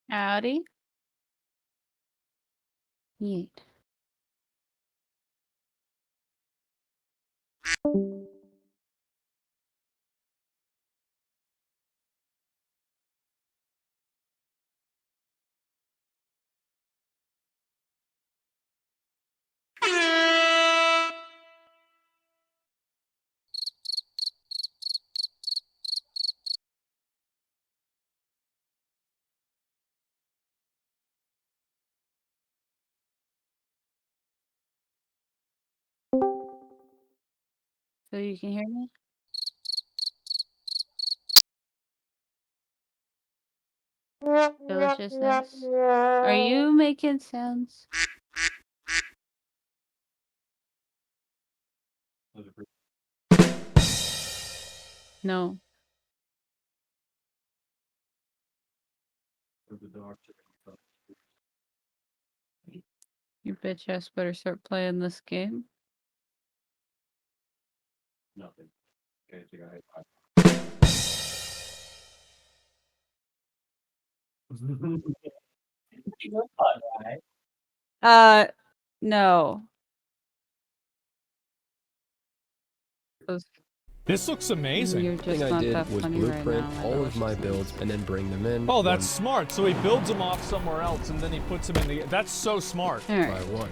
Howdy. Yeet. So you can hear me? Deliciousness. Are you making sounds? No. You bitch ass better start playing this game. Nothing. Okay, No. This looks amazing. You're The thing just I not did that was funny blueprint right now, all of my builds and then bring them in. Oh, that's smart. So he builds them off somewhere else and then he puts them in the. That's so smart. By one.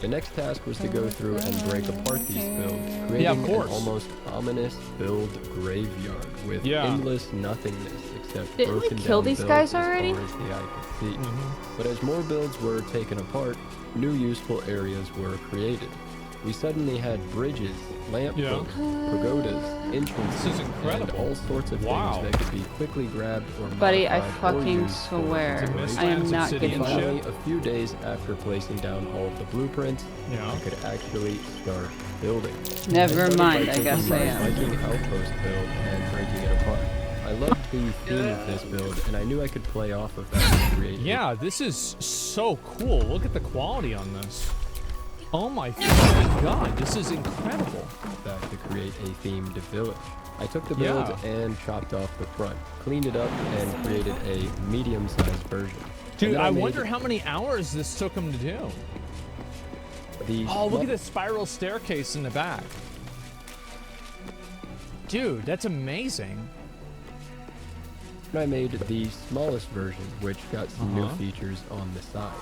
The next task was to go through and break apart these builds, creating an almost ominous build graveyard with endless nothingness except Didn't broken we kill down these builds guys as already? far as the eye could see. But as more builds were taken apart, new useful areas were created. We suddenly had bridges, lamp posts, pagodas, entrances, and all sorts of things that could be quickly grabbed or modified. Buddy, I or fucking used for swear. integration. I am not getting Finally, a few days after placing down all of the blueprints, I could actually start building. Never mind, I guess I am. Viking outpost build and breaking it apart. I loved the theme of this build, and I knew I could play off of that to create. Yeah, this is so cool. Look at the quality on this. Oh my fucking god, this is incredible. That to create a themed village. I took the build and chopped off the front, cleaned it up, and created a medium-sized version. Dude, I wonder how many hours this took him to do. Oh, look at the spiral staircase in the back. Dude, that's amazing. I made the smallest version, which got some new features on the side.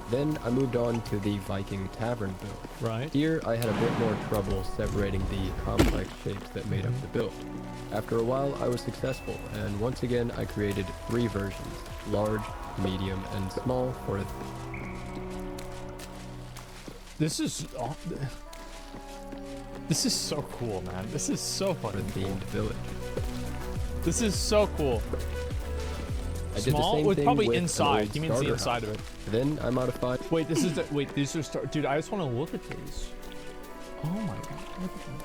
Then I moved on to the Viking Tavern build. Right. Here I had a bit more trouble separating the complex shapes that made up the build. After a while I was successful, and once again I created 3 versions, large, medium, and small for This is so cool, man. This is so fucking themed village. This is so cool. I did the Small? same With thing probably with inside. He means the inside of it. Then I modified. Wait, this is the. Wait, these are. Dude, I just want to look at these. Oh my god, look at them.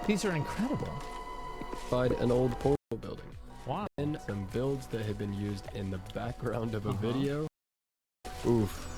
These are incredible. An old portal building. Wow. And some builds that had been used in the background of a video. Oof.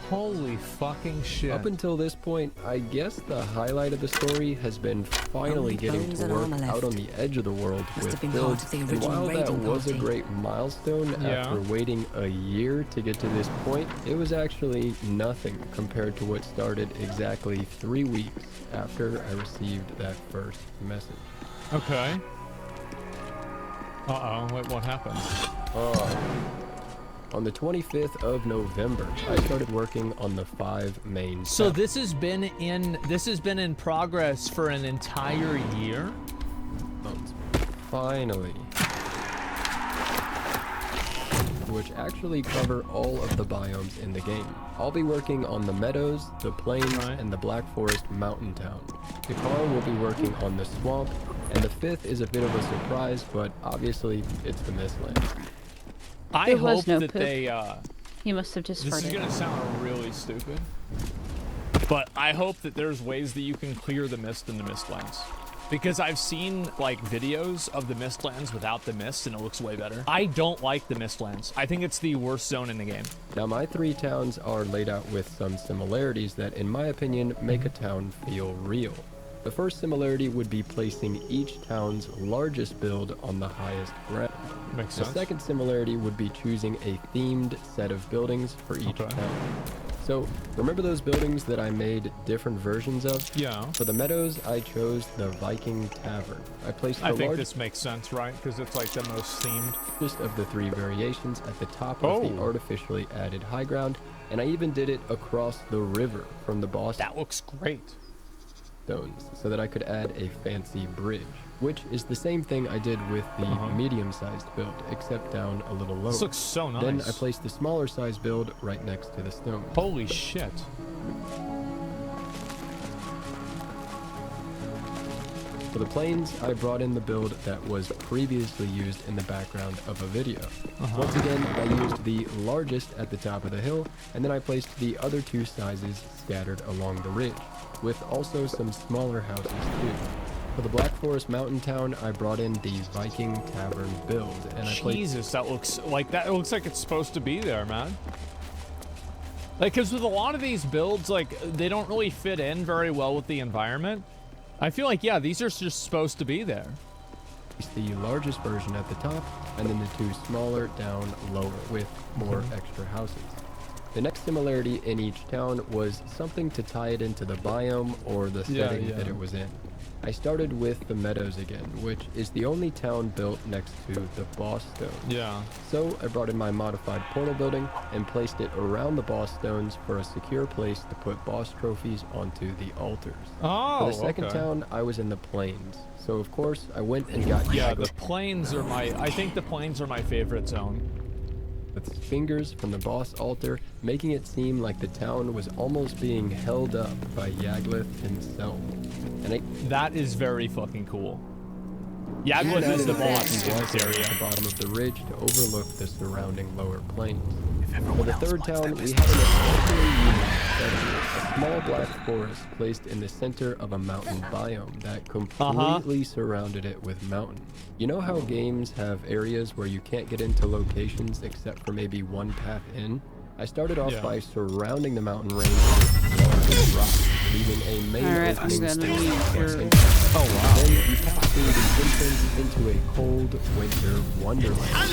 Holy fucking shit. Up until this point, I guess the highlight of the story has been finally getting to work out on the edge of the world with builds. And while that was a great milestone after waiting a year to get to this point, it was actually nothing compared to what started exactly 3 weeks after I received that first message. Okay. Uh-oh, wait, what happened? On the 25th of November, I started working on the 5 main So towns. this has been in progress for an entire year? Finally. Which actually cover all of the biomes in the game. I'll be working on the meadows, the plains, and the Black Forest mountain town. Kakar will be working on the swamp, and the 5th is a bit of a surprise, but obviously it's the Mistlands. I hope that Poop. they He must have just this farted. is gonna sound really stupid, but I hope that there's ways that you can clear the mist in the Mistlands. Because I've seen like videos of the Mistlands without the mist and it looks way better. I don't like the Mistlands. I think it's the worst zone in the game. Now my 3 towns are laid out with some similarities that in my opinion make a town feel real. The first similarity would be placing each town's largest build on the highest ground. Makes The sense. second similarity would be choosing a themed set of buildings for each town. So, remember those buildings that I made different versions of? Yeah. For the meadows, I chose the Viking Tavern. I placed the I think largest this makes sense, right? Because it's like the most themed. of the 3 variations at the top of the artificially added high ground, and I even did it across the river from the boss That looks great. stones so that I could add a fancy bridge, which is the same thing I did with the medium-sized build, except down a little lower. This looks so nice. Then I placed the smaller size build right next to the stone. Holy shit. For the plains, I brought in the build that was previously used in the background of a video. Once again, I used the largest at the top of the hill, and then I placed the other 2 sizes scattered along the ridge, with also some smaller houses too. For the Black Forest mountain town, I brought in the Viking Tavern build, and I placed... Jesus, that looks like it's supposed to be there, man. Like, because with a lot of these builds, like, they don't really fit in very well with the environment. I feel like, yeah, these are just supposed to be there. the largest version at the top, and then the 2 smaller down lower with more extra houses. The next similarity in each town was something to tie it into the biome or the setting that it was in. I started with the meadows again, which is the only town built next to the boss stone. Yeah. So I brought in my modified portal building and placed it around the boss stones for a secure place to put boss trophies onto the altars. Oh, For the second town, I was in the plains. So of course, I went and got the plains are I think the plains are my favorite zone. with fingers from the boss altar, making it seem like the town was almost being held up by Yaglith himself. And that is very fucking cool. Yaglith is the boss in this area. At the bottom of the ridge to overlook the surrounding lower plains. For the third town, we had an especially unique setting, a small black forest placed in the center of a mountain biome that completely surrounded it with mountains. You know how games have areas where you can't get into locations except for maybe one path in? I started off by surrounding the mountain range with large rocks, leaving a main opening space. Oh wow. Then you pass through the entrance into a cold winter wonderland.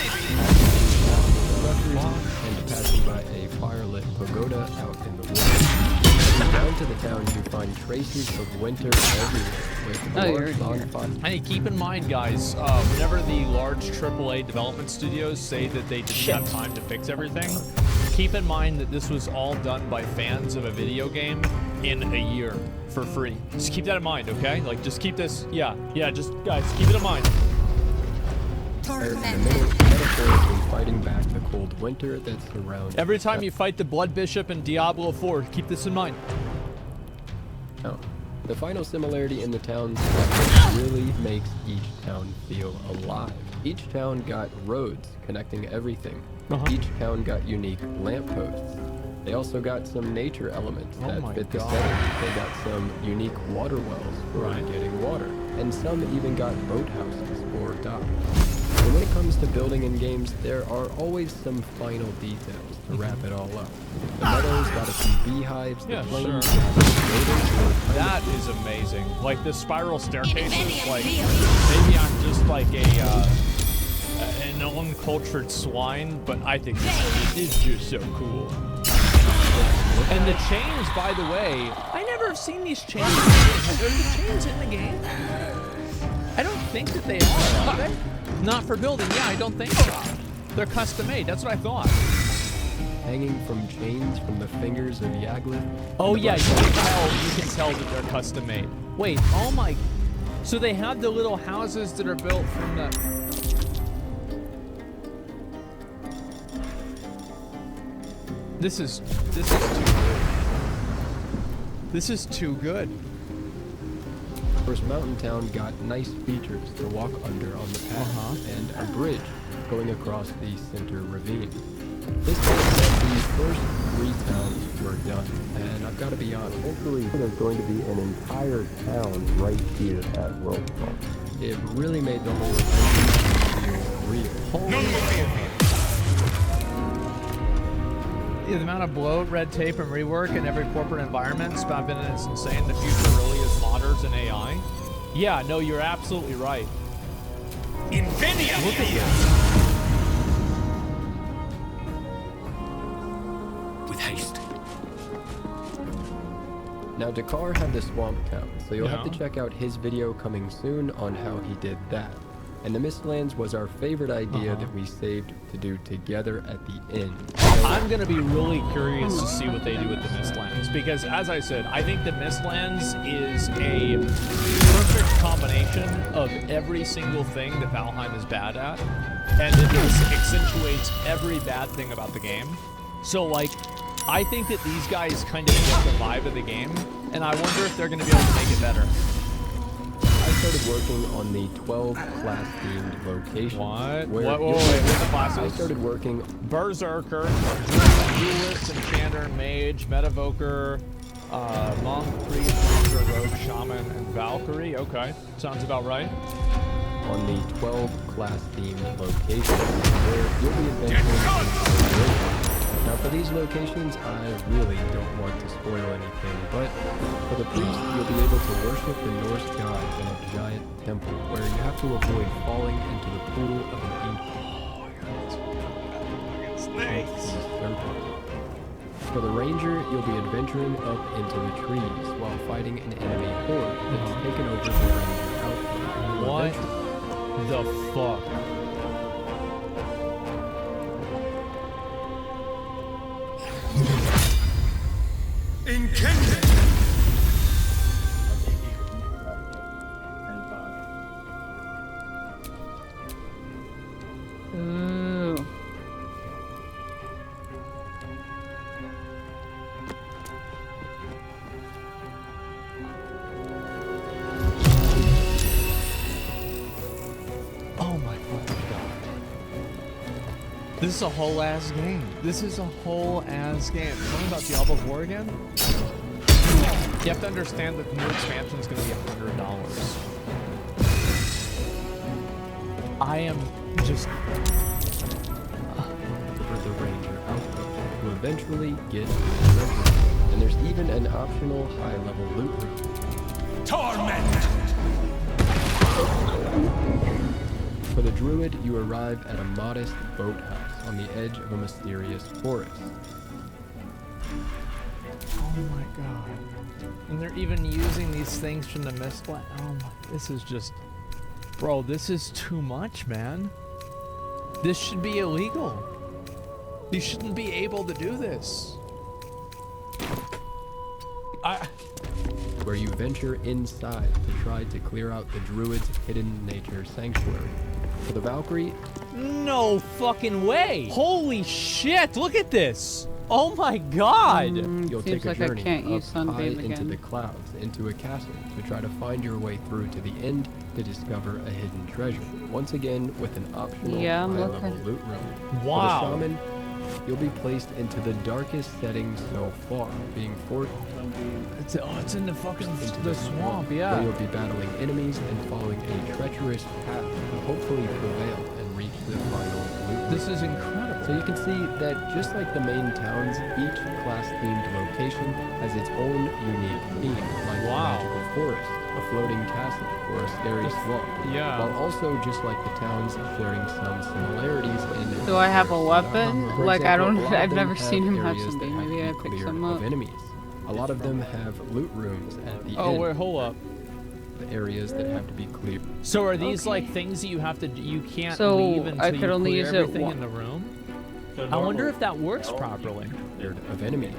And passing by a firelit pagoda out in the woods. Down to the town, you find traces of winter everywhere, with a large bonfire. Hey, keep in mind, guys, whenever the large AAA development studios say that they didn't have time to fix everything, keep in mind that this was all done by fans of a video game in a year for free. Just keep that in mind, okay? Like, just keep this, just, guys, keep it in mind. Metaphorically fighting back the cold winter that surrounds. Every time you fight the Blood Bishop in Diablo 4, keep this in mind. Oh. The final similarity in the towns that really makes each town feel alive. Each town got roads connecting everything. Each town got unique lampposts. They also got some nature elements that fit the setting. They got some unique water wells for getting water. And some even got boathouses or docks. And when it comes to building in games, there are always some final details to wrap it all up. The meadows got some beehives, the plains That is amazing. Like the spiral staircases, like maybe I'm just like an uncultured swine, but I think this is just so cool. And the chains, by the way, I never have seen these chains. Are the chains in the game? I don't think that they are they? Not for building, I don't think so. They're custom made, that's what I thought. hanging from chains from the fingers of Yaglith. Oh yeah, you can tell that they're custom made. Wait, oh my, so they have the little houses that are built from the... This is too good. This is too good. Of course, Mountain Town got nice features to walk under on the path and a bridge going across the center ravine. This meant that the first 3 towns were done, and I've got to be honest, hopefully there's going to be an entire town right here at Worldfall. It really made the whole adventure feel real. Yeah, the amount of bloat, red tape, and rework in every corporate environment, it's insane. The future really is modders and AI. Yeah, no, you're absolutely right. Infinia! Look at this. With haste. Now, Dakar had the Swamp Town, so you'll have to check out his video coming soon on how he did that. And the Mistlands was our favorite idea that we saved to do together at the end. I'm going to be really curious to see what they do with the Mistlands, because as I said, I think the Mistlands is a perfect combination of every single thing that Valheim is bad at, and it accentuates every bad thing about the game. So like, I think that these guys kind of get the vibe of the game, and I wonder if they're going to be able to make it better. I started working on the 12 class-themed locations. What? Wait, what the classes? I started working... Berserker, Duelist, Enchanter, Mage, Metavoker, Monk, Priest, Ranger, Rogue, Shaman, and Valkyrie. Okay, sounds about right. On the 12 class-themed locations, where you'll be adventuring. Now for these locations, I really don't want to spoil anything, but for the priest, you'll be able to worship the Norse gods in a giant temple where you have to avoid falling into the pool of an ancient serpent. For the ranger, you'll be adventuring up into the trees while fighting an enemy horde that's taken over the ranger outfit. What the fuck? Incendiary! Ooh. Oh my fucking god. This is a whole ass game. This is a whole ass game. Tell me about Diablo 4 again? You have to understand that the new expansion is going to be $100. I am just... For the ranger outfit to eventually get treasure. And there's even an optional high-level loot room. Torment! For the druid, you arrive at a modest boathouse on the edge of a mysterious forest. Oh my god. And they're even using these things from the Mistland. Oh my, this is just... Bro, this is too much, man. This should be illegal. You shouldn't be able to do this. Where you venture inside to try to clear out the druid's hidden nature sanctuary. For the Valkyrie... No fucking way! Holy shit, look at this! Oh my god! You'll Seems take a like I journey can't up use high Sunbeam into again. the clouds, into a castle, to try to find your way through to the end to discover a hidden treasure. Once again, with an optional high-level loot room. Wow. For the shaman, you'll be placed into the darkest setting so far, being forced It's in the fucking into the swamp, yeah. where you'll be battling enemies and following a treacherous path to hopefully prevail and reach the final loot. This is incredible. So you can see that just like the main towns, each class-themed location has its own unique theme, like a magical forest, a floating castle, or a scary swamp. Yeah. While also, just like the towns, sharing some similarities in... Do I have a weapon? For like, example, a lot of I've them never seen him have areas that something. have to Maybe be I picked cleared some of up. enemies. A lot of them have loot rooms at the Oh, end. wait, hold up. The areas that have to be cleared. So are these like things that you have to, you can't So, leave until I could you only clear use it everything one- in the room? I wonder if that works properly. Of enemies.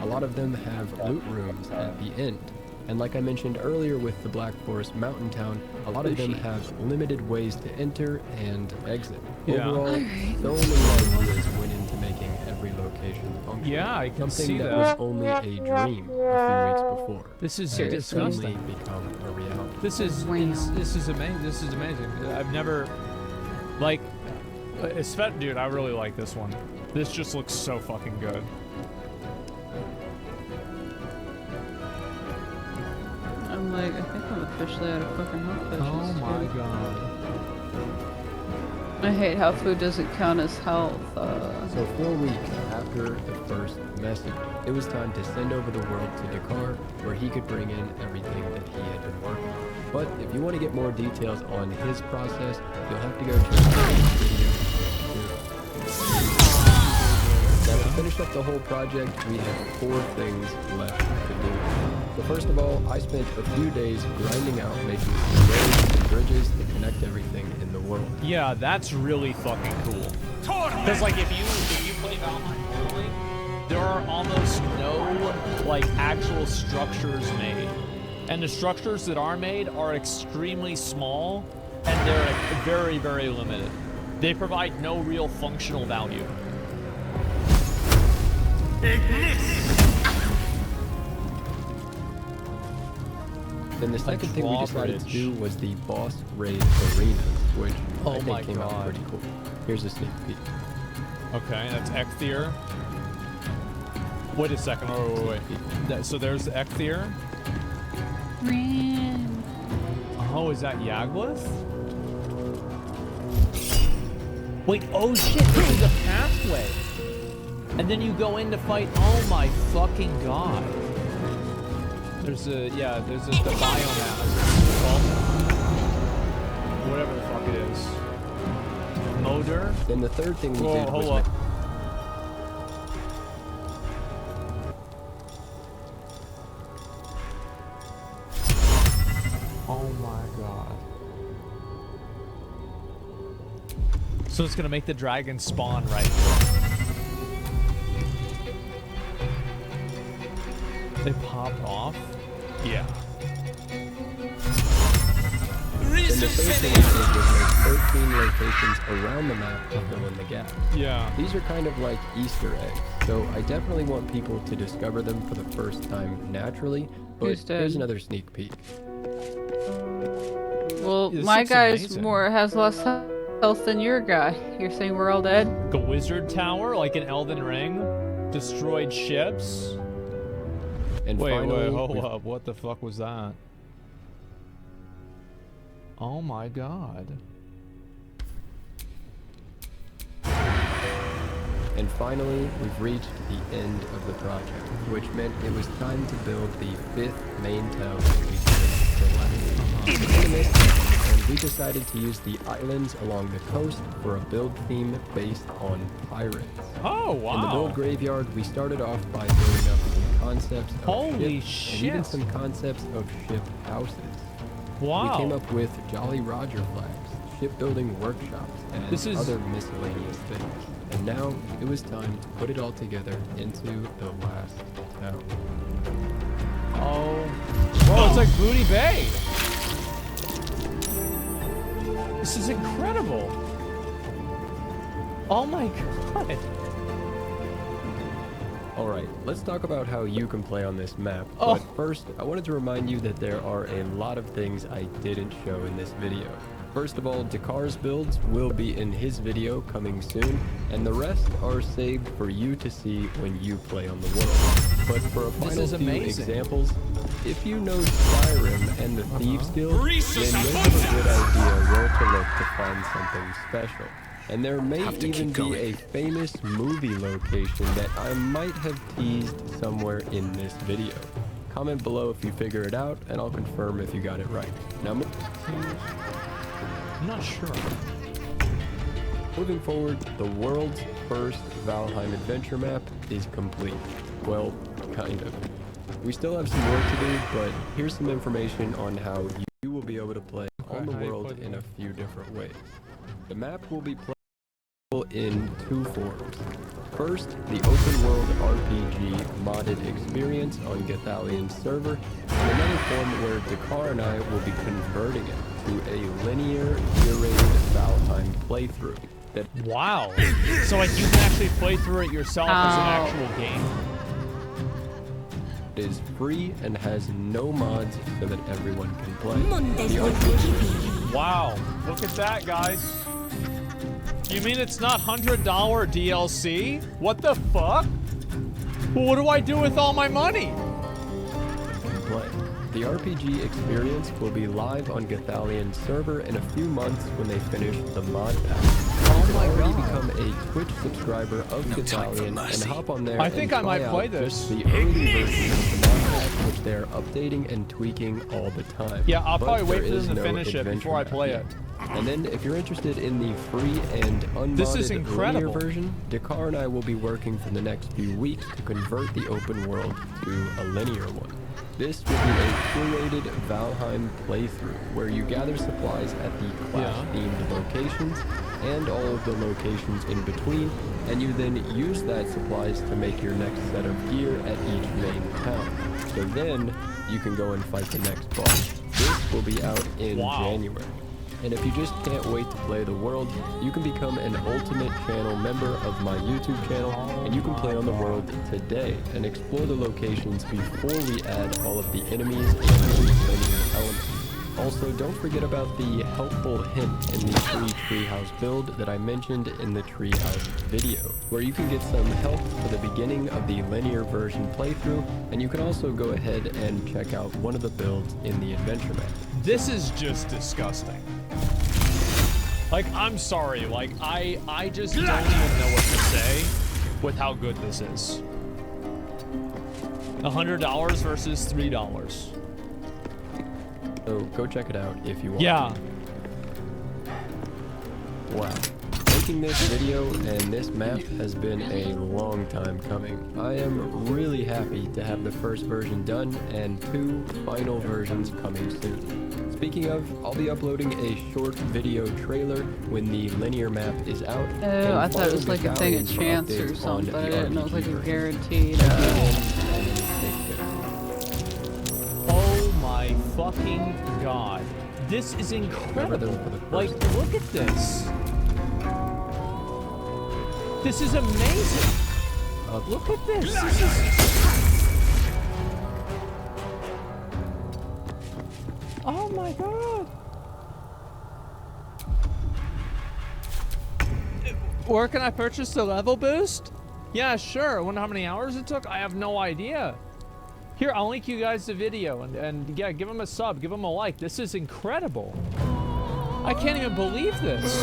A lot of them have loot rooms at the end. And like I mentioned earlier with the Black Forest Mountain Town, a lot of them have limited ways to enter and exit. Yeah. Overall, so many ideas went into making every location function. Yeah, I can Something see that that. was only a dream a few weeks before. This is And disgusting. It's become a reality. This is amazing. This is amazing. I've never, like, dude, I really like this one. This just looks so fucking good. I'm like, I think I'm officially out of fucking hot fishes. Oh my too. god. I hate how food doesn't count as health. So 4 weeks after the first message, it was time to send over the world to Dakar, where he could bring in everything that he had been working on. But if you want to get more details on his process, you'll have to go check out this video. Now to finish up the whole project, we have 4 things left to do. So first of all, I spent a few days grinding out making some roads and bridges to connect everything in the world. Yeah, that's really fucking cool. Because like if you play Valheim normally, there are almost no like actual structures made, and the structures that are made are extremely small, and they're like, very, very limited. They provide no real functional value. Then the second thing we decided to drawbridge. do was the boss raid arena, which Oh I my think came out God. pretty cool. Here's a sneak peek. Okay, that's Ecthier. Wait a second. Oh, wait. So there's the Ecthier. Man. Oh, is that Yagluth? Wait, oh shit, this is a pathway. And then you go in to fight, oh my fucking god. There's the biomass. Well, whatever the fuck it is. Motor? Then the third thing we Whoa, did was hold up. Oh my god. So it's gonna make the dragon spawn, right? They popped off? Yeah. Then the third thing we did was make 13 locations around the map to fill in the gaps. Yeah. These are kind of like Easter eggs, so I definitely want people to discover them for the first time naturally, but Who's dead? here's another sneak peek. Well, This my looks guy's amazing. has less health than your guy. You're saying we're all dead? The wizard tower, like in Elden Ring. Destroyed ships. And Wait, finally, hold we've- up. What the fuck was that? Oh my god. And finally, we've reached the end of the project, which meant it was time to build the 5th main town that we did and we decided to use the islands along the coast for a build theme based on pirates. Oh, In the wow. build graveyard, we started off by building up some concepts of Holy ships and even shit. some concepts of ship houses. Wow. We came up with Jolly Roger flags, shipbuilding workshops, and This is- other miscellaneous things. And now it was time to put it all together into the last town. Oh. Whoa, it's like Booty Bay. This is incredible. Oh my god. Alright, let's talk about how you can play on this map. Oh. But first, I wanted to remind you that there are a lot of things I didn't show in this video. First of all, Dakar's builds will be in his video coming soon, and the rest are saved for you to see when you play on the world. But for a final is few amazing. examples, if you know Skyrim and the Thieves Guild, then Reese's you'll have a good idea where to look to find something special. And there may Have to even keep be going. a famous movie location that I might have teased somewhere in this video. Comment below if you figure it out, and I'll confirm if you got it right. Now, I'm not sure. moving forward, the world's first Valheim adventure map is complete. Well, kind of. We still have some work to do, but here's some information on how you will be able to play on the how you world play the in a map. few different ways. The map will be playable in two forms. First, the open world RPG modded experience on Gathalian's server, and another form where Dakar and I will be converting it to a linear, curated Valheim playthrough. Wow. So like you can actually play through it yourself as an actual game. It is free and has no mods so that everyone can play. Wow. Look at that, guys. You mean it's not $100 DLC? What the fuck? Well, what do I do with all my money? Play. The RPG experience will be live on Gathalian's server in a few months when they finish the mod pack. You can already become a Twitch subscriber of Gathalian and hop on there. I think I might play this. The early version of the mod pack, which they're updating and tweaking all the time. Yeah, I'll probably wait for there them is to no finish it adventure before I map play yet. it. And then, if you're interested in the free and This is unmodded incredible. linear version, Dakar and I will be working for the next few weeks to convert the open world to a linear one. This will be a curated Valheim playthrough where you gather supplies at the class-themed locations and all of the locations in between, and you then use that supplies to make your next set of gear at each main town. So then, you can go and fight the next boss. This will be out in January. And if you just can't wait to play the world, you can become an Ultimate Channel member of my YouTube channel, and you can play on the world today and explore the locations before we add all of the enemies and linear elements. Also, don't forget about the helpful hint in the free treehouse build that I mentioned in the treehouse video, where you can get some help for the beginning of the linear version playthrough, and you can also go ahead and check out one of the builds in the adventure map. This is just disgusting. Like, I'm sorry, like, I just don't even know what to say with how good this is. $100 versus $3. So go check it out if you want. Yeah. Wow. Making this video and this map has been a long time coming. I am really happy to have the first version done and 2 final versions coming soon. Speaking of, I'll be uploading a short video trailer when the linear map is out. Oh, I thought it was like a thing of chance or something. I didn't know it was like a guaranteed. Oh my fucking god. This is incredible. Like, look at this. This is amazing. Look at this. This is... Oh my god. Where can I purchase the level boost? Yeah, sure. I wonder how many hours it took? I have no idea. Here, I'll link you guys the video and yeah, give them a sub, give them a like. This is incredible. I can't even believe this.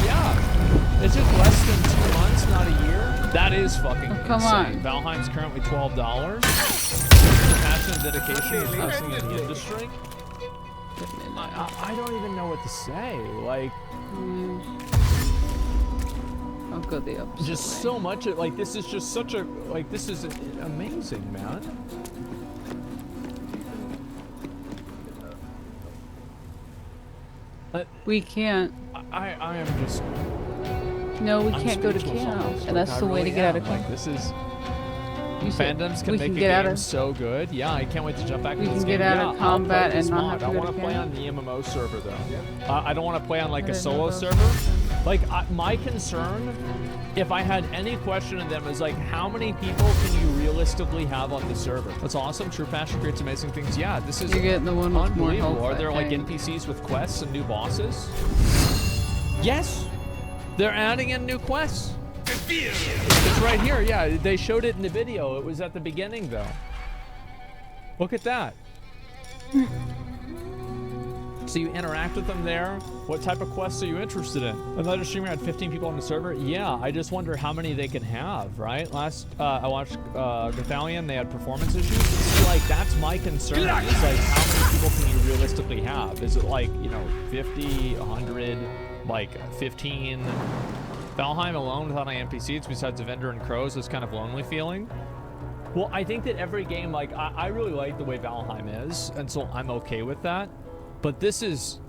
Yeah. It's just less than 2 months, not a year. That is fucking insane. Valheim's currently $12. Passion and dedication is hustling in the industry. I don't even know what to say. Like, I'll go the opposite just way. so much. Like, this is just such a this is amazing, man. We can't. I am just. No, we I'm can't go to speechless camp, almost. and that's Like, the I way to really get out am. of Like, camp. this is. You said Fandoms can we make can a get out game of. so good. Yeah, I can't wait to jump back We into this can get game. out Yeah, of I'll combat play this and not mod. have to I go want to to play on camp. the MMO server though. I don't want to play on like I a didn't know solo those. server. Like, my concern, if I had any question of them, is like, how many people can you realistically have on the server? That's awesome. True Passion creates amazing things. Yeah, this is You're getting the one with more unbelievable. health, Are there I like think. NPCs with quests and new bosses? Yes, they're adding in new quests. It's right here. Yeah, they showed it in the video. It was at the beginning though. Look at that. So you interact with them there. What type of quests are you interested in? Another streamer had 15 people on the server. Yeah, I just wonder how many they can have, right? Last, I watched Gathalian, they had performance issues. See, like, that's my concern. It's like, how many people can you realistically have? Is it like, you know, 50, 100, like 15? Valheim alone without any NPCs besides the vendor and crows is kind of lonely feeling. Well, I think that every game, like, I really like the way Valheim is, and so I'm okay with that. But this is,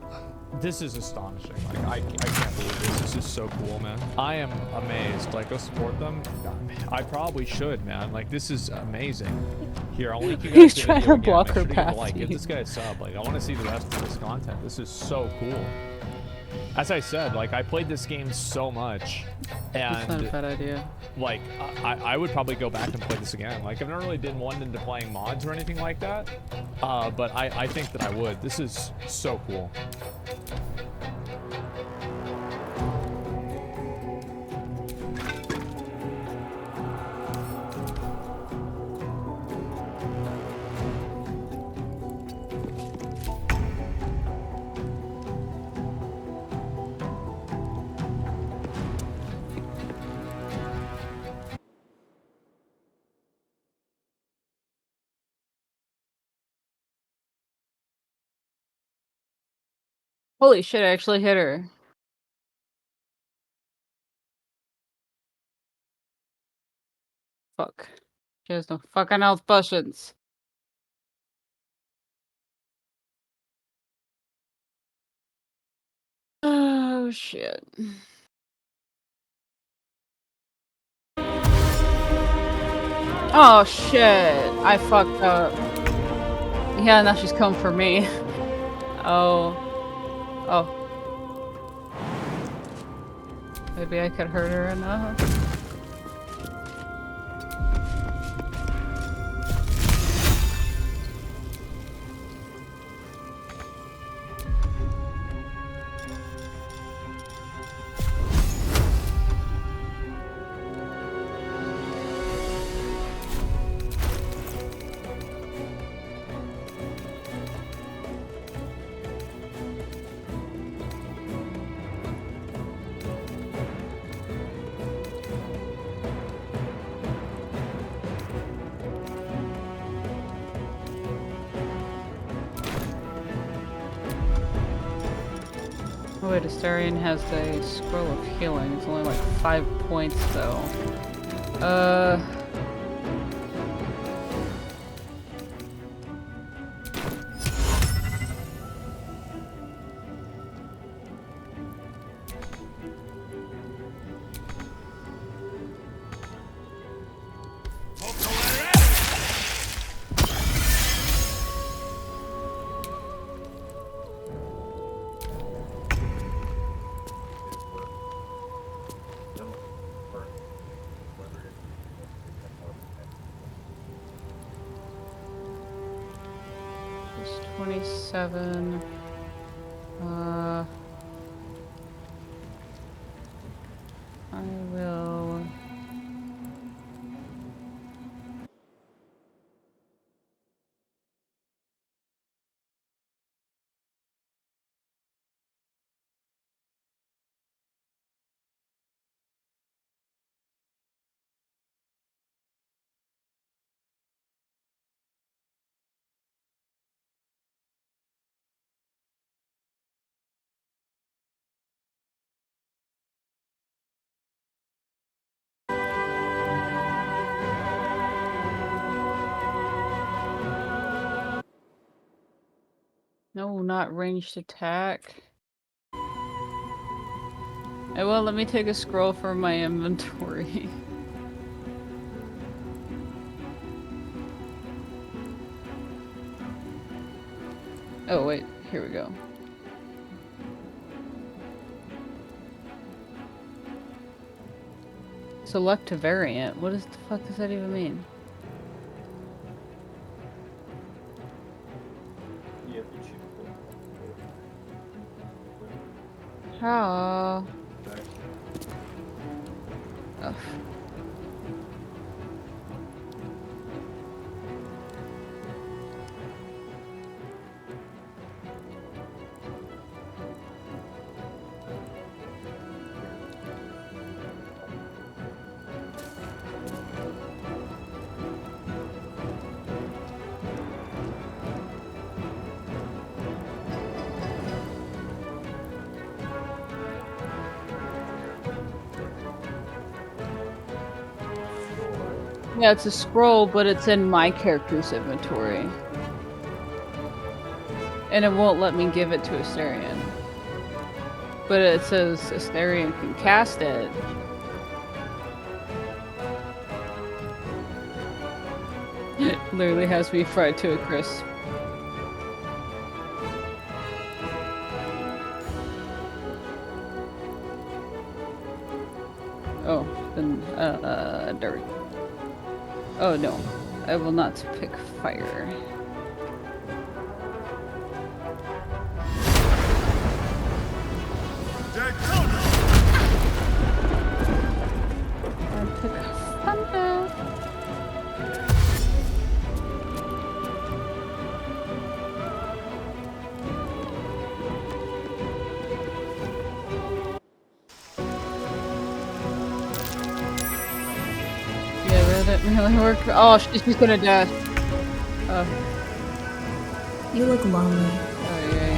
This is astonishing. Like, I can't believe this. This is so cool, man. I am amazed. Like, go support them. I probably should, man. Like, this is amazing. Here, I want to you guys He's to trying video to again. block Make her sure to give a path like. to Give you. this guy a sub. Like, I want to see the rest of this content. This is so cool. As I said, like, I played this game so much, That's not a and bad idea. like, I would probably go back and play this again. Like, I've never really been one into playing mods or anything like that, but I think that I would. This is so cool. Holy shit, I actually hit her. Fuck. She has no fucking health potions. Oh shit. Oh shit. I fucked up. Yeah, now she's coming for me. Oh. Oh. Maybe I could hurt her enough. Oh wait, Astarion has a scroll of healing. It's only like 5 points though. It's 27. I will. No, not ranged attack. Oh, well, let me take a scroll from my inventory. Oh, wait, here we go. Select a variant. What the fuck does that even mean? How? Ugh. Yeah, it's a scroll, but it's in my character's inventory. And it won't let me give it to Astarion. But it says Astarion can cast it. It literally has me fried to a crisp. Oh, then, dirt. Oh no, I will not pick fire. I'll pick thunder. Yeah, that didn't really work. Oh, she's gonna dash. Oh. You look lonely. Oh, yay.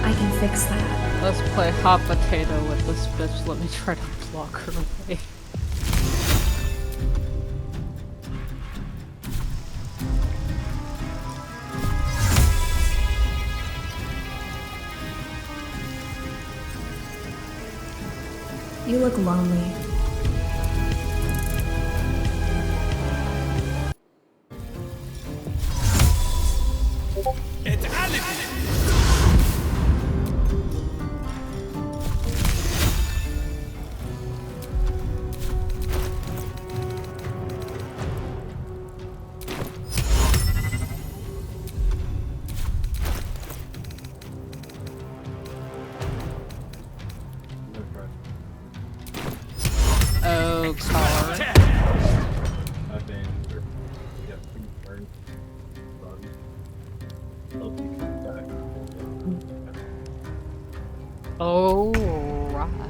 I can fix that. Let's play hot potato with this bitch. Let me try to block her away. You look lonely. Et allez! Oh, car. I've been yeah, burned. Alright.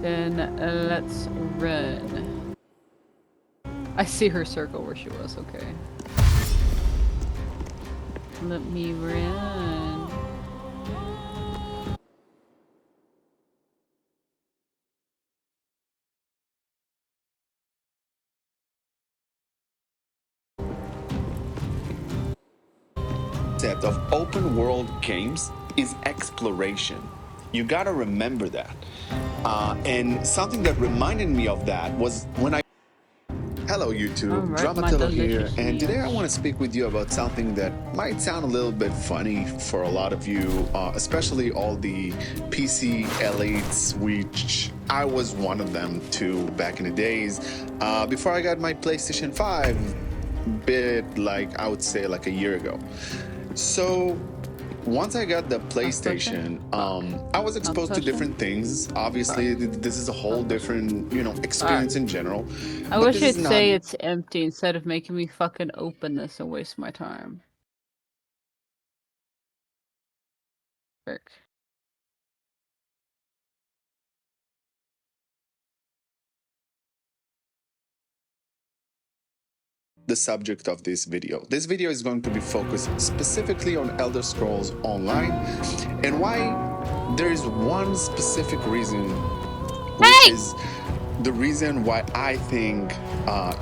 Then let's run. I see her circle where she was, okay. Let me run. Concept of open world games is exploration. You gotta remember that. And something that reminded me of that was when I. Hello, YouTube. Alright, my Dramatello here, delicious and today I meals. want to speak with you about something that might sound a little bit funny for a lot of you, especially all the PC elites, which I was one of them too back in the days. Before I got my PlayStation 5, bit like I would say like a year ago. So once I got the PlayStation, I was exposed to different things. Obviously, this is a whole different, experience in general. I But wish this is it'd say not- it's empty instead of making me fucking open this and waste my time. Frick. the subject of this video. This video is going to be focused specifically on Elder Scrolls Online and why there is one specific reason, which is the reason why I think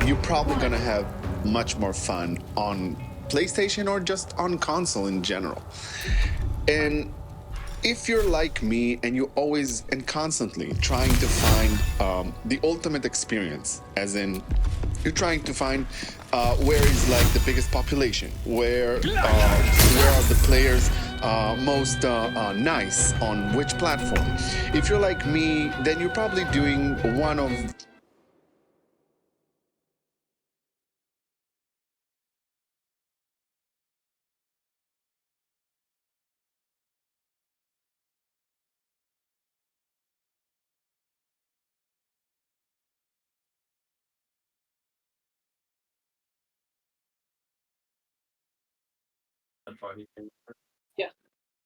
you're probably gonna have much more fun on PlayStation or just on console in general. And if you're like me and you're always and constantly trying to find the ultimate experience, as in you're trying to find where is like the biggest population, where are the players most nice on which platform. If you're like me, then you're probably doing one of That's why he came. Yeah.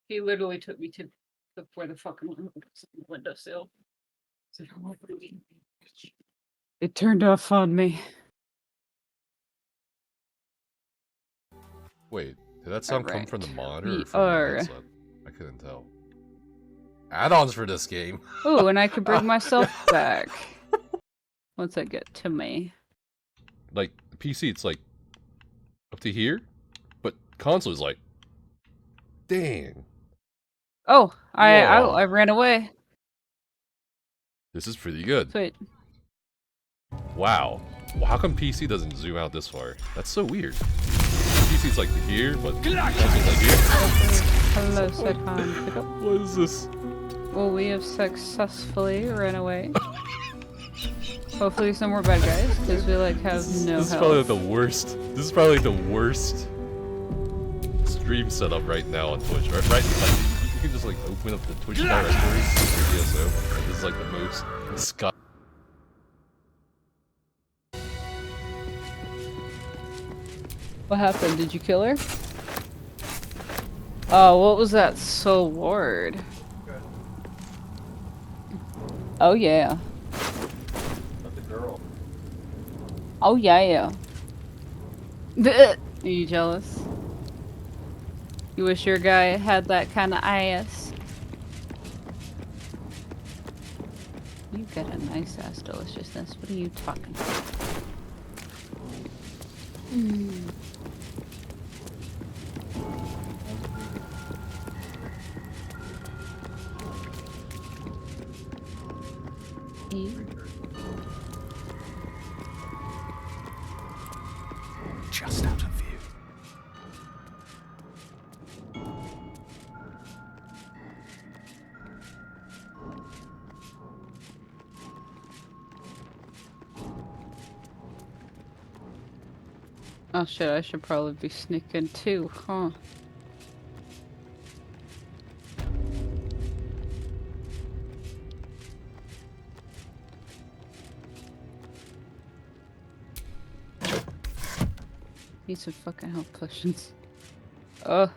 He literally took me to where the fucking windowsill. It turned off on me. Wait, did that sound come from the Alright. monitor We or from the are- headset? I couldn't tell. Add-ons for this game. Ooh, and I could bring myself back. Once I get to me. Like, the PC, it's like up to here? console is like, dang. Oh, I Whoa. ran away. This is pretty good. Sweet. Wow. Well, how come PC doesn't zoom out this far? That's so weird. PC's like here, but console's like here. Hello, Secon. Pick up. What is this? Well, we have successfully run away. Hopefully some more bad guys, because we like have no This is health. probably the worst. This is probably the worst stream setup right now on Twitch. Right? Like, you can just like open up the Twitch directory, so this is like the most Scott. What happened? Did you kill her? Oh, what was that sword? Oh yeah. But the girl. Oh yeah. Are you jealous? You wish your guy had that kind of ass. You got a nice ass deliciousness. What are you talking about? Just out of view. Oh shit, I should probably be sneaking too, huh? Need some fucking health potions. Ugh.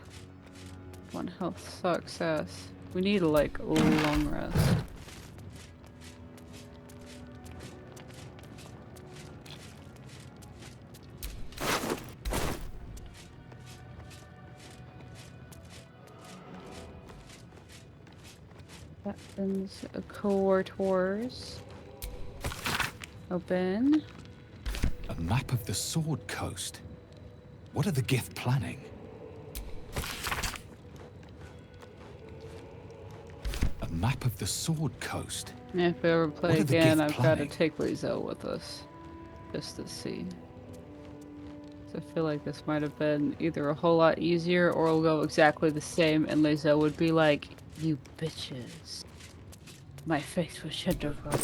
One health sucks ass. We need like a long rest. Weapons, cohort wars. Open. A map of the Sword Coast. What are the Gith planning? A map of the Sword Coast. If we ever play What are the again, Gith I've got to planning? take Lizzo with us. Just to see. So I feel like this might have been either a whole lot easier or it'll go exactly the same and Lizzo would be like, "You bitches. My face was shut the fuck."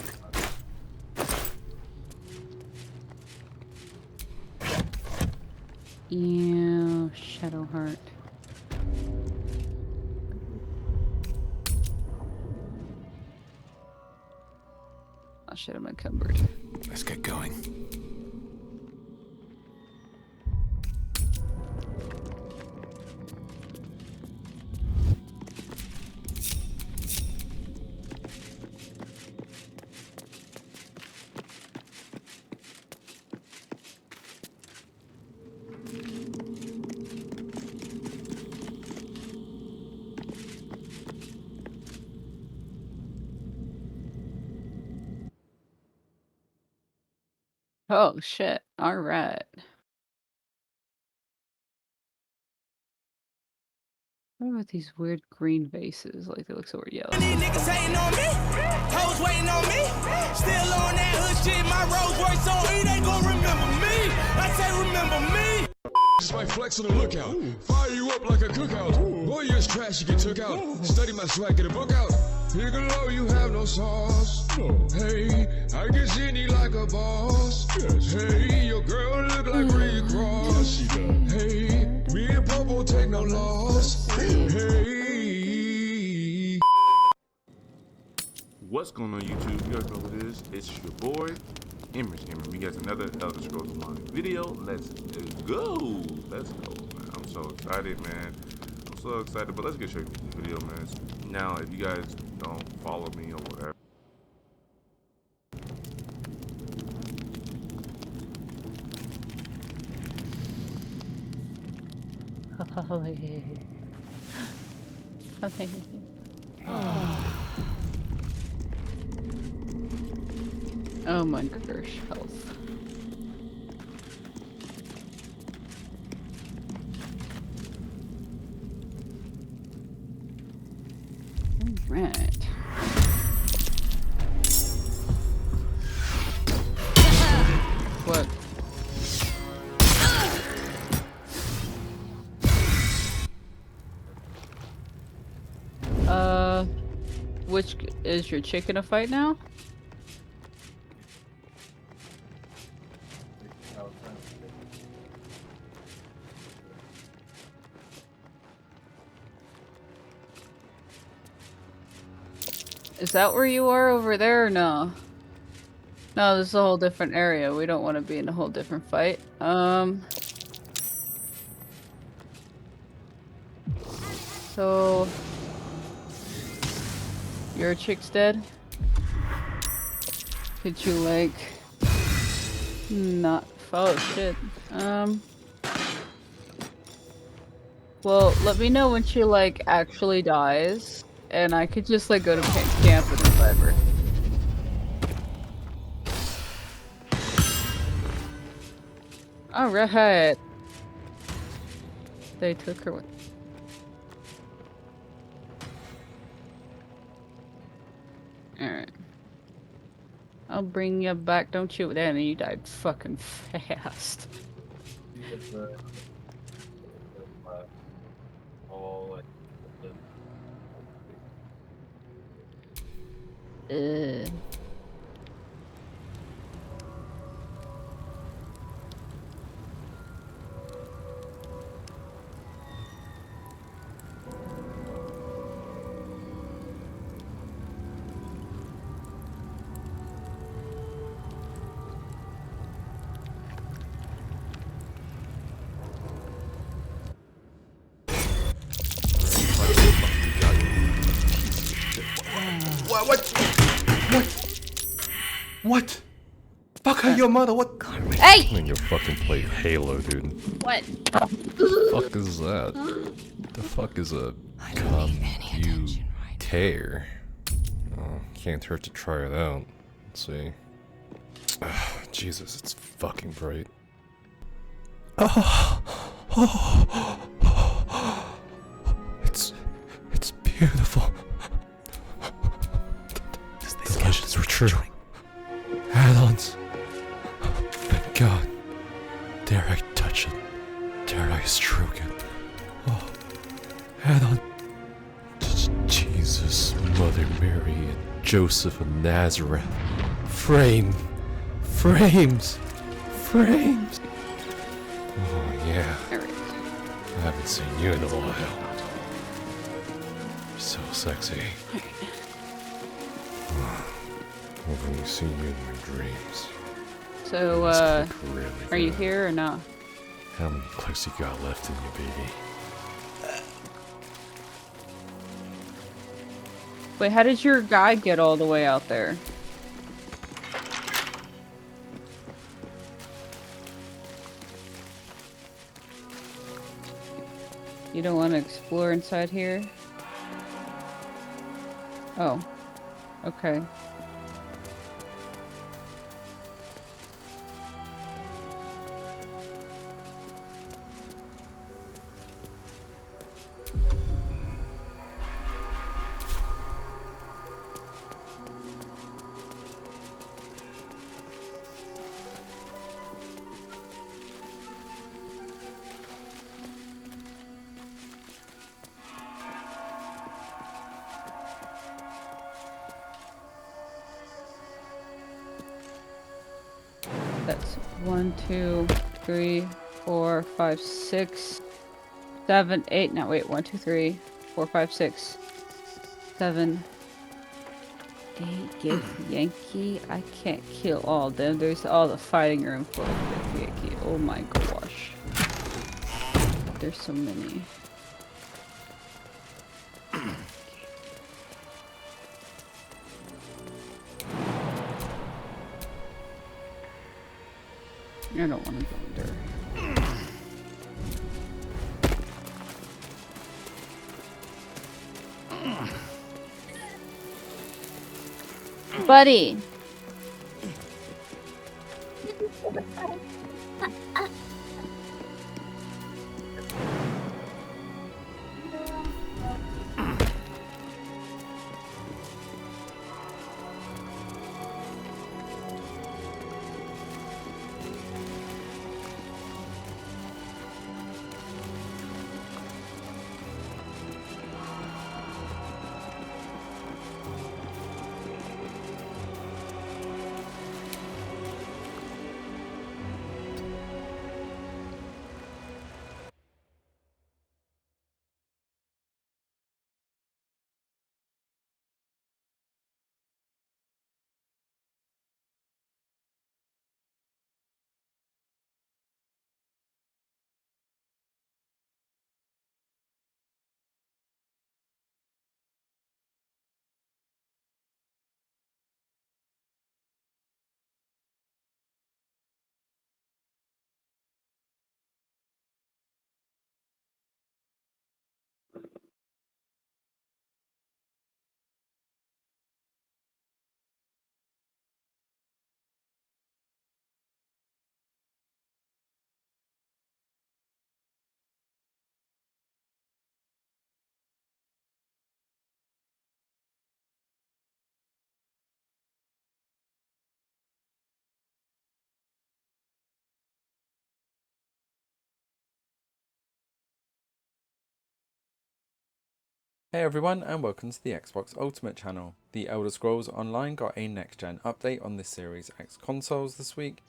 Ew, Shadowheart. Oh shit, I'm encumbered. Let's get going. Oh shit, alright. What about these weird green vases? Like they look so weird yellow. These niggas hating on me, hoes waiting on me. Still on that hood shit, my Rolls Royce on E, they gon' remember me. I say remember me. This my flex on the lookout. Fire you up like a cookout. Boy, you're trash, you get took out. Study my swag, get a book out. Here below, you have no sauce. Hey, I get Zinni like a boss. Hey, your girl look like Rick Ross. Hey, me and Popo take no loss. Hey. What's going on YouTube? You guys know what it is. It's your boy, Emerson. We got another Elder Scrolls Online video. Let's go. Let's go, man. I'm so excited, man. I'm so excited, but let's get straight to the video, man. Now, if you guys don't follow me or whatever, Oh my gosh, health. which is your chick in a fight now? Is that where you are over there or no? No, this is a whole different area. We don't want to be in a whole different fight. So your chick's dead? Could you like not oh shit. Well, let me know when she like actually dies and I could just like go to camp and revive her. Alright. They took her with. Alright. I'll bring you back. Don't shoot that, and you died fucking fast. What? Fuck are your mother? What? Hey! When you fucking play Halo, dude. What? The fuck is that? The fuck is a computer? Oh, can't hurt to try it out. Let's see. Jesus, it's fucking bright. It's beautiful. The legends were true. Add-ons. Thank God. Dare I touch it? Dare I stroke it? Oh, add-on. Jesus, Mother Mary, and Joseph of Nazareth. Frames. Oh yeah. I haven't seen you in a while. You're so sexy. I've only seen you in my dreams. So, really are you here or not? How many clicks you got left in you, baby? Wait, how did your guy get all the way out there? You don't want to explore inside here? Oh. Okay. That's 1, 2, 3, 4, 5, 6, 7, 8. No, wait. 1, 2, 3, 4, 5, 6, 7, 8. Get Yankee. I can't kill all of them. There's all the fighting room full of Yankee. Oh my gosh. There's so many. I don't want to go in there. Buddy! Hey everyone, and welcome to the Xbox Ultimate channel. The Elder Scrolls Online got a next-gen update on the Series X consoles this week.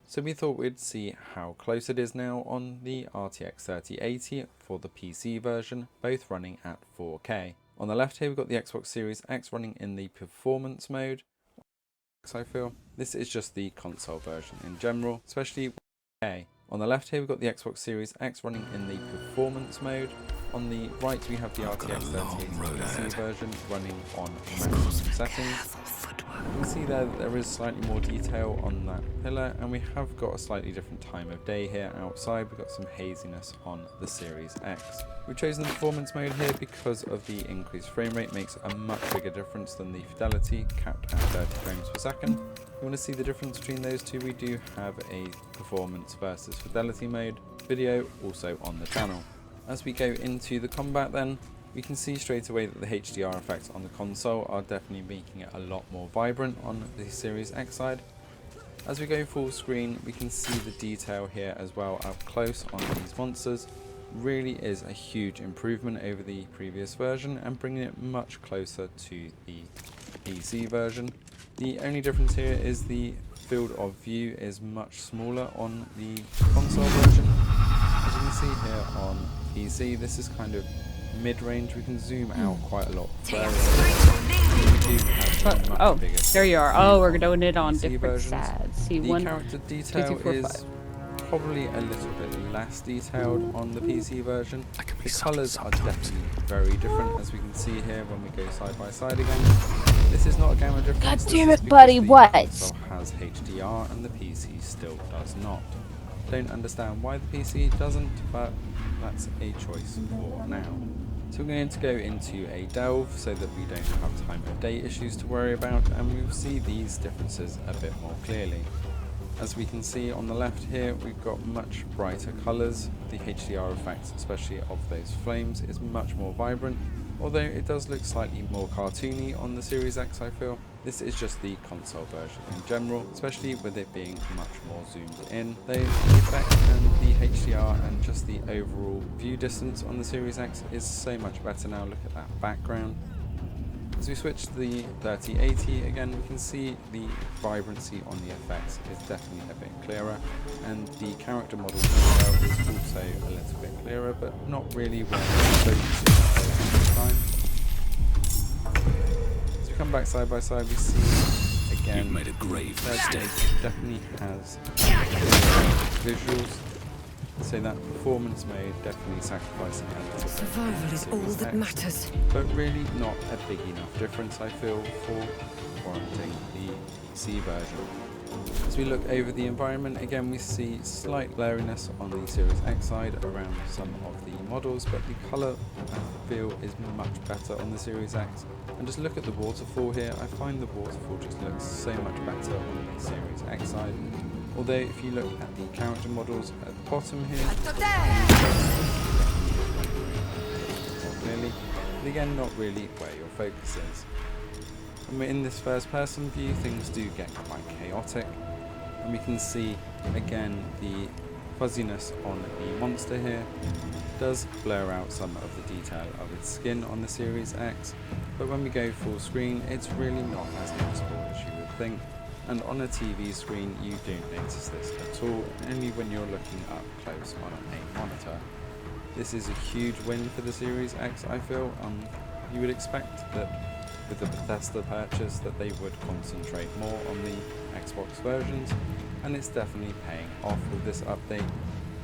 So we thought we'd see how close it is now on the RTX 3080 for the PC version, both running at 4K. On the left here we've got the Xbox Series X running in the performance mode. I feel this is just the console version in general, especially 4K. On the left here we've got the Xbox Series X running in the performance mode. On the right we have the RTX 3080 PC version running on maximum settings. You can see there is slightly more detail on that pillar, and we have got a slightly different time of day here outside. We've got some haziness on the Series X. We've chosen the performance mode here because of the increased frame rate makes a much bigger difference than the fidelity, capped at 30 frames per second. If you want to see the difference between those two, we do have a performance versus fidelity mode video also on the channel. As we go into the combat then, we can see straight away that the HDR effects on the console are definitely making it a lot more vibrant on the Series X side. As we go full screen, we can see the detail here as well up close on these monsters. Really is a huge improvement over the previous version and bringing it much closer to the PC version. The only difference here is the field of view is much smaller on the console version. As you can see here on PC, this is kind of mid-range. We can zoom out quite a lot further. Oh, there you are. Oh, we're doing it on different sides. The character detail is probably a little bit less detailed on the PC version. The colours are definitely very different, as we can see here when we go side by side again. This is not a gamma difference. God damn it, buddy, what? The console has HDR and the PC still does not. Don't understand why the PC doesn't, but that's a choice for now. So we're going to go into a delve so that we don't have time of day issues to worry about, and we'll see these differences a bit more clearly. As we can see on the left here, we've got much brighter colours. The HDR effect, especially of those flames, is much more vibrant, although it does look slightly more cartoony on the Series X, I feel. This is just the console version in general, especially with it being much more zoomed in. The effect and the HDR and just the overall view distance on the Series X is so much better now. Look at that background. As we switch to the 3080, again we can see the vibrancy on the effects is definitely a bit clearer, and the character model detail is also a little bit clearer, but not really where it's focusing all the time. As we come back side by side, we see again made a grave mistake. Definitely has visuals. So that performance mode definitely sacrificing a little bit. Survival is all that matters. But really not a big enough difference, I feel, for warranting the PC version. As we look over the environment, again we see slight blurriness on the Series X side around some of the models, but the colour and feel is much better on the Series X. And just look at the waterfall here, I find the waterfall just looks so much better on the Series X side. Although if you look at the character models at the bottom here, more clearly, but again not really where your focus is. When we're in this first person view, things do get quite chaotic, and we can see again the fuzziness on the monster here does blur out some of the detail of its skin on the Series X, but when we go full screen it's really not as noticeable as you would think. And on a TV screen you don't notice this at all, only when you're looking up close on a monitor. This is a huge win for the Series X, I feel. You would expect that with the Bethesda purchase that they would concentrate more on the Xbox versions, and it's definitely paying off with this update.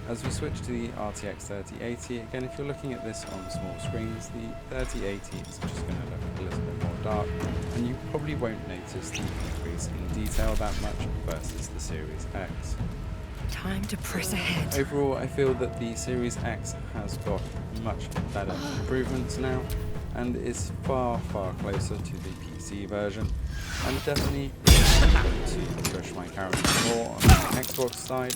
As we switch to the RTX 3080, again if you're looking at this on small screens, the 3080 is just going to look a little bit more dark, and you probably won't notice the increase in detail that much versus the Series X. Time to press ahead. Overall, I feel that the Series X has got much better improvements now, and is far closer to the PC version. I'm definitely to push my character more on the Xbox side,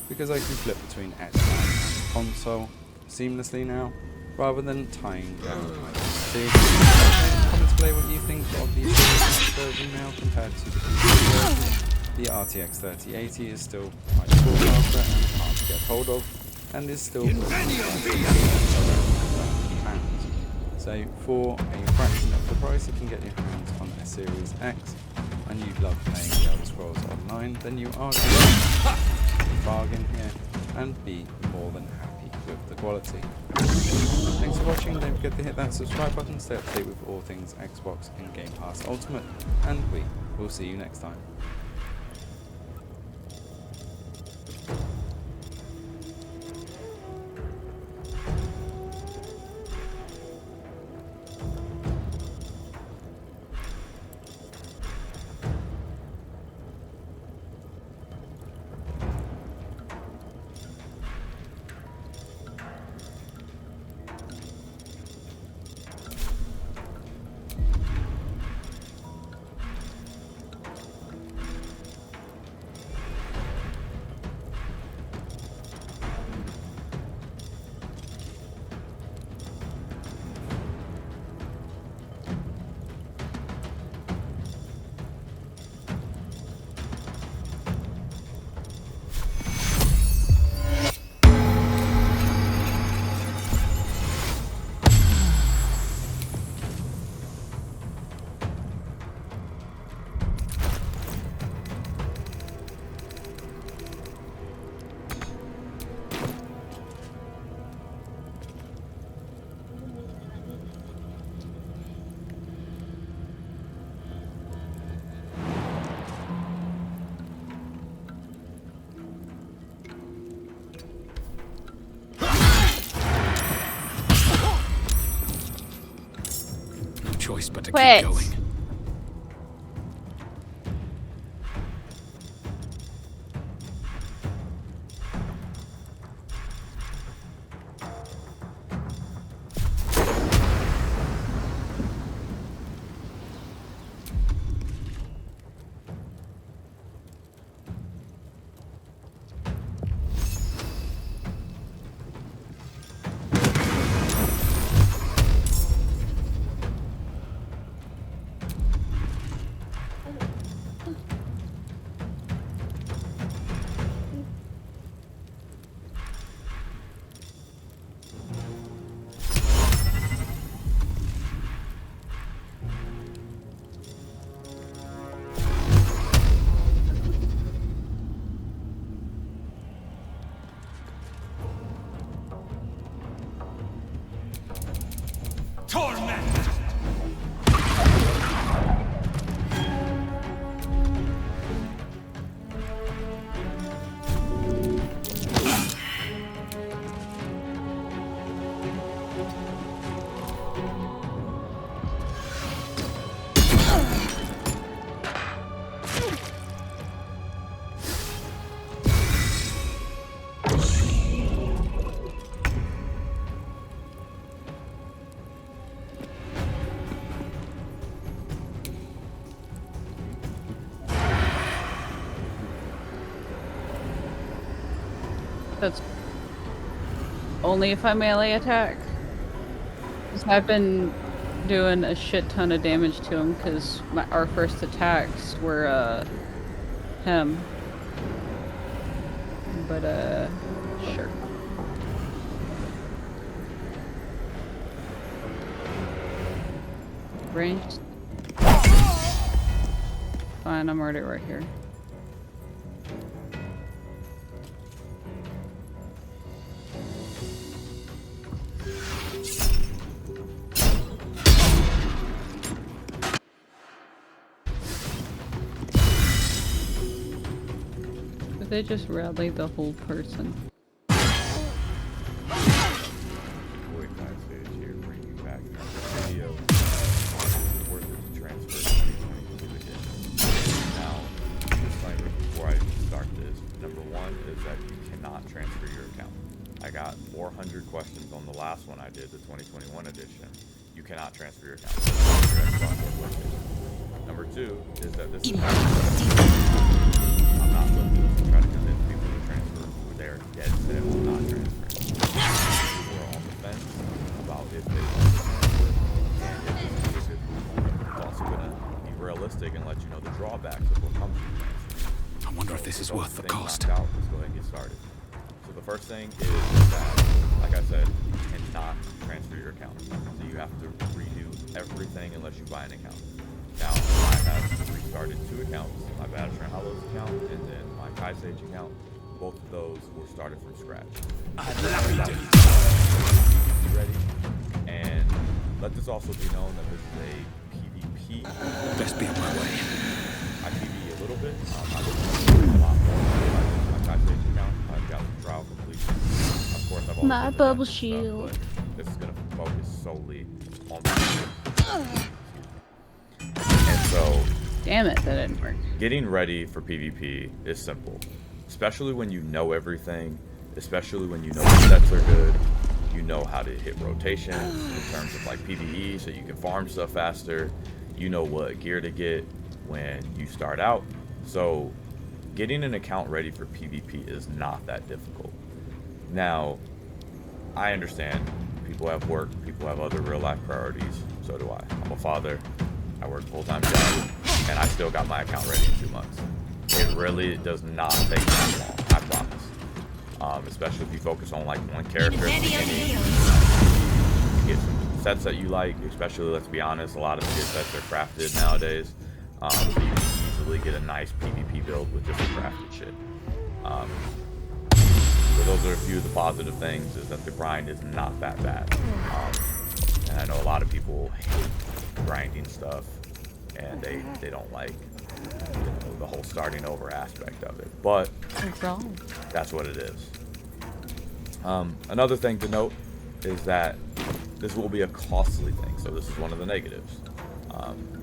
because I can flip between Xbox and console, seamlessly now, rather than tying down IPC. Comments below what you think of the Series version now compared to the PC version. The RTX 3080 is still quite sought after and hard to get hold of, and is still so for a fraction of the price you can get your hands on a Series X, and you love playing the Elder Scrolls Online, then you are going to get a bargain here and be more than happy with the quality. Thanks for watching, don't forget to hit that subscribe button to stay up to date with all things Xbox and Game Pass Ultimate, and we will see you next time. Choice but to Quit. keep going. That's only if I melee attack. 'Cause I've been doing a shit ton of damage to him because our first attacks were him. But sure. Ranged. Fine, I'm already right here. They just rallied the whole person. I got 400 questions on the last one I did, the 2021 edition. You cannot transfer your account. Number two is that this is I'm not looking to try to convince people to transfer. They are dead set on not transferring. We're of cost. Out, let's go ahead and get started. So the first thing is that, like I said, you cannot transfer your account. So you have to redo everything unless you buy an account. Now, I have restarted 2 accounts, my Baldur Hollows account and then my Kai Sage account. Both of those were started from scratch. Ready? And let this also be known that this is a PvP. Best be on my way. I PvE a little bit. I would a lot more my Kai Sage account. I've got trial completion. Of course, I've My always bubble shield. Stuff, this is gonna focus solely on PvP. And so, damn it, that didn't work. Getting ready for PvP is simple, especially when you know everything, especially when you know the sets are good, you know how to hit rotations in terms of like PvE so you can farm stuff faster, you know what gear to get when you start out. So getting an account ready for PvP is not that difficult. Now, I understand people have work, people have other real life priorities, so do I. I'm a father, I work full-time job, and I still got my account ready in 2 months. It really does not take that long, I promise. Especially if you focus on like one character at the beginning. You get some sets that you like, especially, let's be honest, a lot of the good sets are crafted nowadays. So you can easily get a nice PvP build with just the crafted shit. So those are a few of the positive things, is that the grind is not that bad. And I know a lot of people hate grinding stuff, and they don't like, you know, the whole starting over aspect of it, but that's what it is. Another thing to note is that this will be a costly thing, so this is one of the negatives.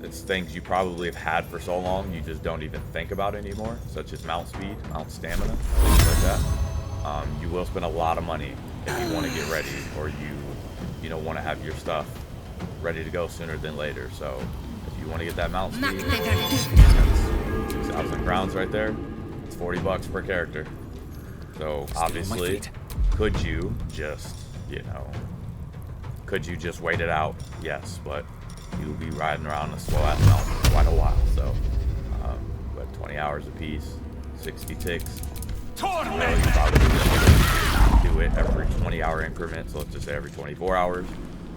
It's things you probably have had for so long you just don't even think about anymore, such as mount speed, mount stamina, things like that. You will spend a lot of money if you want to get ready, or you know, want to have your stuff ready to go sooner than later. So if you want to get that mount speed, 6,000 crowns right there, it's $40 per character. So obviously, could you just, you know, could you just wait it out? Yes, but you'll be riding around a slow ass mountain for quite a while. So, but 20 hours a piece, 60 ticks. You know, you probably do it every 20-hour increments. So let's just say every 24 hours.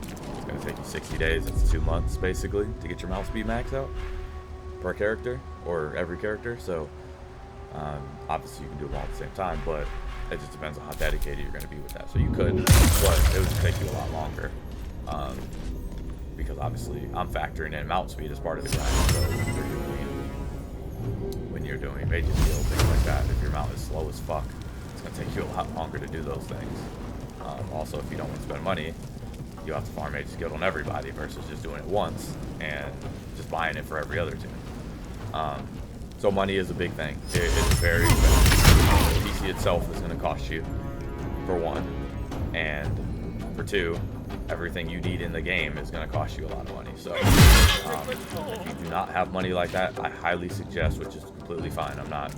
It's gonna take you 60 days. That's 2 months basically to get your mouse speed max out per character, or every character. So obviously you can do them all at the same time, but it just depends on how dedicated you're going to be with that. So you could, but it would take you a lot longer, because obviously I'm factoring in mount speed as part of the grind. So when you're doing mages guild, things like that, if your mount is slow as fuck, it's going to take you a lot longer to do those things. Also, if you don't want to spend money, you have to farm mages guild on everybody versus just doing it once and just buying it for every other team. So money is a big thing. It's very expensive. The PC itself is going to cost you, for one, and for two, everything you need in the game is going to cost you a lot of money. So if you do not have money like that, I highly suggest, which is completely fine. I'm not,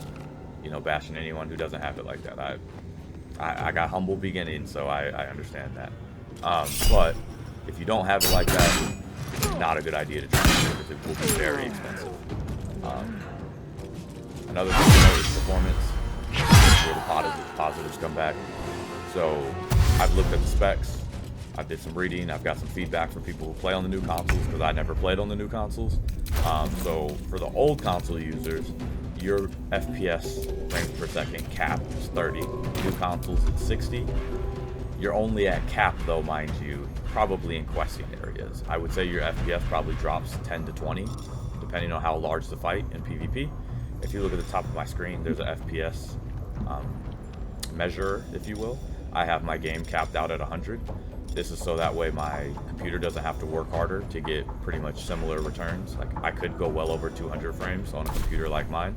you know, bashing anyone who doesn't have it like that. I got humble beginnings, so I understand that. But if you don't have it like that, it's not a good idea to transfer, because it will be very expensive. Another thing to note is performance, where the positives come back. So I've looked at the specs, I did some reading, I've got some feedback from people who play on the new consoles, because I never played on the new consoles. So for the old console users, your FPS frames per second cap is 30, new consoles it's 60. You're only at cap though, mind you, probably in questing areas. I would say your FPS probably drops 10 to 20, depending on how large the fight in PvP. If you look at the top of my screen, there's an FPS measurer, if you will. I have my game capped out at 100. This is so that way my computer doesn't have to work harder to get pretty much similar returns. Like, I could go well over 200 frames on a computer like mine,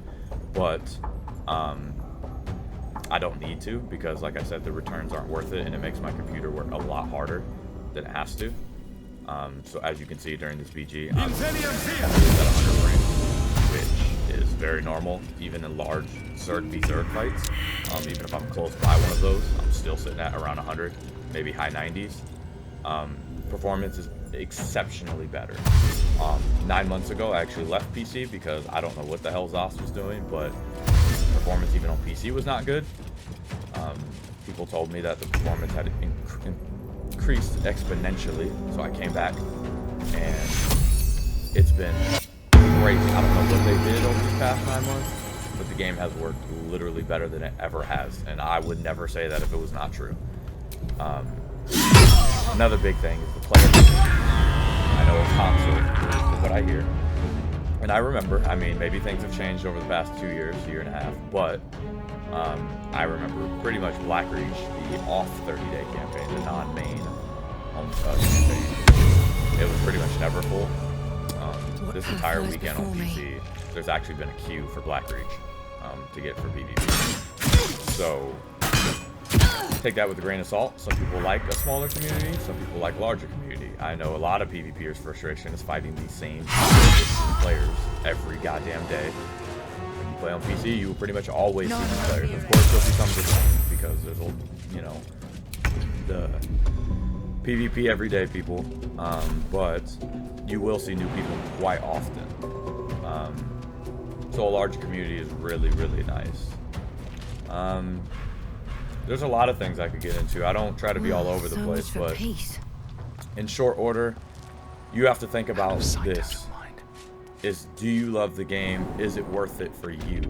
but I don't need to, because like I said, the returns aren't worth it, and it makes my computer work a lot harder than it has to. So as you can see during this BG, I'm at 100 frames, which is very normal, even in large Zerg v Zerg fights. Even if I'm close by one of those, I'm still sitting at around 100, maybe high 90s. Performance is exceptionally better. 9 months ago, I actually left PC because I don't know what the hell ZOS was doing, but performance even on PC was not good. People told me that the performance had increased exponentially, so I came back, and it's been crazy. I don't know what they did over these past 9 months, but the game has worked literally better than it ever has, and I would never say that if it was not true. Another big thing is the player. I know it's console, is what I hear. And I remember, I mean, maybe things have changed over the past 2 years, year and a half, but I remember pretty much Blackreach, the off 30-day campaign, the non-main campaign. It was pretty much never full. This entire weekend on PC, there's actually been a queue for Blackreach to get for PvP. So take that with a grain of salt. Some people like a smaller community, some people like larger community. I know a lot of PvPers' frustration is fighting these same players every goddamn day. When you play on PC, you will pretty much always see these players. Of course, you'll see some different because there's, you know, the PvP everyday people, but you will see new people quite often. So a large community is really, really nice. There's a lot of things I could get into. I don't try to be all over the place, but in short order, you have to think about this. Do you love the game? Is it worth it for you?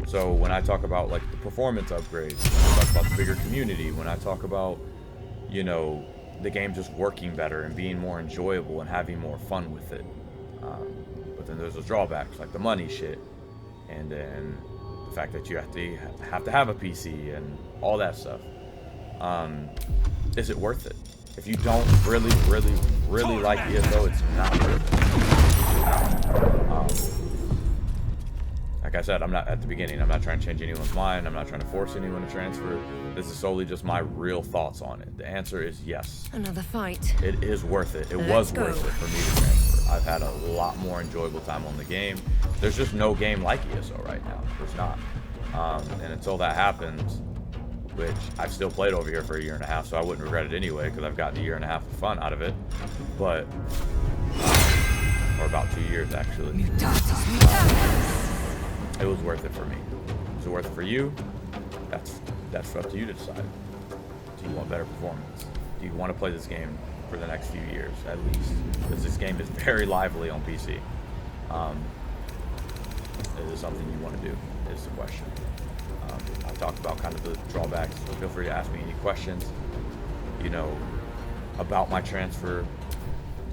So when I talk about like the performance upgrades, when I talk about the bigger community, when I talk about, you know, the game just working better and being more enjoyable and having more fun with it. But then there's those drawbacks like the money shit, and then the fact that you have to have a PC and all that stuff. Is it worth it? If you don't really like ESO, it's not worth it. Like I said, I'm not at the beginning. I'm not trying to change anyone's mind. I'm not trying to force anyone to transfer. This is solely just my real thoughts on it. The answer is yes. Another fight. It is worth it. It was worth it for me to transfer. I've had a lot more enjoyable time on the game. There's just no game like ESO right now. There's not. And until that happens, which I've still played over here for a year and a half, so I wouldn't regret it anyway, because I've gotten a year and a half of fun out of it. But, or about 2 years actually. It was worth it for me. Is it worth it for you? That's up to you to decide. Do you want better performance? Do you want to play this game for the next few years, at least? Because this game is very lively on PC. Is it something you want to do, is the question. I talked about kind of the drawbacks, so feel free to ask me any questions, you know, about my transfer,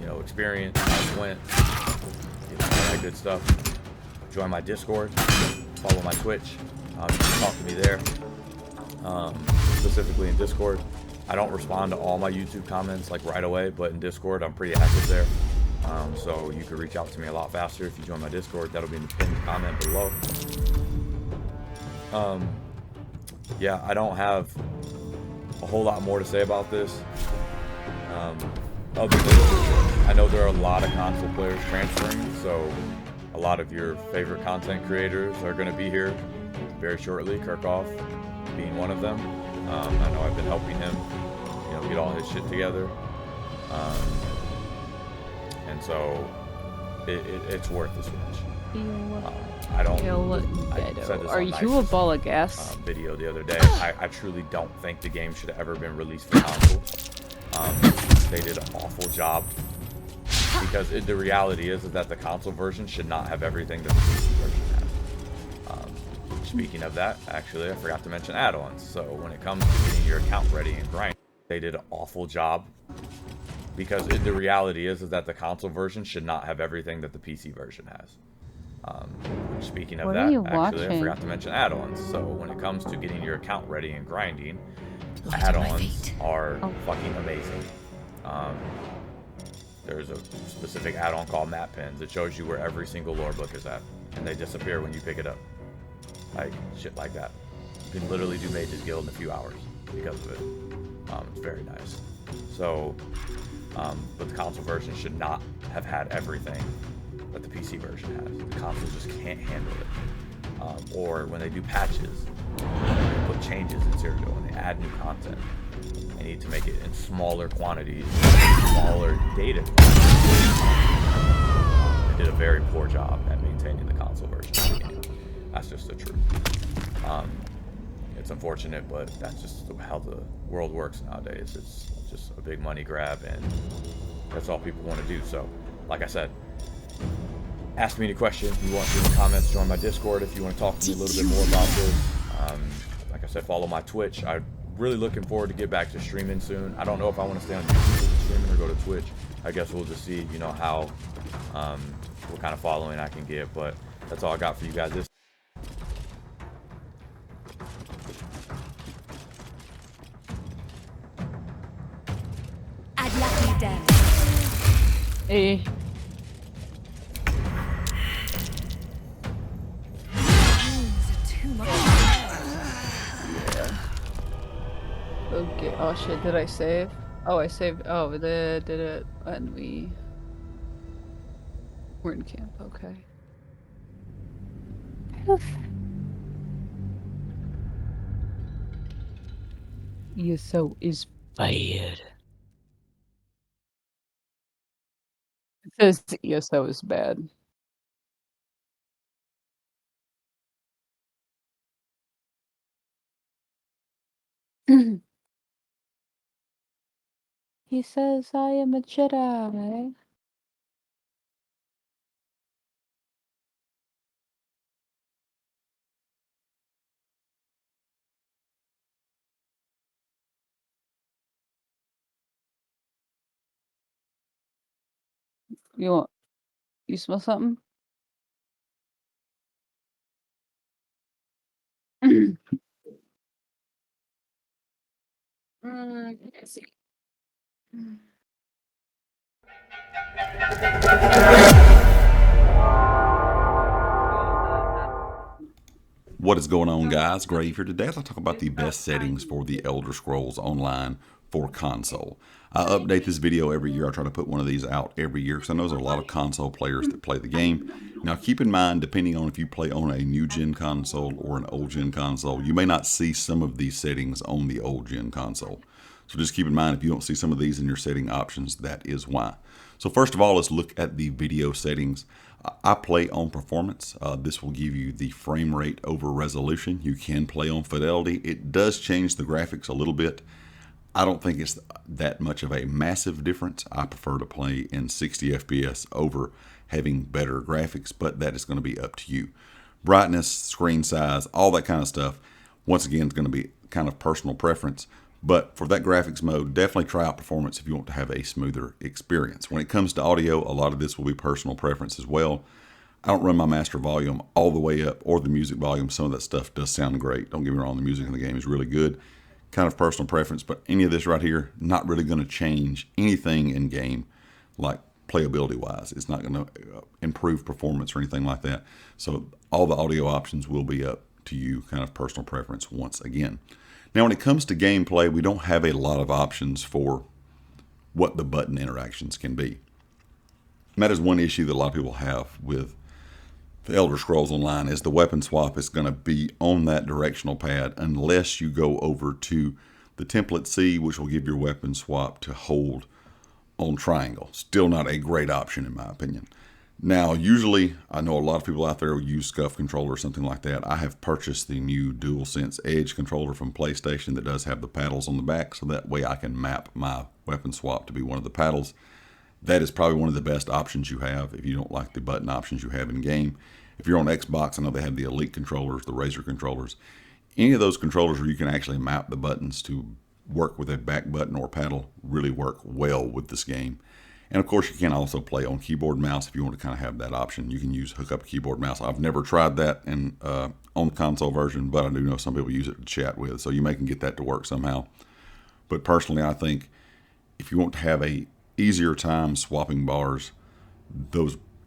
you know, experience, how it went, you know, all that good stuff. Join my Discord, follow my Twitch, you can talk to me there, specifically in Discord. I don't respond to all my YouTube comments like right away, but in Discord I'm pretty active there, so you can reach out to me a lot faster if you join my Discord. That'll be in the pinned comment below. Yeah, I don't have a whole lot more to say about this, other than I know there are a lot of console players transferring, so a lot of your favorite content creators are going to be here very shortly, Kirkhoff being one of them. I know I've been helping him, you know, get all his shit together. And so it's worth the switch. I don't. I said this Are on you a ball of gas? Video the other day. I truly don't think the game should have ever been released for console. They did an awful job. Because the reality is that the console version should not have everything that the PC version has. Speaking of that, actually, I forgot to mention add-ons. So when it comes to getting your account ready and grinding, they did an awful job. Because the reality is that the console version should not have everything that the PC version has. Speaking of that, actually, I forgot to mention add-ons. So when it comes to getting your account ready and grinding, add-ons are fucking amazing. There's a specific add-on called Map Pins. It shows you where every single lore book is at, and they disappear when you pick it up. Like, shit like that. You can literally do Mage's Guild in a few hours because of it. It's very nice. So, but the console version should not have had everything that the PC version has. The console just can't handle it. Or when they do patches, they put changes in Cyrodiil and they add new content. They need to make it in smaller quantities, smaller data quantities. They did a very poor job at maintaining the console version. That's just the truth. It's unfortunate, but that's just how the world works nowadays. It's just a big money grab, and that's all people want to do. So, like I said, ask me any question you want to in the comments. Join my Discord if you want to talk to me a little bit more about this. Like I said, follow my Twitch. I'm really looking forward to get back to streaming soon. I don't know if I want to stay on YouTube streaming or go to Twitch. I guess we'll just see, you know, how what kind of following I can get. But that's all I got for you guys this. Hey. Yeah. Okay. Oh shit, did I save? Oh, I saved. Oh, did it when we're in camp. Okay. ESO is bad. It says ESO is bad. He says I am a Jedi. You smell something? Let's see. What is going on, guys? Grave here. Today I'll talk about the best settings for the Elder Scrolls Online for console. I update this video every year. I try to put one of these out every year because I know there's a lot of console players that play the game. Now keep in mind, depending on if you play on a new gen console or an old gen console, you may not see some of these settings on the old gen console. So just keep in mind, if you don't see some of these in your setting options, that is why. So first of all, let's look at the video settings. I play on performance. This will give you the frame rate over resolution. You can play on fidelity. It does change the graphics a little bit. I don't think it's that much of a massive difference. I prefer to play in 60 FPS over having better graphics, but that is going to be up to you. Brightness, screen size, all that kind of stuff, once again, is going to be kind of personal preference. But for that graphics mode, definitely try out performance if you want to have a smoother experience. When it comes to audio, a lot of this will be personal preference as well. I don't run my master volume all the way up or the music volume. Some of that stuff does sound great. Don't get me wrong, the music in the game is really good. Kind of personal preference, but any of this right here, not really going to change anything in game, like playability wise. It's not going to improve performance or anything like that. So all the audio options will be up to you, kind of personal preference once again. Now, when it comes to gameplay, we don't have a lot of options for what the button interactions can be. And that is one issue that a lot of people have with the Elder Scrolls Online, is the weapon swap is going to be on that directional pad unless you go over to the template C, which will give your weapon swap to hold on triangle. Still not a great option in my opinion. Now, usually, I know a lot of people out there will use SCUF controller or something like that. I have purchased the new DualSense Edge controller from PlayStation that does have the paddles on the back, so that way I can map my weapon swap to be one of the paddles. That is probably one of the best options you have if you don't like the button options you have in game. If you're on Xbox, I know they have the Elite controllers, the Razer controllers. Any of those controllers where you can actually map the buttons to work with a back button or paddle really work well with this game. And of course, you can also play on keyboard mouse if you want to kind of have that option. You can hook up a keyboard mouse. I've never tried that on the console version, but I do know some people use it to chat with, so you may can get that to work somehow. But personally, I think if you want to have a easier time swapping bars,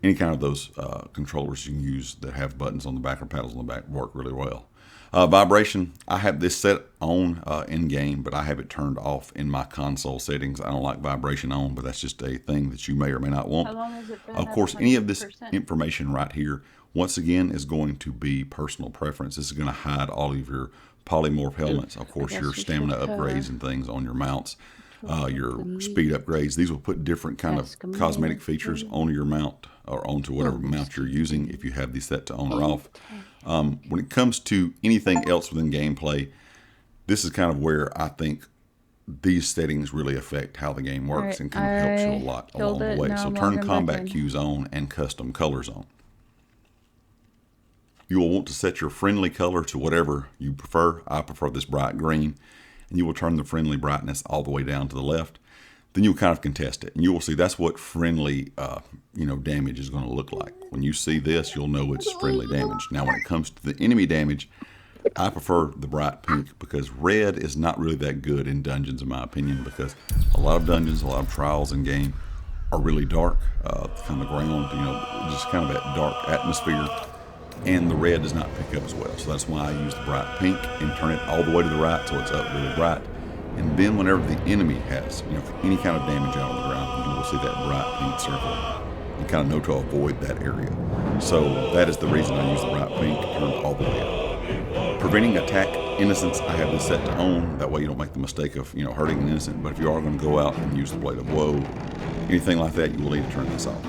any kind of those controllers you can use that have buttons on the back or paddles on the back work really well. Vibration, I have this set on in game, but I have it turned off in my console settings. I don't like vibration on, but that's just a thing that you may or may not want. How long has it been? Of course, any of this information right here, once again, is going to be personal preference. This is going to hide all of your polymorph helmets, of course, your stamina upgrades and things on your mounts. your speed upgrades. These will put different kind of cosmetic features on your mount or onto whatever mount you're using if you have these set to on or off. When it comes to anything else within gameplay, this is kind of where I think these settings really affect how the game works and kind of helps you a lot along the way. So turn combat cues on and custom colors on. You will want to set your friendly color to whatever you prefer. I prefer this bright green. And you will turn the friendly brightness all the way down to the left. Then you'll kind of contest it. And you will see that's what friendly damage is going to look like. When you see this, you'll know it's friendly damage. Now when it comes to the enemy damage, I prefer the bright pink because red is not really that good in dungeons in my opinion, because a lot of dungeons, a lot of trials in game are really dark, kind of ground, just kind of that dark atmosphere, and the red does not pick up as well. So that's why I use the bright pink and turn it all the way to the right so it's up really bright. And then whenever the enemy has any kind of damage out on the ground, you will see that bright pink circle and kind of know to avoid that area. So that is the reason I use the bright pink, turned all the way up. Preventing attack innocence, I have this set to on. That way you don't make the mistake of hurting an innocent. But if you are going to go out and use the Blade of Woe, anything like that, you will need to turn this off.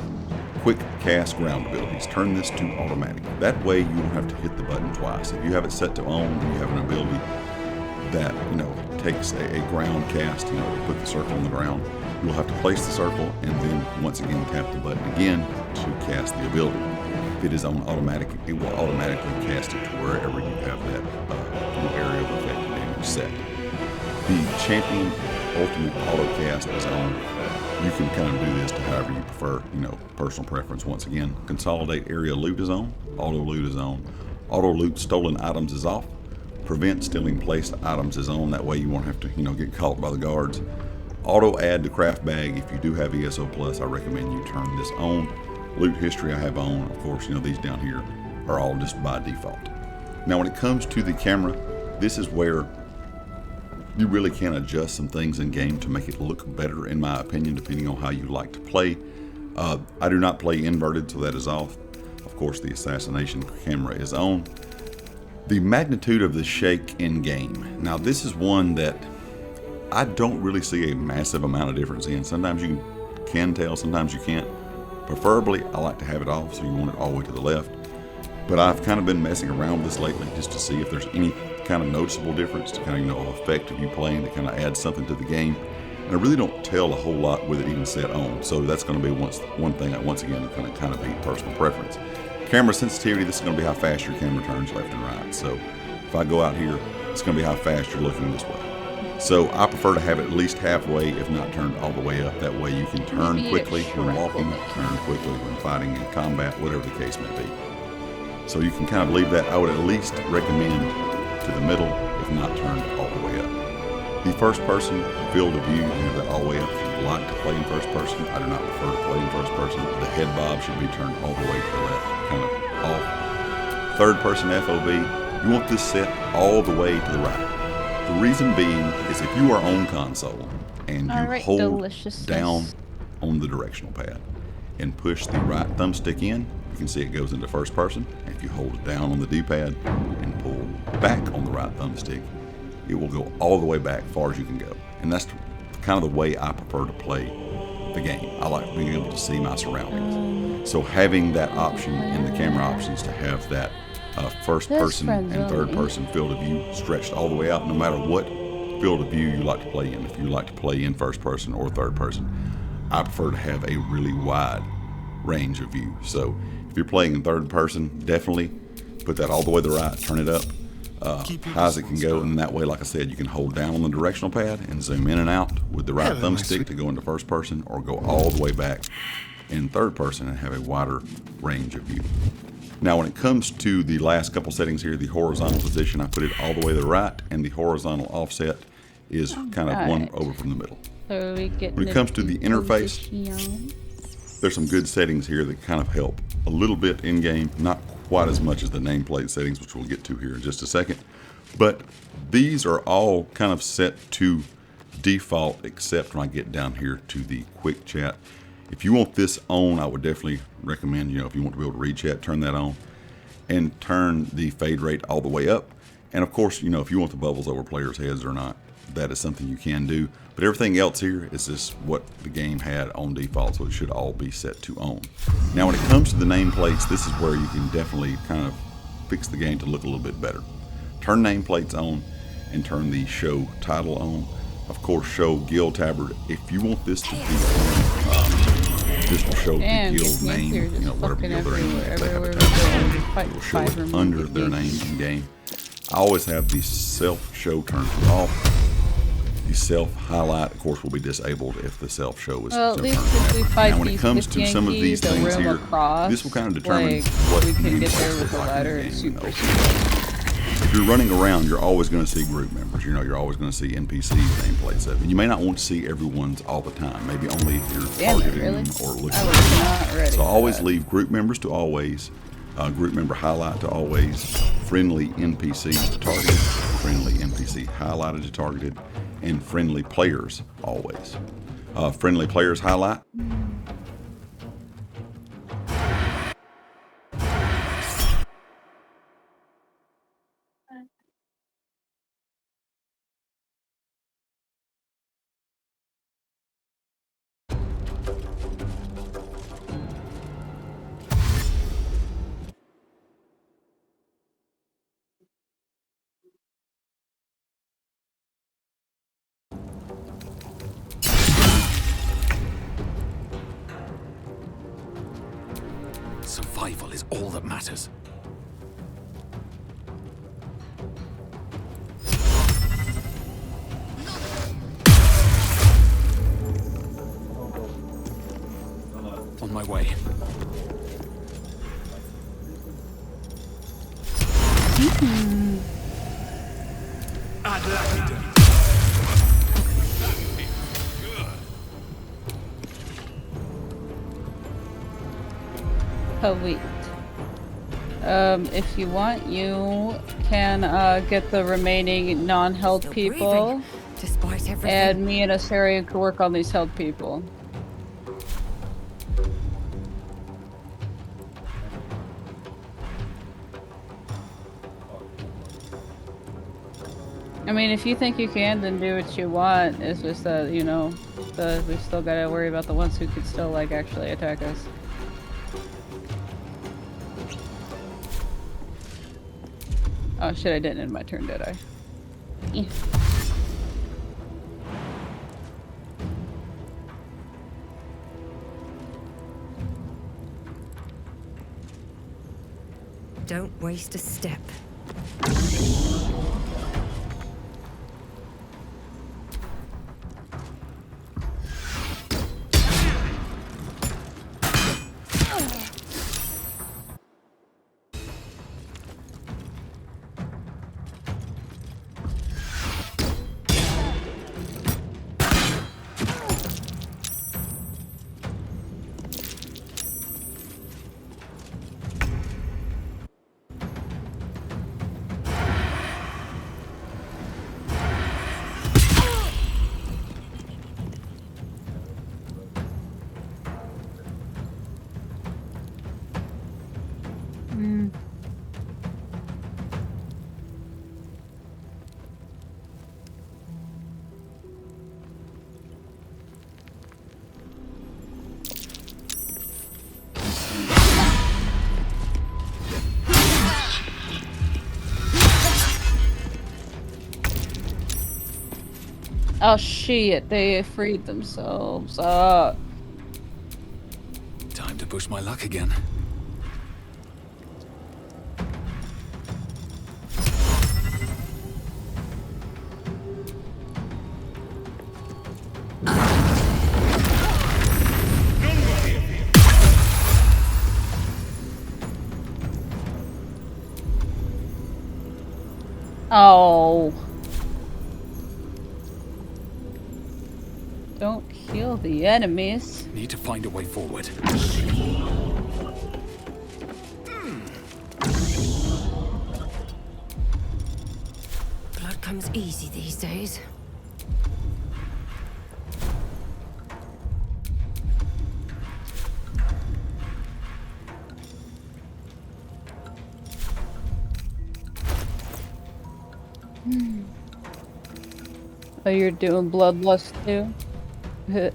Quick cast ground abilities, turn this to automatic. That way you don't have to hit the button twice. If you have it set to on and you have an ability that takes a ground cast, to put the circle on the ground, you'll have to place the circle and then once again tap the button again to cast the ability. If it is on automatic, it will automatically cast it to wherever you have that area of effective damage set. The champion ultimate auto cast is on. You can kind of do this to however you prefer, personal preference. Once again, consolidate area loot is on, auto loot is on, auto loot stolen items is off, prevent stealing placed items is on. That way you won't have to, get caught by the guards. Auto add to craft bag. If you do have ESO Plus, I recommend you turn this on. Loot history I have on. Of course, these down here are all just by default. Now, when it comes to the camera, this is where you really can adjust some things in game to make it look better, in my opinion, depending on how you like to play. I do not play inverted, so that is off. Of course, the assassination camera is on. The magnitude of the shake in game. Now, this is one that I don't really see a massive amount of difference in. Sometimes you can tell, sometimes you can't. Preferably, I like to have it off, so you want it all the way to the left. But I've kind of been messing around with this lately just to see if there's any kind of noticeable difference to kind of effect of you playing that kind of adds something to the game. And I really don't tell a whole lot with it even set on. So that's going to be one thing that once again going to kind of be personal preference. Camera sensitivity, this is going to be how fast your camera turns left and right. So if I go out here, it's going to be how fast you're looking this way. So I prefer to have it at least halfway, if not turned all the way up. That way you can turn quickly when walking, turn quickly when fighting in combat, whatever the case may be. So you can kind of leave that. I would at least recommend to the middle, if not turned all the way up. The first person field of view, you have that all the way up. If you like to play in first person, I do not prefer to play in first person. The head bob should be turned all the way to the left, kind of off. Third person FOV, you want this set all the way to the right. The reason being is if you are on console and you hold down on the directional pad and push the right thumbstick in, you can see it goes into first person. And if you hold it down on the D-pad and pull back on the right thumbstick, it will go all the way back as far as you can go. And that's kind of the way I prefer to play the game. I like being able to see my surroundings. So having that option in the camera options to have that first person and third person field of view stretched all the way out, no matter what field of view you like to play in. If you like to play in first person or third person, I prefer to have a really wide range of view. So if you're playing in third person, definitely put that all the way to the right, turn it up high as it can go, and that way, like I said, you can hold down on the directional pad and zoom in and out with the right thumbstick to go into first person, or go all the way back in third person and have a wider range of view. Now, when it comes to the last couple settings here, the horizontal position, I put it all the way to the right, and the horizontal offset is kind of one over from the middle. So when it comes to the interface, there's some good settings here that kind of help a little bit in game, not quite as much as the nameplate settings, which we'll get to here in just a second. But these are all kind of set to default, except when I get down here to the quick chat. If you want this on, I would definitely recommend, if you want to be able to read chat, turn that on and turn the fade rate all the way up. And of course, if you want the bubbles over players' heads or not, that is something you can do. But everything else here is just what the game had on default, so it should all be set to on. Now when it comes to the nameplates, this is where you can definitely kind of fix the game to look a little bit better. Turn nameplates on and turn the show title on. Of course, show Guild Tabard. If you want this to be this will show the guild name, whatever guild they're in. If they have a tab on, it will show it under their name in game. I always have the self-show turned off. The self-highlight, of course, will be disabled if the self-show is turned off. Now, when it comes to some of these things here, this will kind of determine what we can get there nameplates with look the like ladder in and the game. super. If you're running around, you're always going to see group members. You're always going to see NPCs nameplates up. And you may not want to see everyone's all the time. Maybe only if you're targeting them or looking at them. So always leave group members to always, group member highlight to always, friendly NPCs to targeted, friendly NPC highlighted to targeted, and friendly players always. Friendly players highlight. Survival is all that matters. On my way. I'd like to. Oh wait. If you want, you can get the remaining non-held people, despite everything. and me and Asarian can work on these held people. I mean, if you think you can, then do what you want. It's just that, we still gotta worry about the ones who could still, actually attack us. Oh shit, I didn't end my turn, did I? Yeah. Don't waste a step. Oh shit, they freed themselves. Time to push my luck again. Oh. Don't kill the enemies. Need to find a way forward. Blood comes easy these days. Oh, you're doing bloodlust too? Bring it.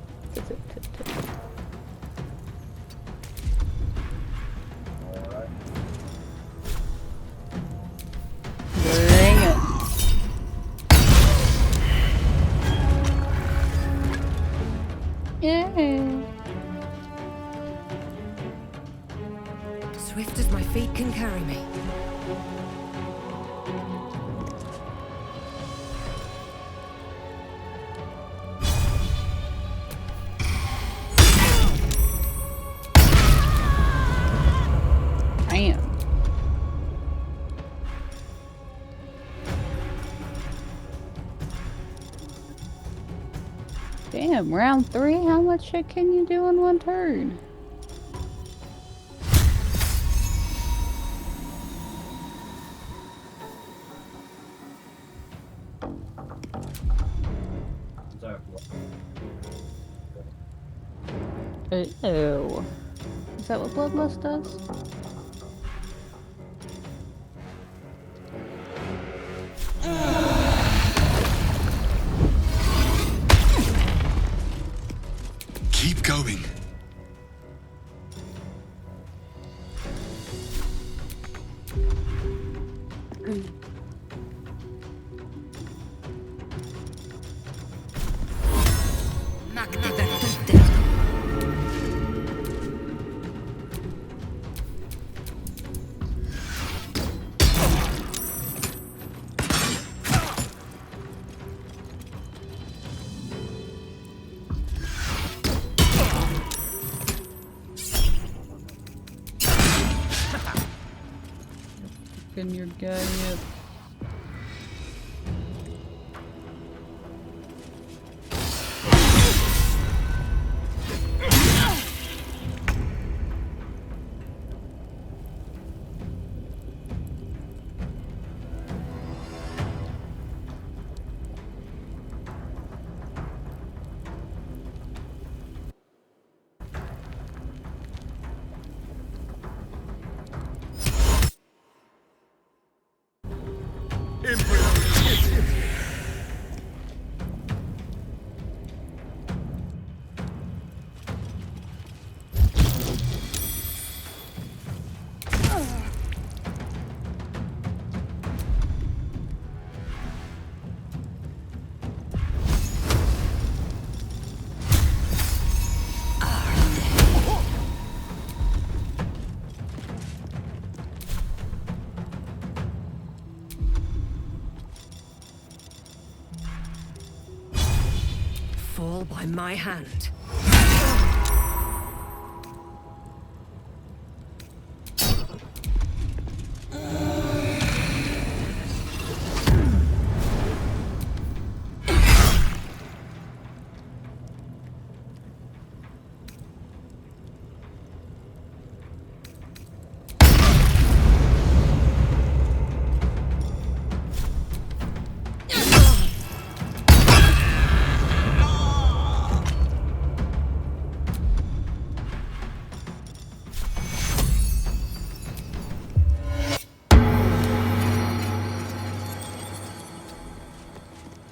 Yeah. Swift as my feet can carry me. Damn. Damn, round 3? How much shit can you do in one turn? Oh. Is that what bloodlust does? Keep going. Fucking your guy up. Fall by my hand.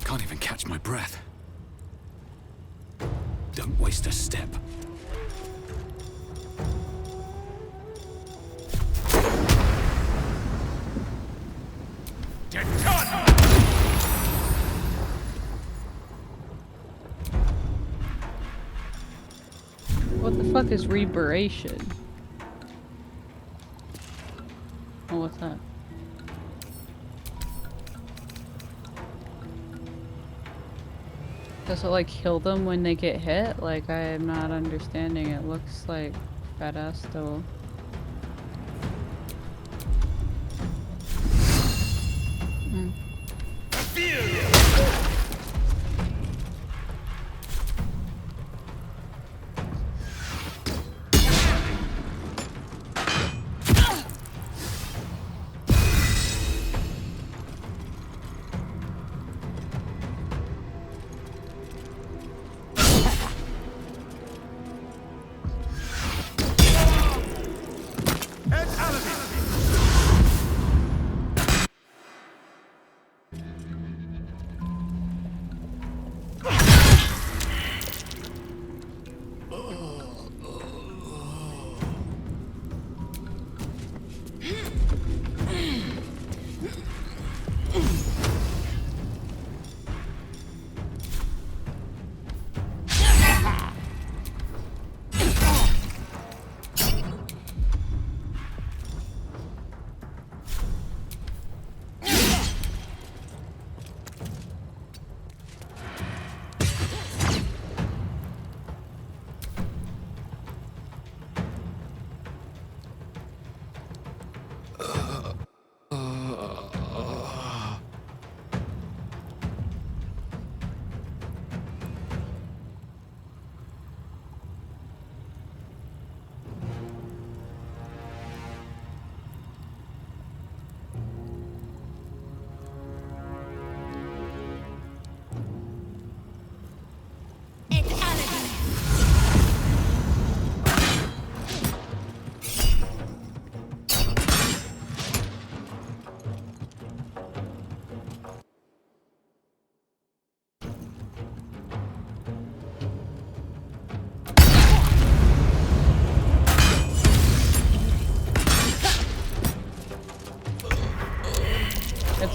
Can't even catch my breath. Don't waste a step. What the fuck is reberation? Oh, what's that? Does it like kill them when they get hit? Like, I am not understanding. It looks like badass though.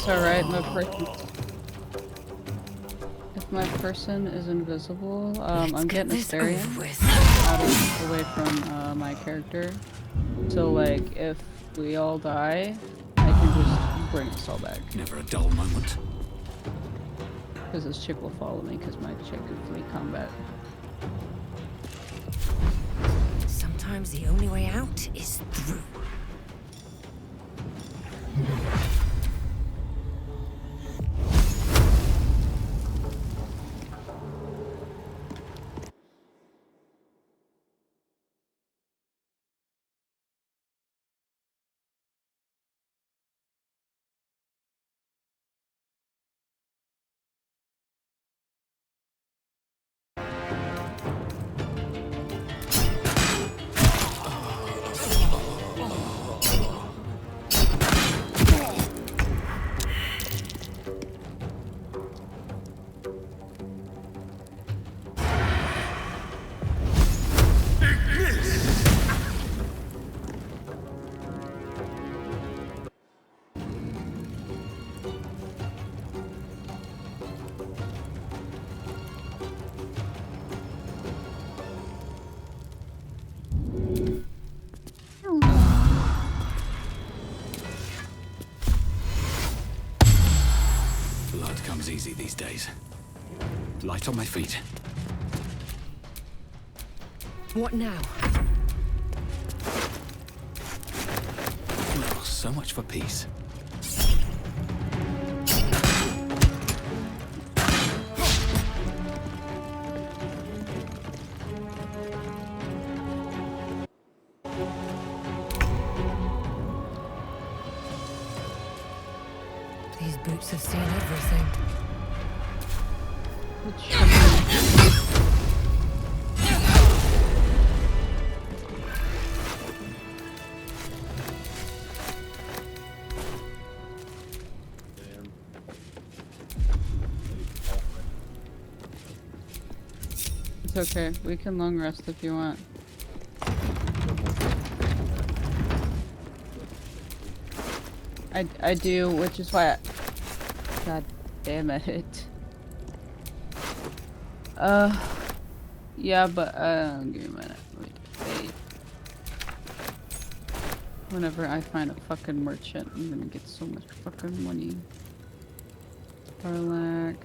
alright, if my person is invisible, I'm getting a Astarion away from my character. So like, if we all die, I can just bring us all back. Never a dull moment. Because this chick will follow me because my chick can flee combat. Sometimes the only way out is through. Blood comes easy these days. Light on my feet. What now? Well, so much for peace. These boots have seen everything. It's okay. We can long rest if you want. I do, which is why God damn it. Yeah, but give me a minute. Wait. Whenever I find a fucking merchant, I'm gonna get so much fucking money. Garlac.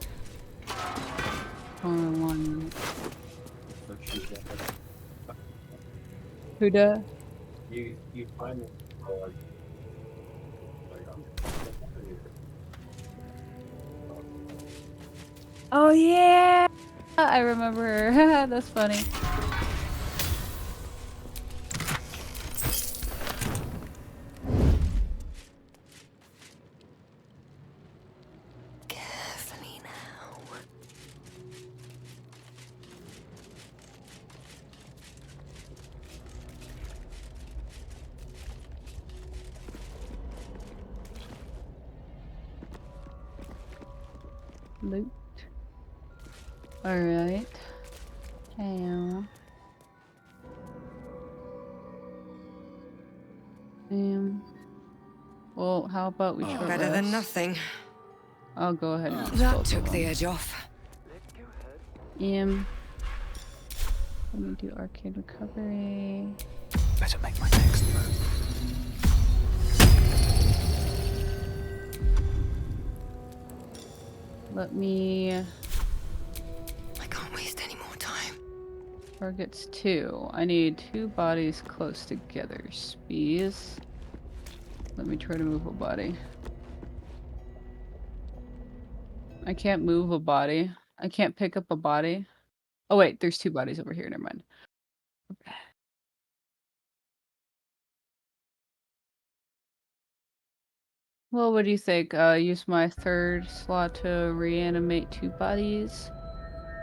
One. Huda. You find it Oh yeah, I remember her. That's funny. Carefully now. Loot. Alright. Well, how about we short Better than rest? nothing. I'll go ahead and That took the edge off. Let me do arcade recovery. Better make my next move. Let me... I can't waste any more time. Targets 2. I need 2 bodies close together. Spees. Let me try to move a body. I can't move a body. I can't pick up a body. Oh wait, there's 2 bodies over here. Never mind. Okay. Well, what do you think? Use my 3rd slot to reanimate 2 bodies?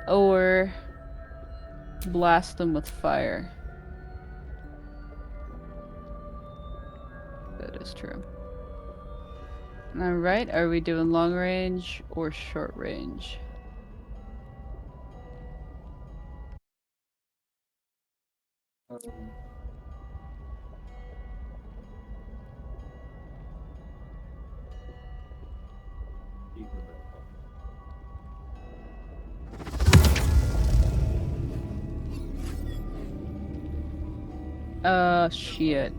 Or blast them with fire? That is true. Alright, are we doing long range or short range? Shit.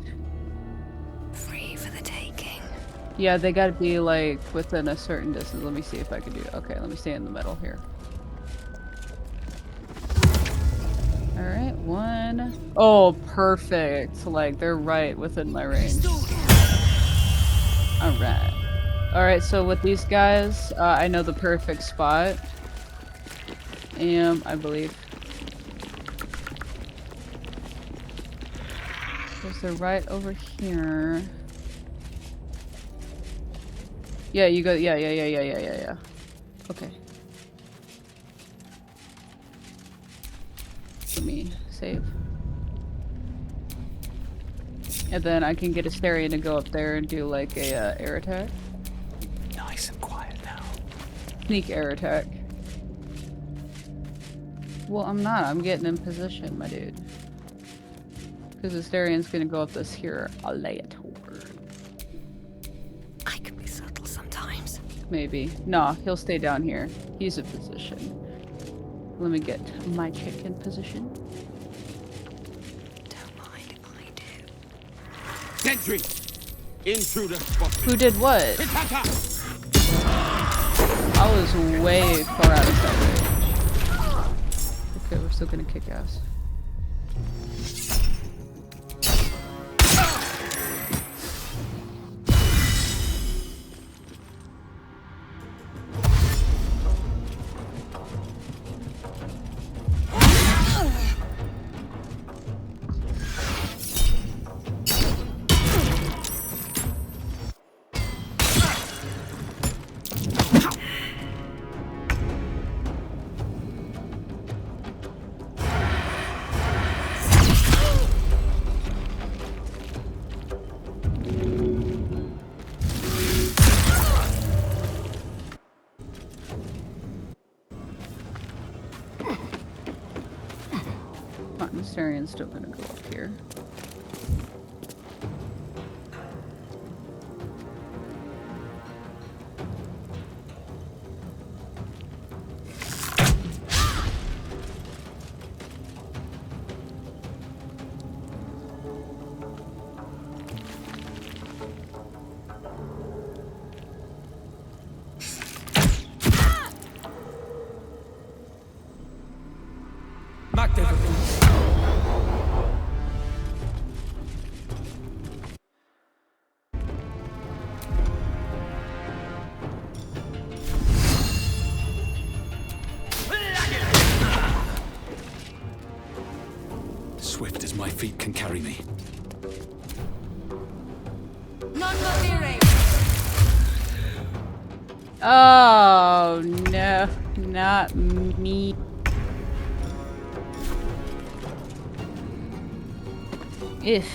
Free for the taking. Yeah, they gotta be like within a certain distance. Let me see if I can do it. Okay, let me stay in the middle here. Alright, one. Oh, perfect. Like, they're right within my range. Alright. Alright, so with these guys, I know the perfect spot. I believe. Because they're right over here. Yeah, you go. Yeah. Okay. Let me save. And then I can get Asterion to go up there and do like a air attack. Nice and quiet now. Sneak air attack. Well, I'm not. I'm getting in position, my dude. Because Asterian's gonna go up this here. I'll lay it over. I can be subtle sometimes. Maybe. No, he'll stay down here. He's in position. Let me get my chick in position. Don't mind if I do. Sentry! Intruder! Who did what? I was way far out of sight range. Okay, we're still gonna kick ass. Asterian's still gonna go up here. Swift as my feet can carry me. Oh no, not me. If.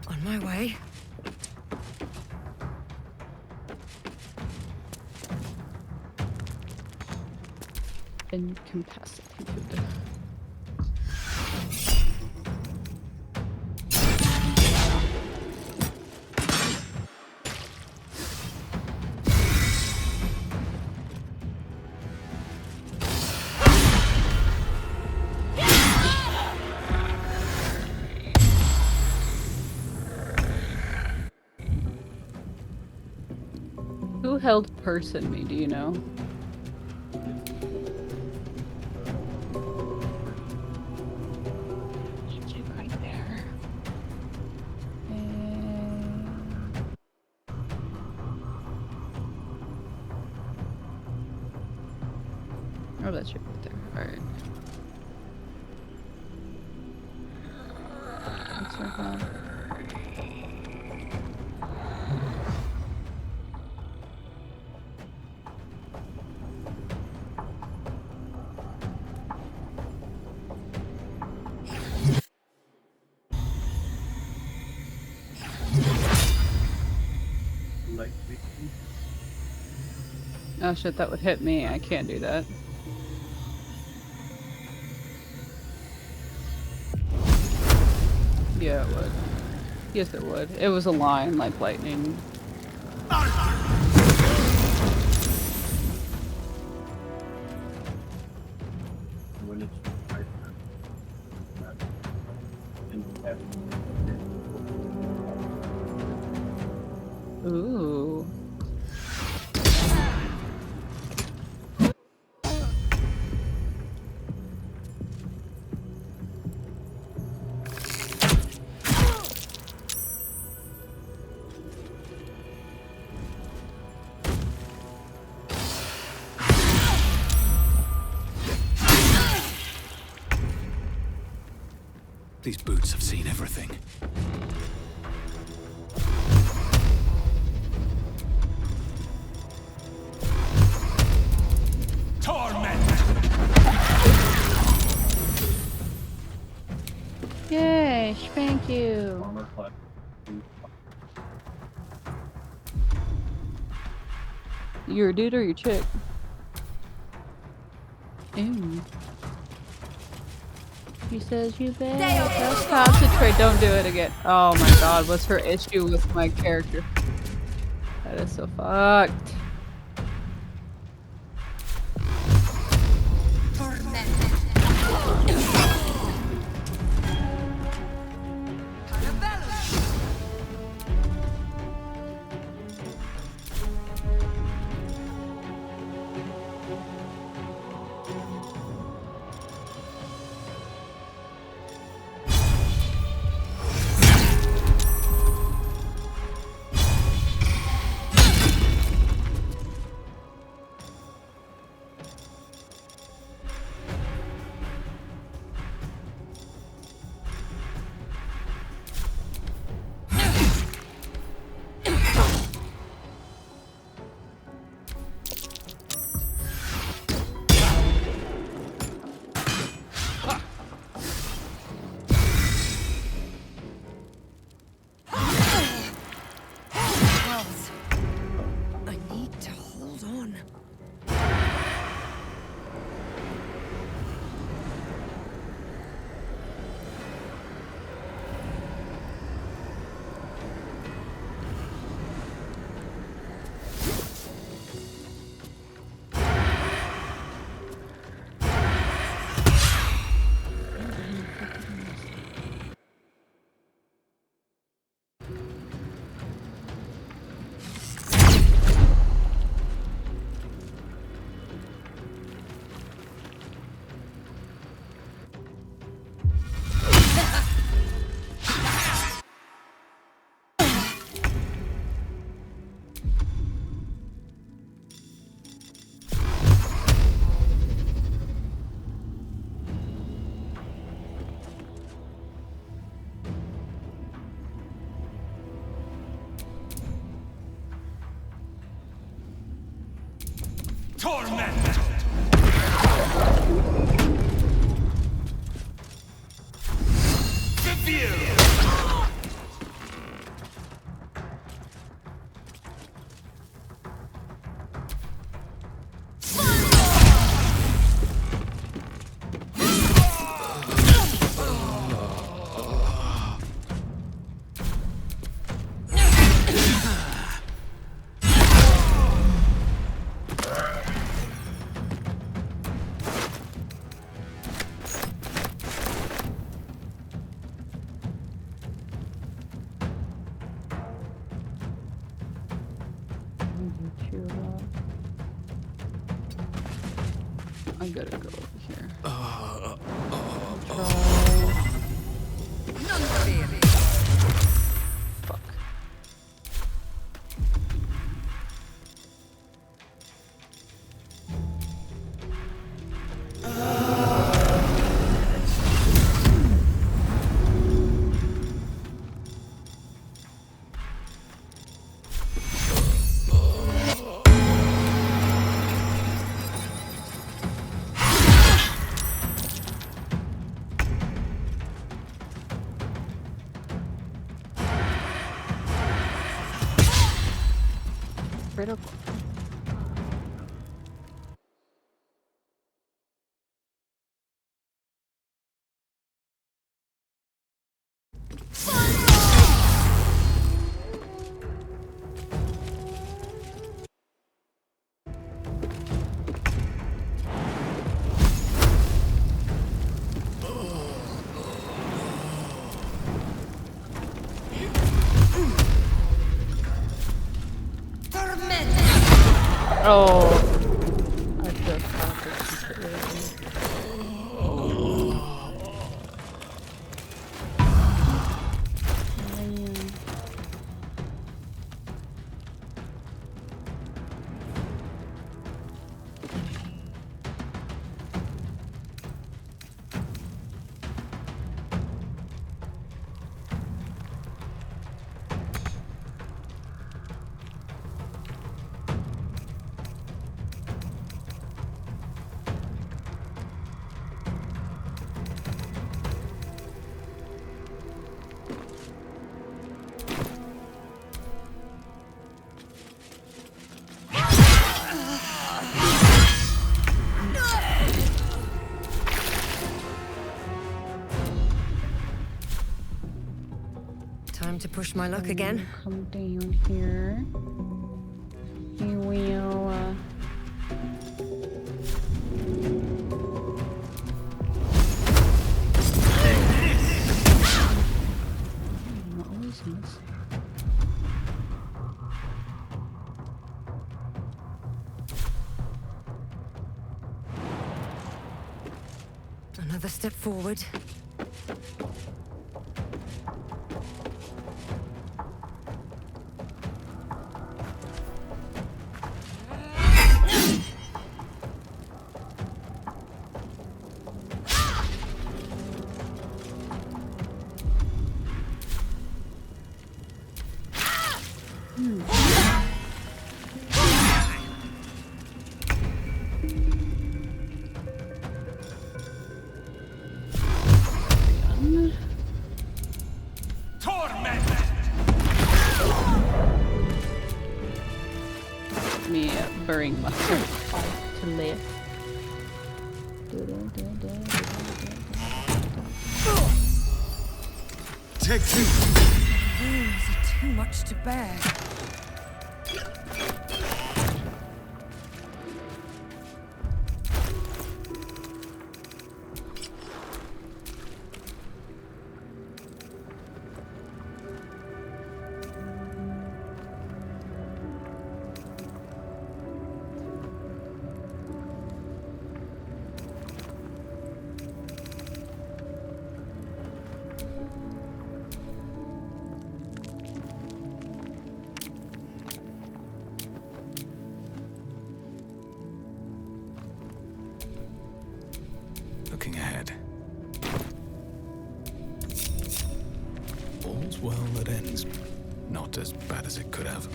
On my way. Incapacitated. Who held person me, do you know? Right there. Oh, that's you right there. Alright. Let's circle. Oh shit, that would hit me. I can't do that. Yeah, it would. Yes, it would. It was a line like lightning. Ooh. These boots have seen everything. Yay, thank you. You're a dude or you chick? Ew. He says you bad. Just concentrate, don't do it again. Oh my god, what's her issue with my character? That is so fucked. Torment! Review! I gotta go over here. Fuck. Oh, I just thought this completely. Time to push my luck again. Come down here. We will. Always miss. Another step forward. Me burying myself to live. Take two. Wounds are too much to bear. Looking ahead. All's well that ends. Not as bad as it could have.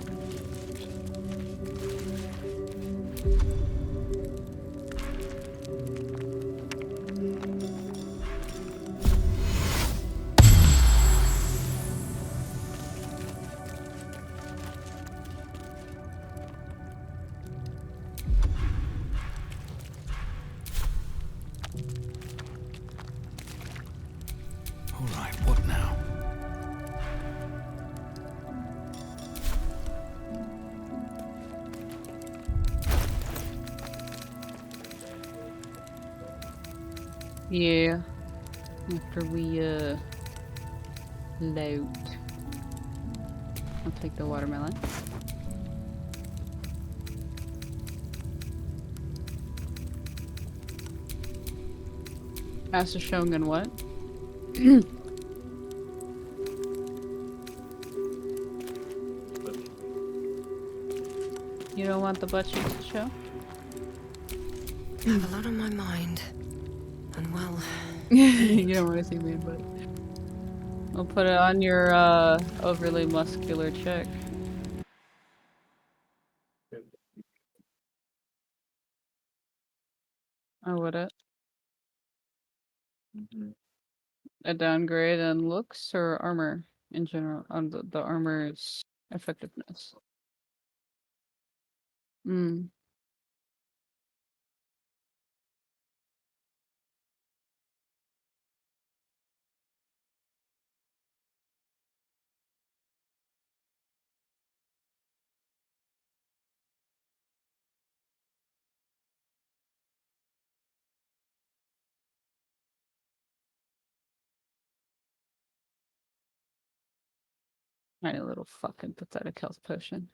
All right, what now? Yeah. After we load. I'll take the watermelon. Master Shogun what? You don't want the butt cheeks to show? I have a lot on my mind. And well... You don't want to see me, but... I'll put it on your overly muscular check. Oh, would it? A downgrade in looks or armor in general? On the armor's effectiveness. Hmm. Tiny little fucking pathetic health potion.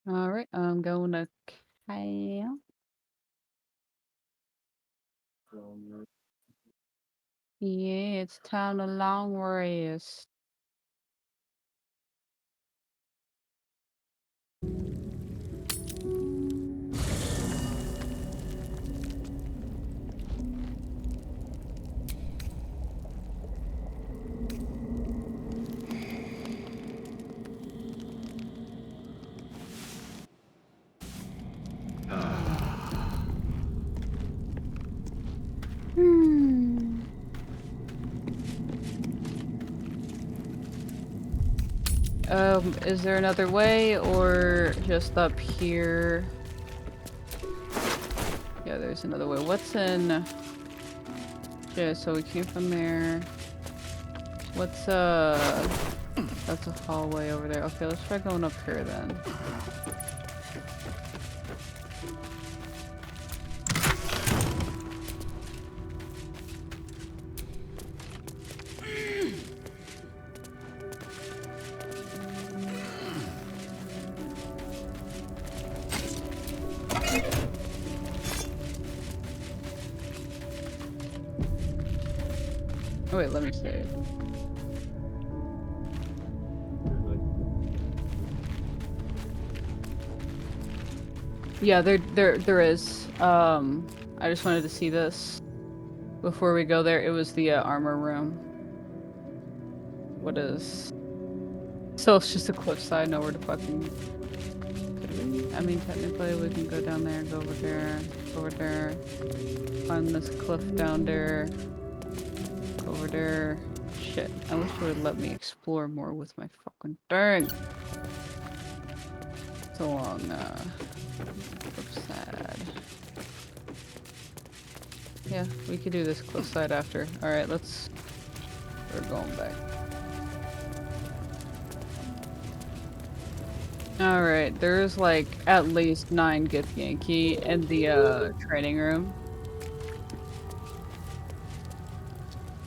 Alright, I'm going to camp. Yeah, it's time to long rest. Is there another way or just up here? Yeah, there's another way. What's in... Yeah, so we came from there. What's, that's a hallway over there. Okay, let's try going up here then. Oh wait, let me see. Yeah, there is. I just wanted to see this before we go there. It was the armor room. What is? So it's just a cliffside, nowhere to fucking. I mean, technically we can go down there, go over there, climb this cliff down there, over there. Shit, I wish it would let me explore more with my fucking thing. So long, cliffside. Yeah, we could do this cliffside after. Alright, we're going back. Alright, there's like at least 9 Githyanki in the training room.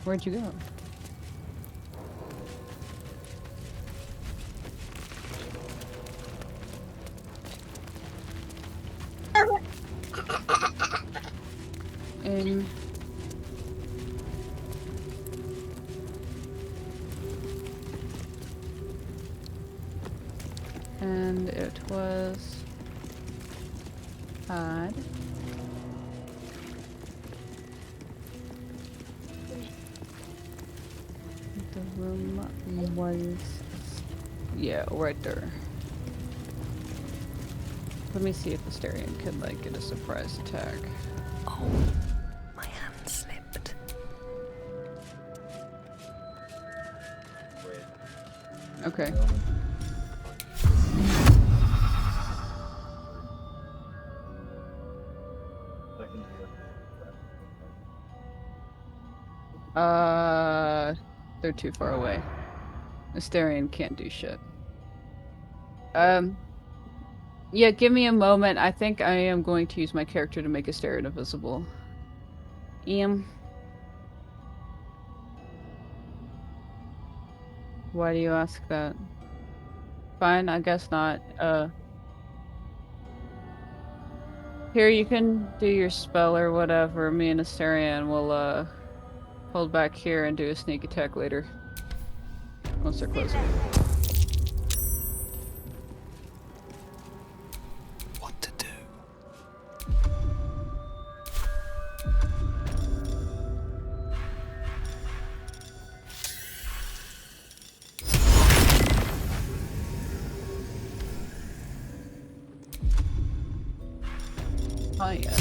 Where'd you go? And it was odd. The room was, yeah, right there. Let me see if Asterion could like get a surprise attack. Oh, my hand slipped. Okay. They're too far away. Asterion can't do shit. Yeah, give me a moment. I think I am going to use my character to make Asterion invisible. Why do you ask that? Fine, I guess not. Here, you can do your spell or whatever. Me and Asterion will, hold back here and do a sneak attack later. Once they're closer. What to do? Oh yeah.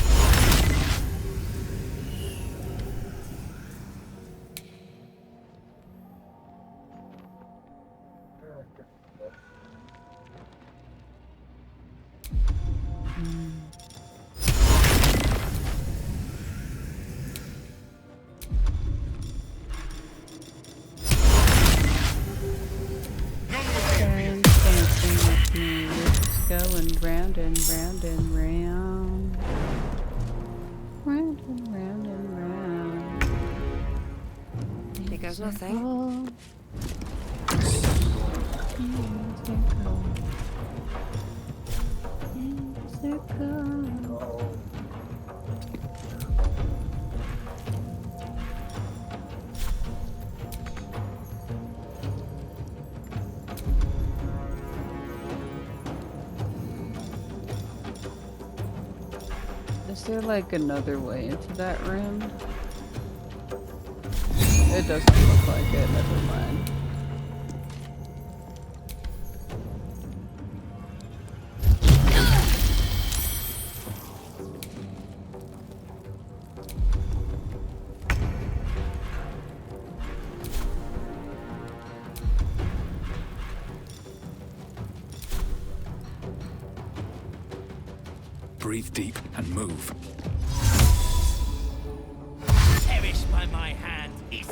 Going round and round and round. Round and round and round. Here goes nothing. Is there like another way into that room? It doesn't look like it, never mind. Breathe deep and move. Perish by my hand is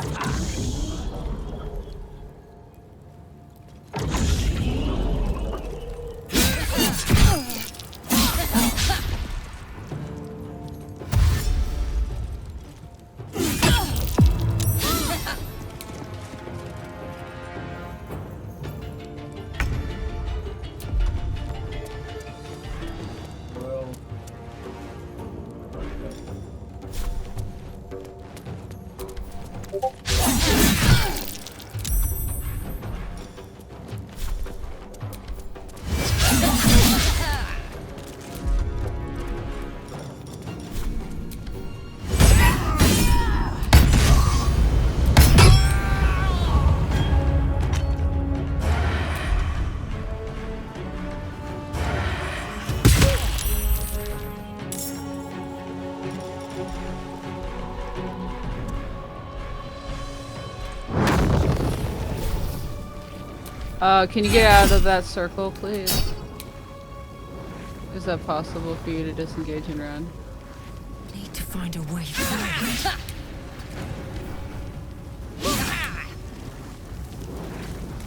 Can you get out of that circle, please? Is that possible for you to disengage and run? Need to find a way through.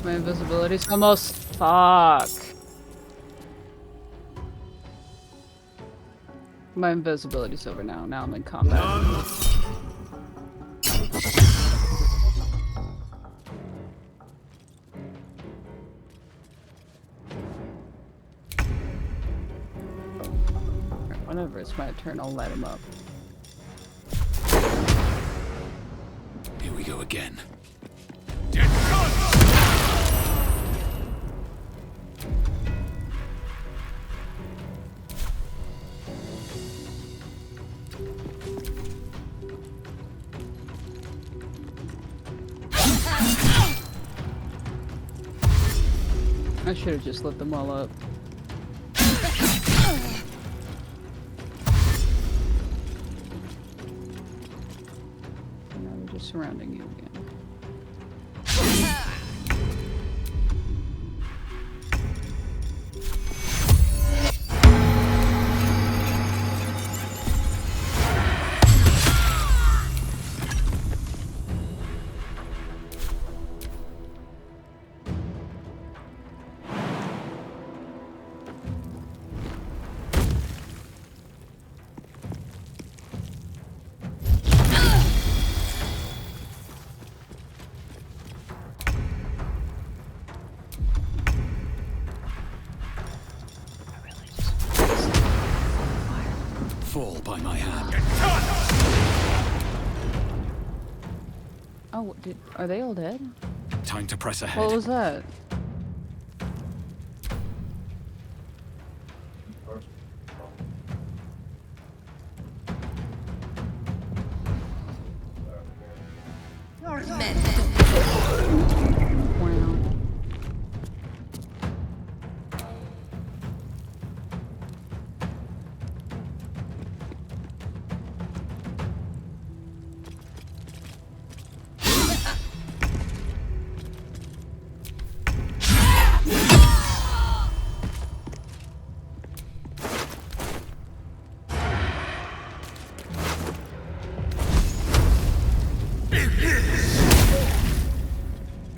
My invisibility's almost fuck. My invisibility's over now. Now I'm in combat. Whenever it's my turn, I'll light him up. Here we go again. I should have just lit them all up. Now they're just surrounding you again. Fall by my hand. Oh, are they all dead? Time to press ahead. What was that?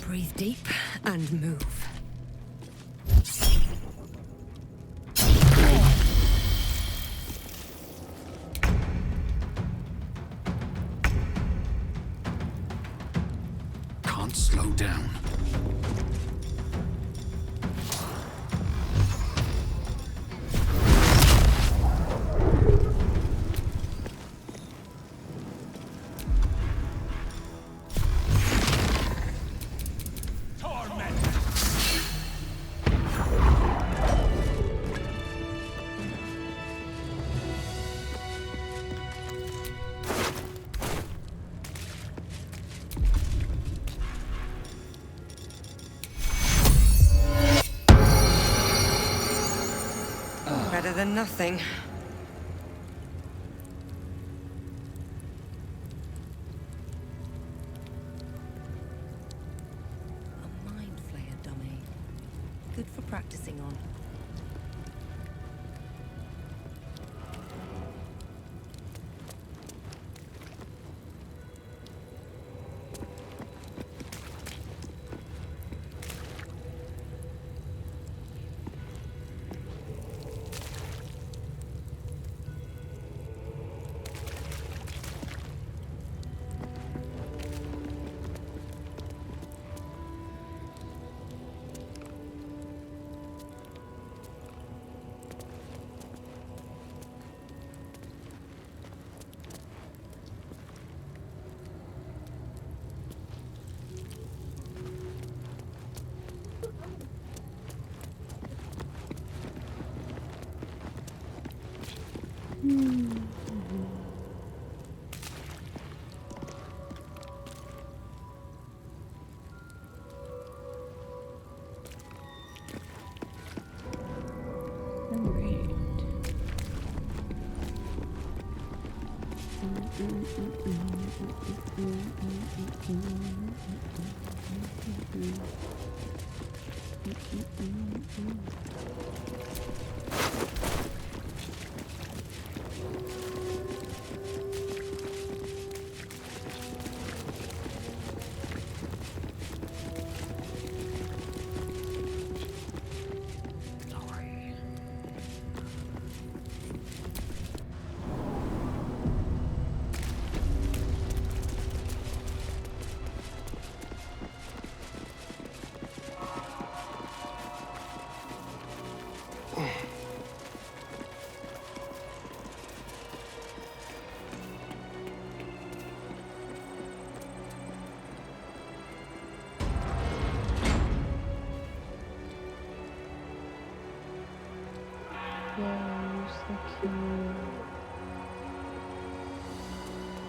Breathe deep and move. Can't slow down. better than nothing. A mind flayer dummy. Good for practicing on.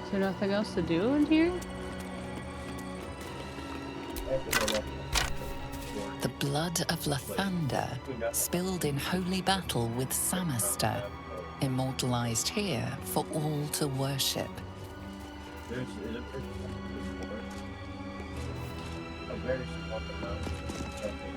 Is there nothing else to do in here? The blood of Lathander, spilled in holy battle with Samaster, immortalized here for all to worship. There's a very small amount of something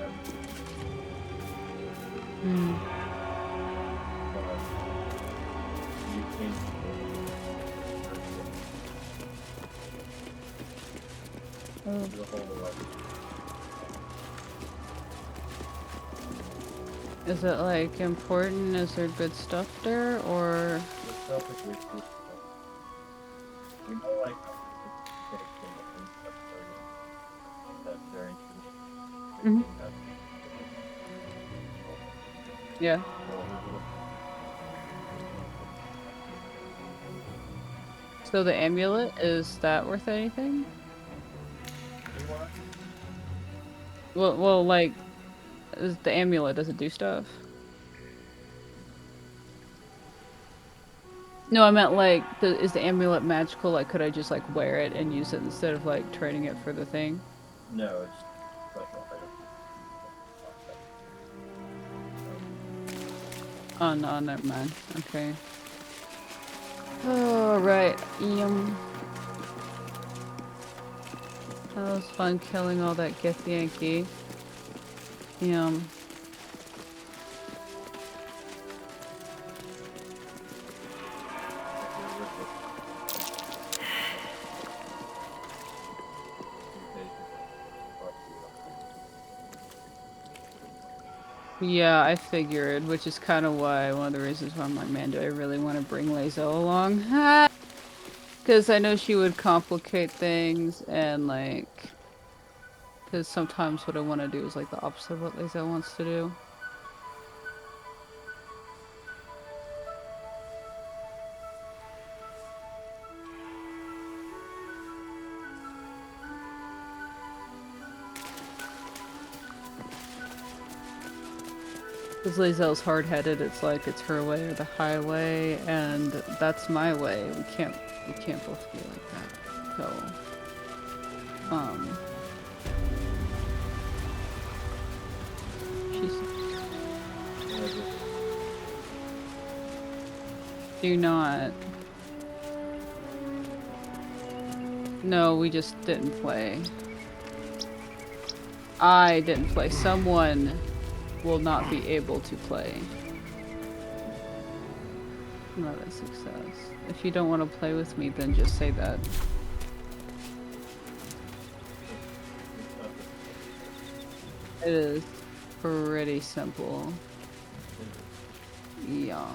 Is it like important? Is there good stuff there, or? You know, like, Yeah. So the amulet, is that worth anything? Well, like, is the amulet, does it do stuff? No, I meant like, is the amulet magical? Like, could I just like wear it and use it instead of like trading it for the thing? No, it's special item. Oh no, never mind. Okay. Alright, That was fun killing all that Gith Yankee. Yeah, I figured, which is kind of why, one of the reasons why I'm like, man, do I really want to bring Lazo along? Because I know she would complicate things, and like, because sometimes what I want to do is like the opposite of what Lazo wants to do. Because Lazelle's hard-headed, it's like it's her way or the highway, and that's my way. We can't both be like that. So, Do not. No, we just didn't play. I didn't play. Someone will not be able to play. Not a success. If you don't want to play with me, then just say that. It is pretty simple. Yeah.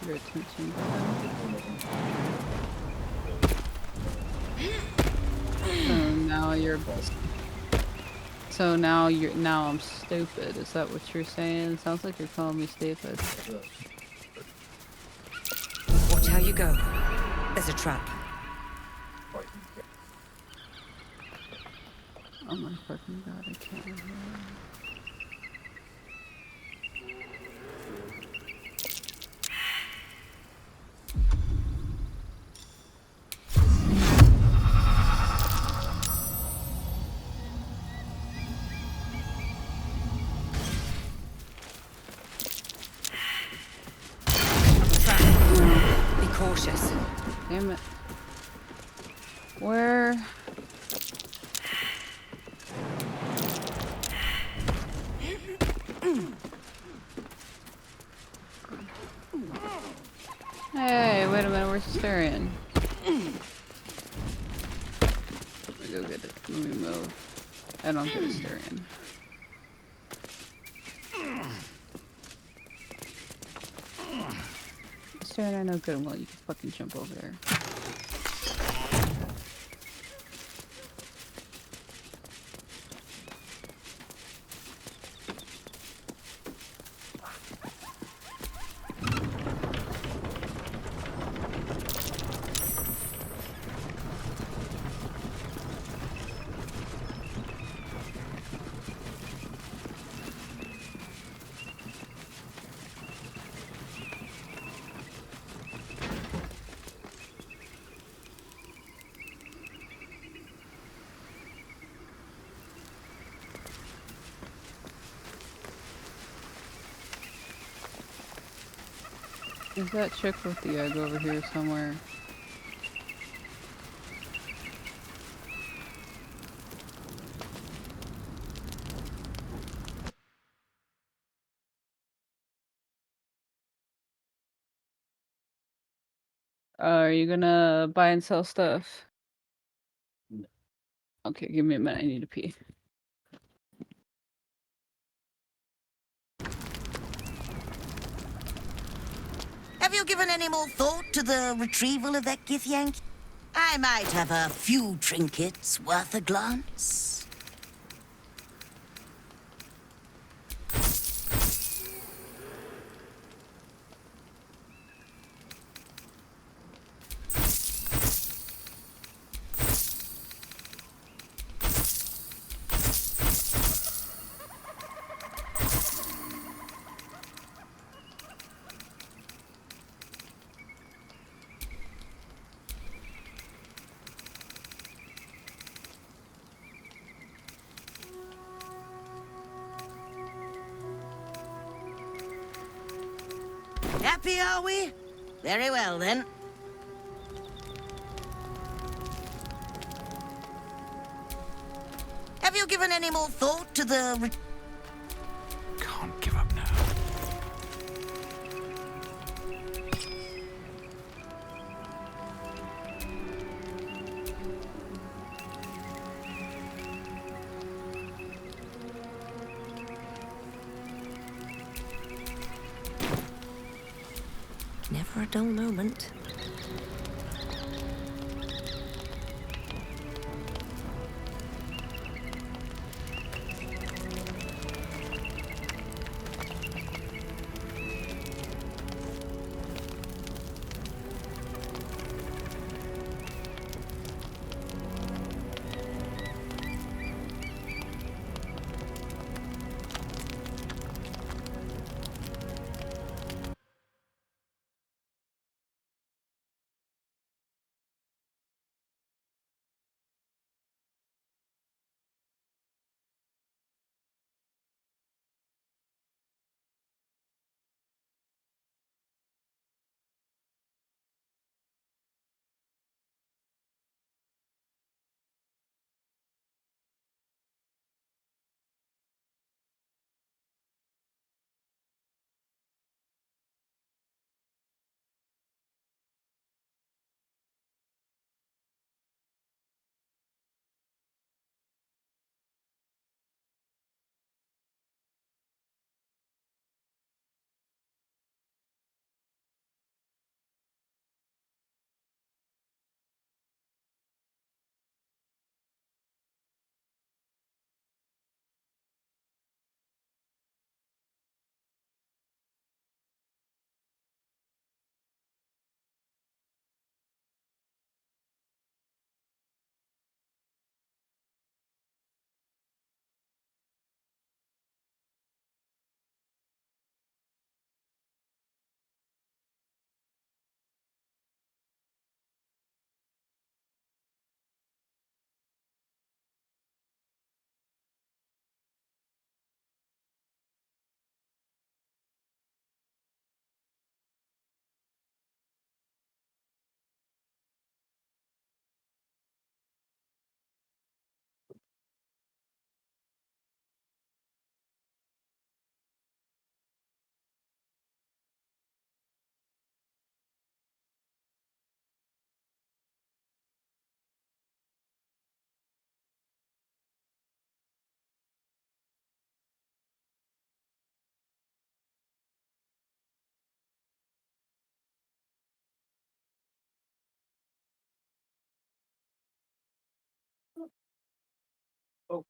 Your attention. So now I'm stupid. Is that what you're saying? Sounds like you're calling me stupid. Watch how you go. There's a trap. Oh my fucking god, I can't remember. Be cautious. Damn it. Where? Hey, wait a minute, where's the Starion? Let me go get it. Let me move. I don't get a Starion. Starion, I know good and well you can fucking jump over there. Is that chick with the egg over here somewhere? Are you gonna buy and sell stuff? No. Okay, give me a minute. I need to pee. Have you given any more thought to the retrieval of that Githyank? I might have a few trinkets worth a glance. Happy, are we? Very well, then. Have you given any more thought to the... Can't give up now. Never a dull moment. Oh.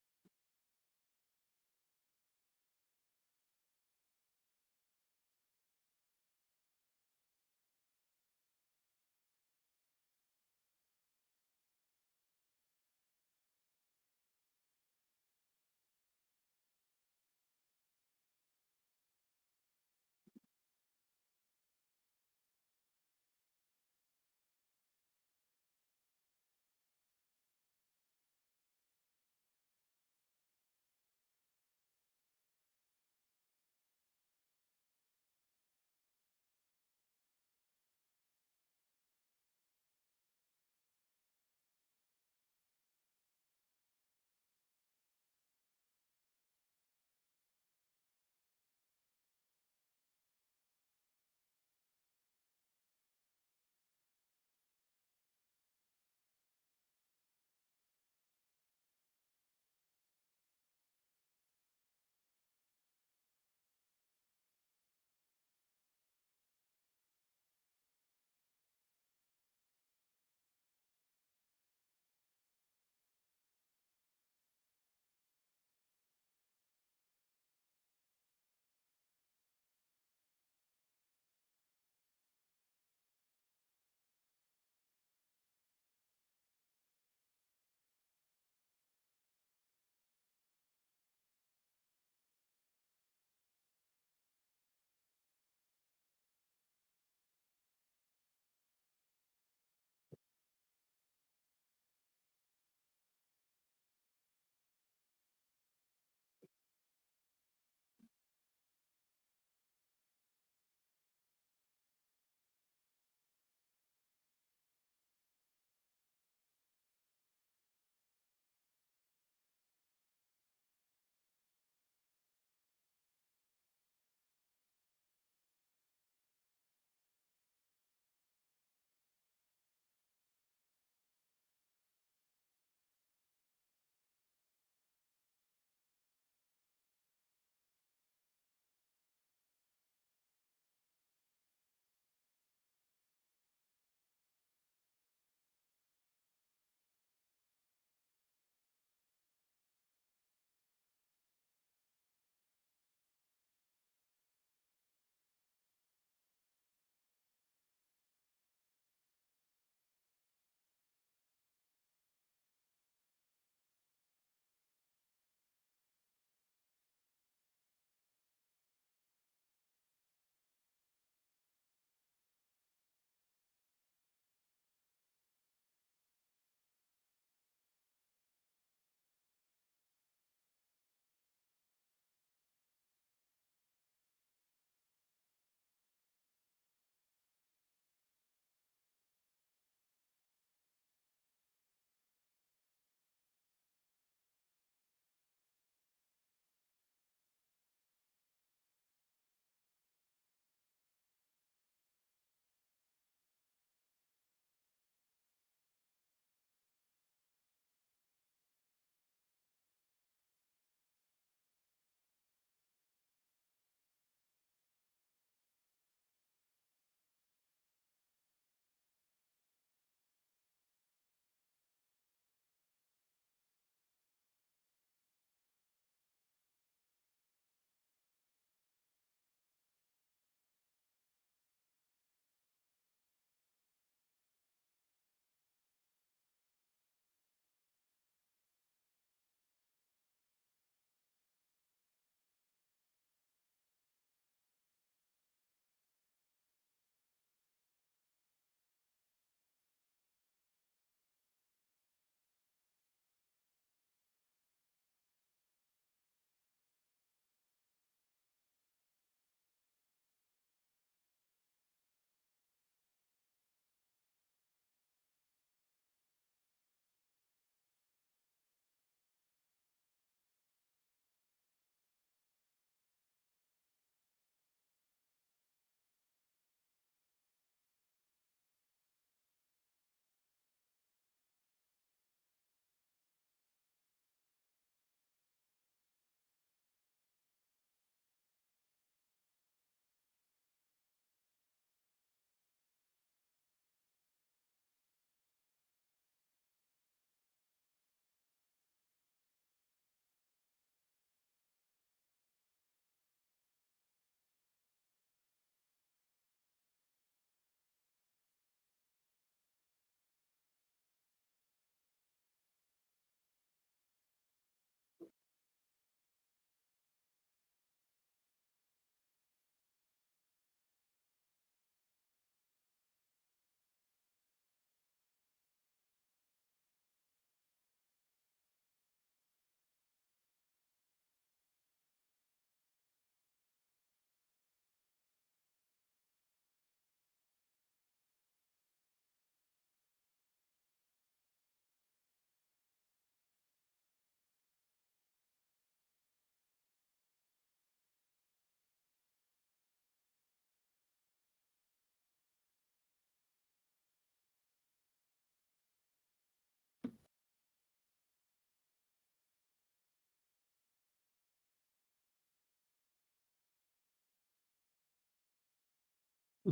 I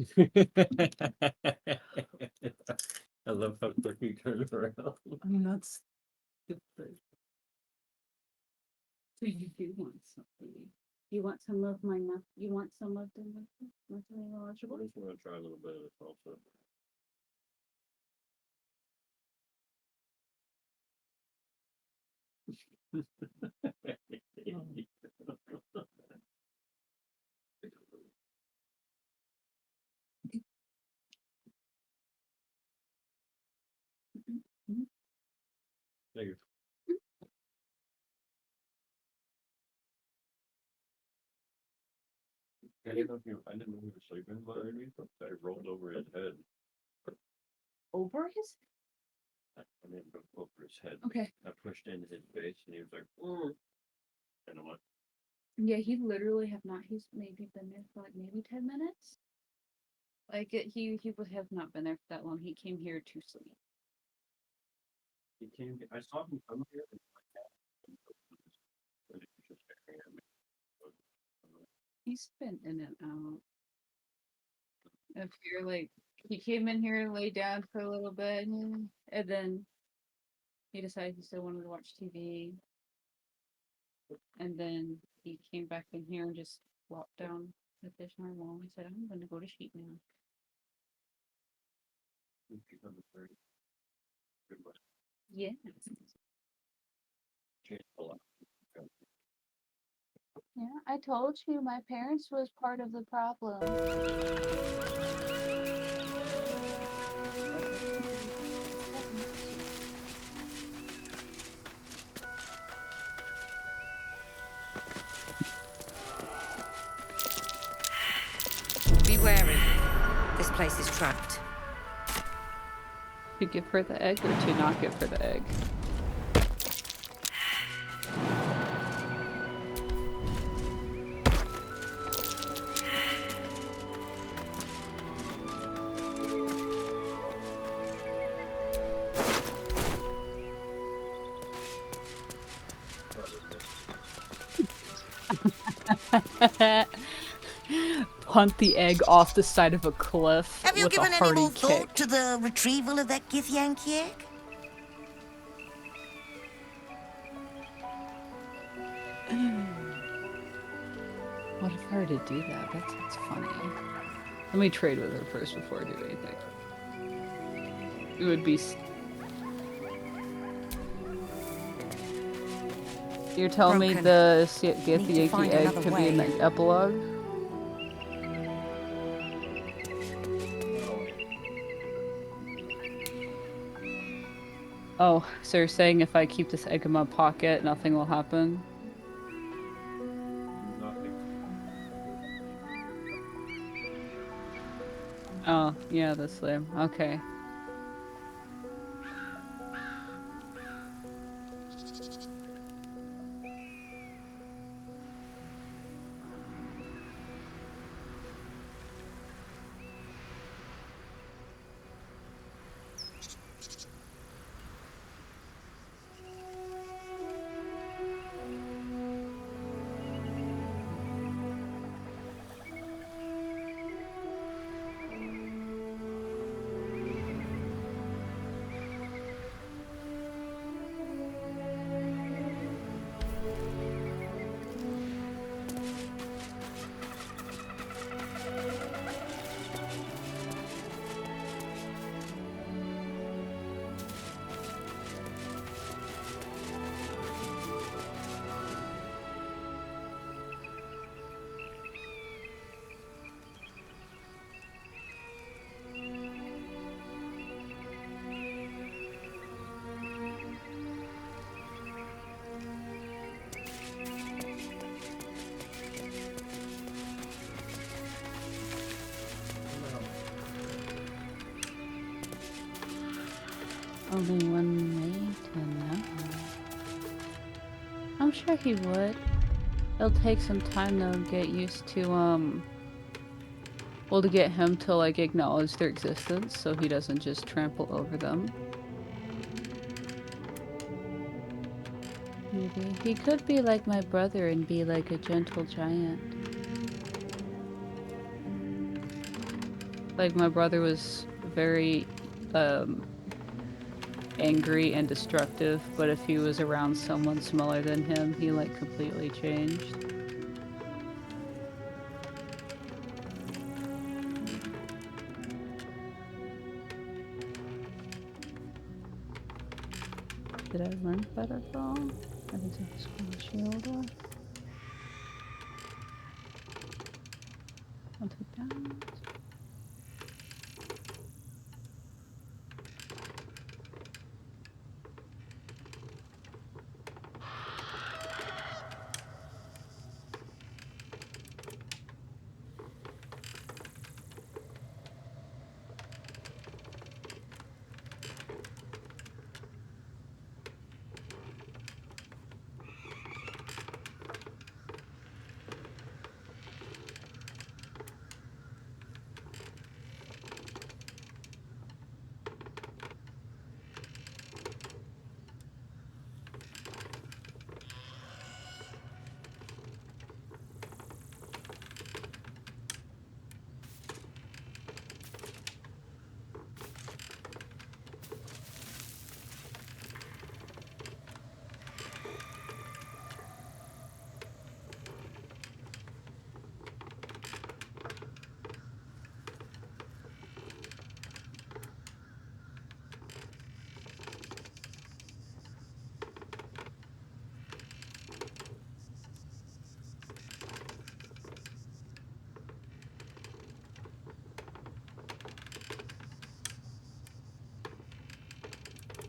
love how quick you turn around. I'm not stupid. So you do want something. You want some of my you want some of the nothing illogical? I just want to try a little bit of this also. Thank you. I didn't know he was sleeping underneath, but I rolled over his head. Over his? I didn't go over his head. Okay. I pushed into his face and he was like, mm. And I'm like, Yeah, he literally have not. He's maybe been there for like maybe 10 minutes. He would have not been there for that long. He came here to sleep. he came, I saw him come here and like that. And he was just staring at me. He's been in and out. If you're like, he came in here and laid down for a little bit, and then he decided he still wanted to watch TV. And then he came back in here and just walked down the fish normal. He said, I'm going to go to sleep now. Yeah. Yeah, I told you my parents was part of the problem. Be wary. This place is trapped. To give her the egg or to not give her the egg? Punt the egg off the side of a cliff. Have you with given a any hearty more kick. thought to the retrieval of that Githyanki egg? What if I were to do that? That sounds funny. Let me trade with her first before I do anything. It would be... You're telling me the Githyanki egg could be in the epilogue? Oh, so you're saying if I keep this egg in my pocket, nothing will happen? Oh, yeah, that's lame. Okay. Only one way to know. I'm sure he would. It'll take some time though to get used to, well, to get him to, like, acknowledge their existence so he doesn't just trample over them. Maybe. He could be like my brother and be like a gentle giant. Like, my brother was very angry and destructive, but if he was around someone smaller than him, he like completely changed. Did I learn better wrong? I didn't take this one shield off. I'll take that.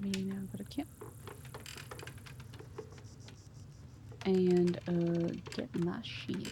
Me now go to camp. And get my shield.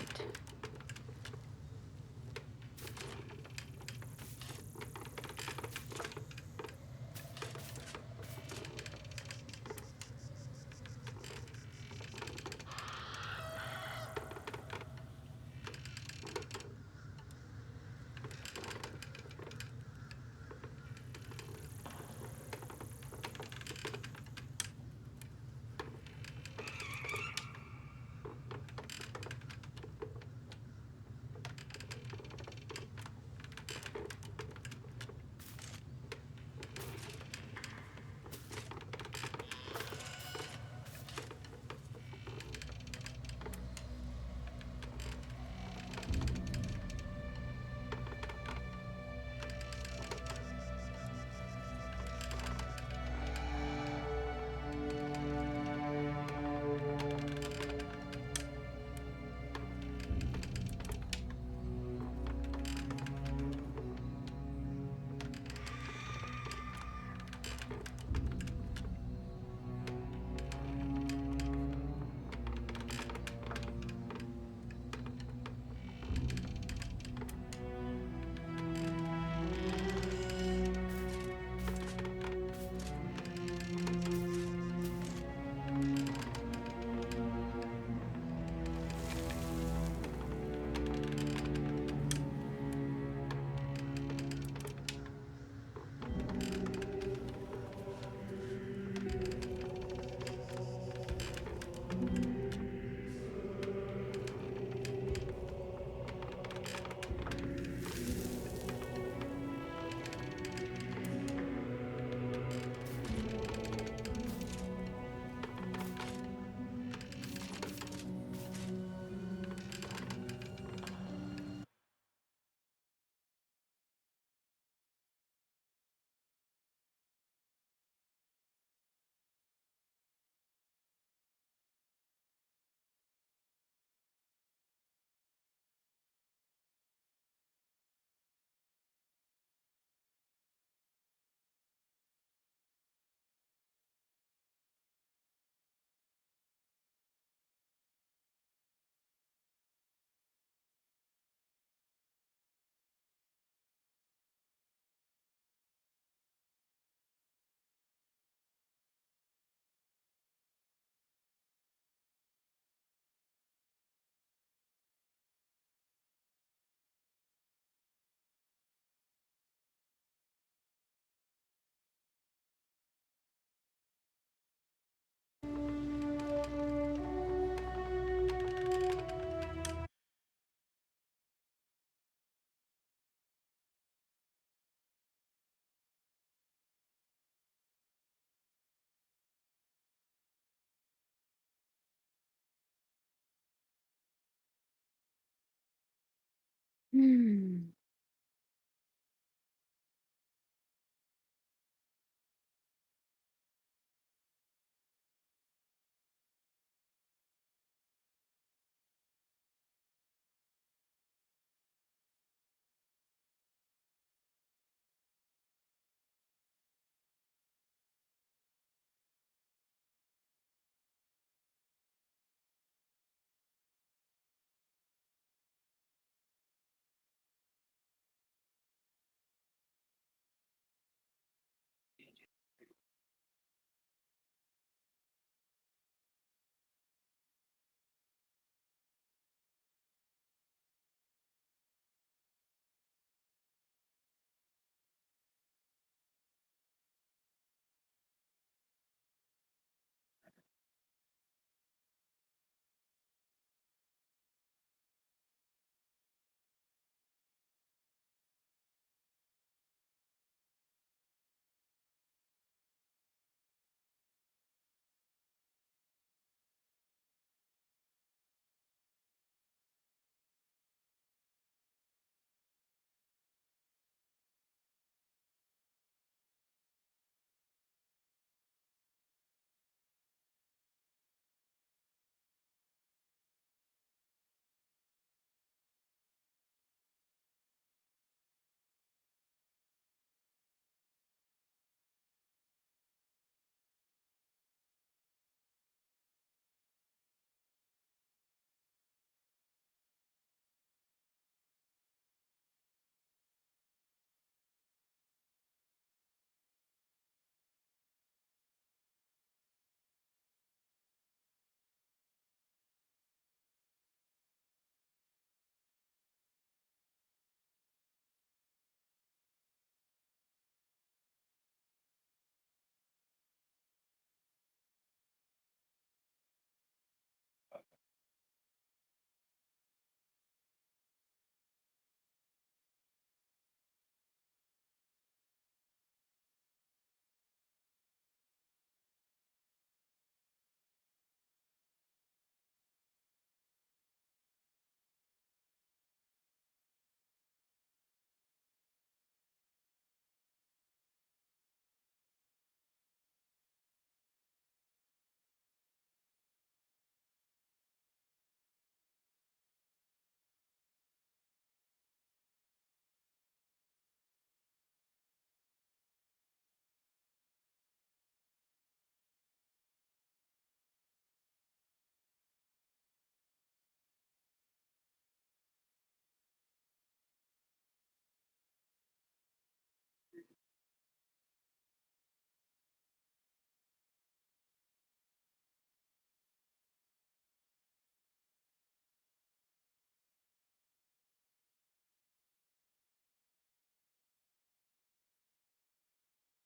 Hmm.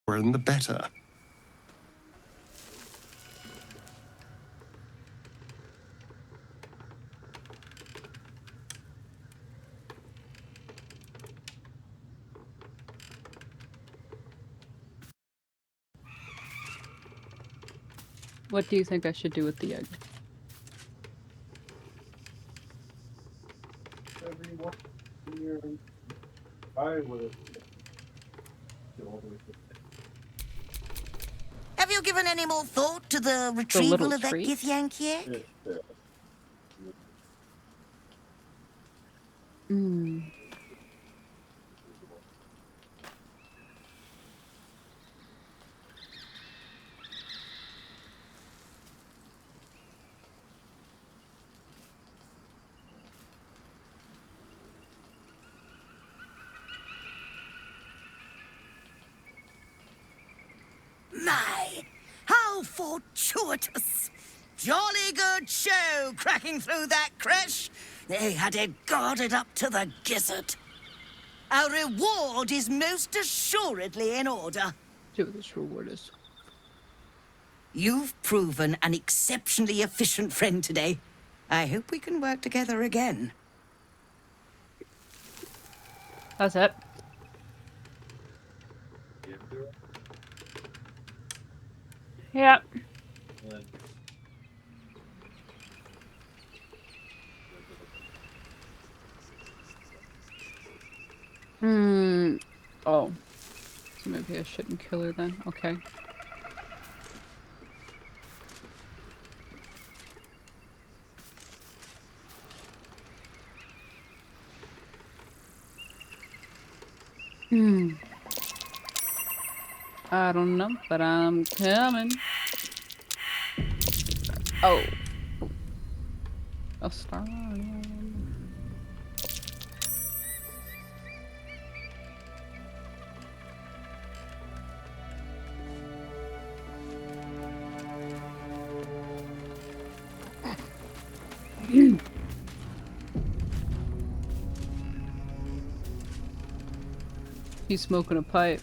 And the better. What do you think I should do with the egg? Have you given any more thought to the The retrieval little of that treat? Githyank yet? Hmm. My, how fortuitous! Jolly good show cracking through that creche. They had it guarded up to the gizzard. Our reward is most assuredly in order. See what this reward is. You've proven an exceptionally efficient friend today. I hope we can work together again. That's it. Yep. Hmm. Oh. So maybe I shouldn't kill her then. Okay. Hmm. I don't know, but I'm coming. Oh. A star. He's smoking a pipe.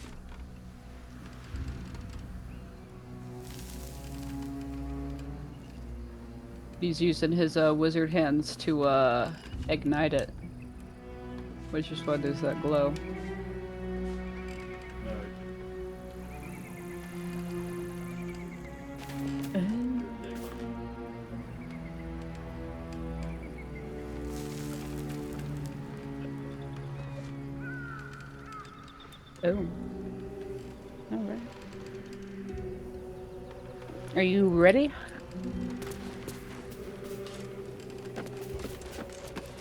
He's using his wizard hands to ignite it. Which is why there's that glow. Oh. Alright. Are you ready?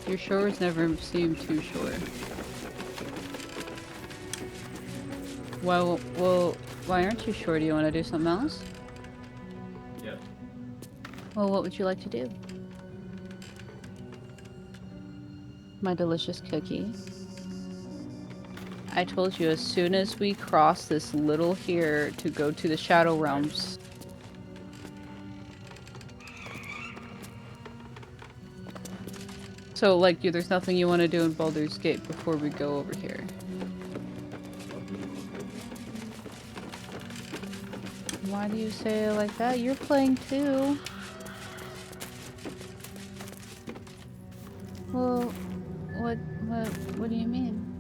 Your shores never seem too short. Well, why aren't you sure? Do you want to do something else? Yeah. Well, what would you like to do? My delicious cookie. I told you as soon as we cross this little here to go to the Shadow Realms. So, like, there's nothing you want to do in Baldur's Gate before we go over here. Why do you say it like that? You're playing too. Well, what do you mean?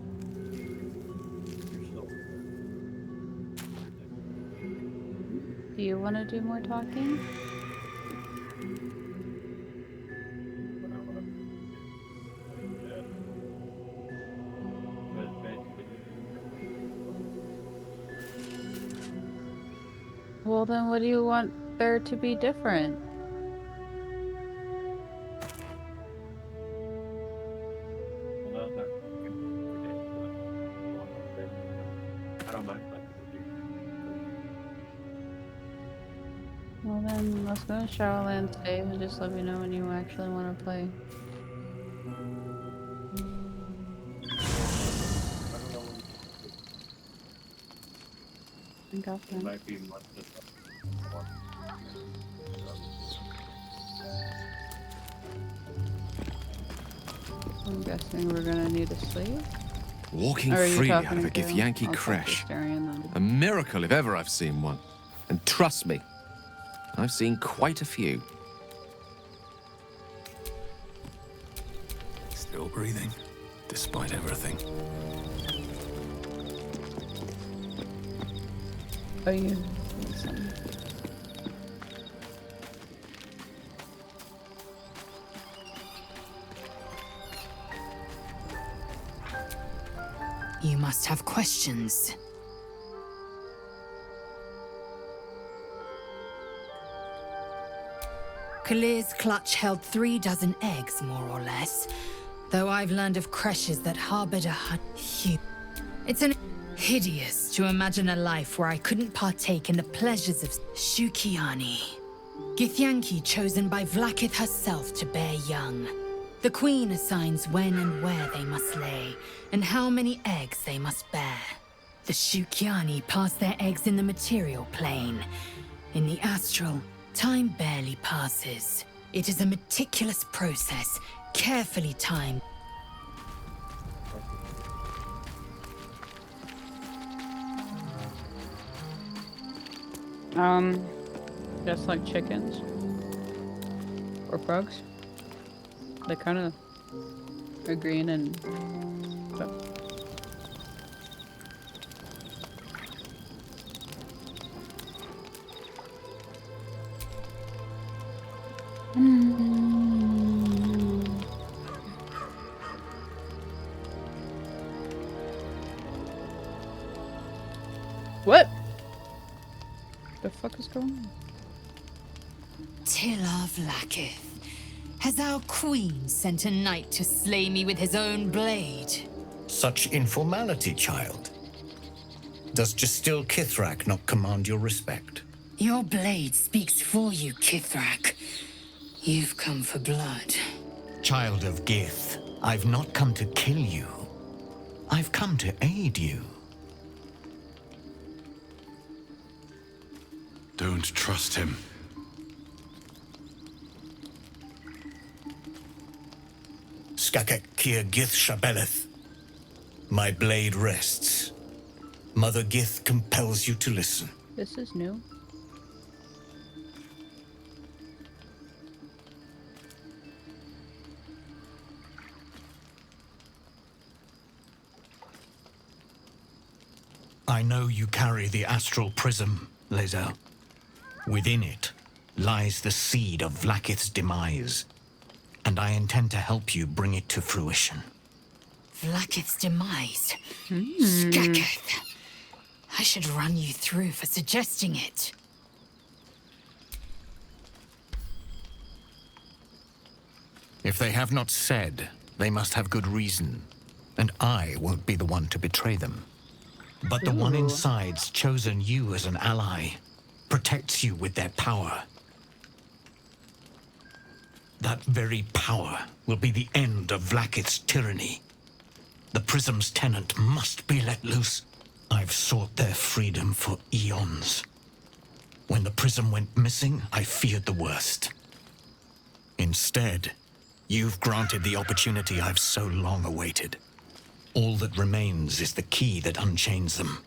Do you want to do more talking? Well, then what do you want there to be different? I don't mind. Well then, let's go to Shadowlands save and just let me know when you actually want to play. I got that. Might be much I'm guessing we're gonna need a sleeve. Walking freely out of a Githyanki crash. A miracle if ever I've seen one. And trust me, I've seen quite a few. Still breathing, despite everything. Are you? Listen. You must have questions. Kalir's clutch held 3 dozen eggs, more or less. Though I've learned of creches that harbored a It's hideous to imagine a life where I couldn't partake in the pleasures of Shukiani. Githyanki chosen by Vlakith herself to bear young. The queen assigns when and where they must lay, and how many eggs they must bear. The Shukiani pass their eggs in the material plane. In the astral, time barely passes. It is a meticulous process, carefully timed. Just like chickens or frogs. They kind of are green and stuff. The fuck is going on? Tila Vlakith, has our queen sent a knight to slay me with his own blade? Such informality, child. Does Justil Kithrak not command your respect? Your blade speaks for you, Kithrak. You've come for blood. Child of Gith, I've not come to kill you. I've come to aid you. Don't trust him. Skakek Kir Gith Shabeleth. My blade rests. Mother Gith compels you to listen. This is new. I know you carry the astral prism, Lae'zel. Within it lies the seed of Vlakith's demise, and I intend to help you bring it to fruition. Vlakith's demise? Skaketh. I should run you through for suggesting it. If they have not said, they must have good reason, and I won't be the one to betray them. But the one inside's chosen you as an ally, protects you with their power. That very power will be the end of Vlakith's tyranny. The Prism's tenant must be let loose. I've sought their freedom for eons. When the Prism went missing, I feared the worst. Instead, you've granted the opportunity I've so long awaited. All that remains is the key that unchains them.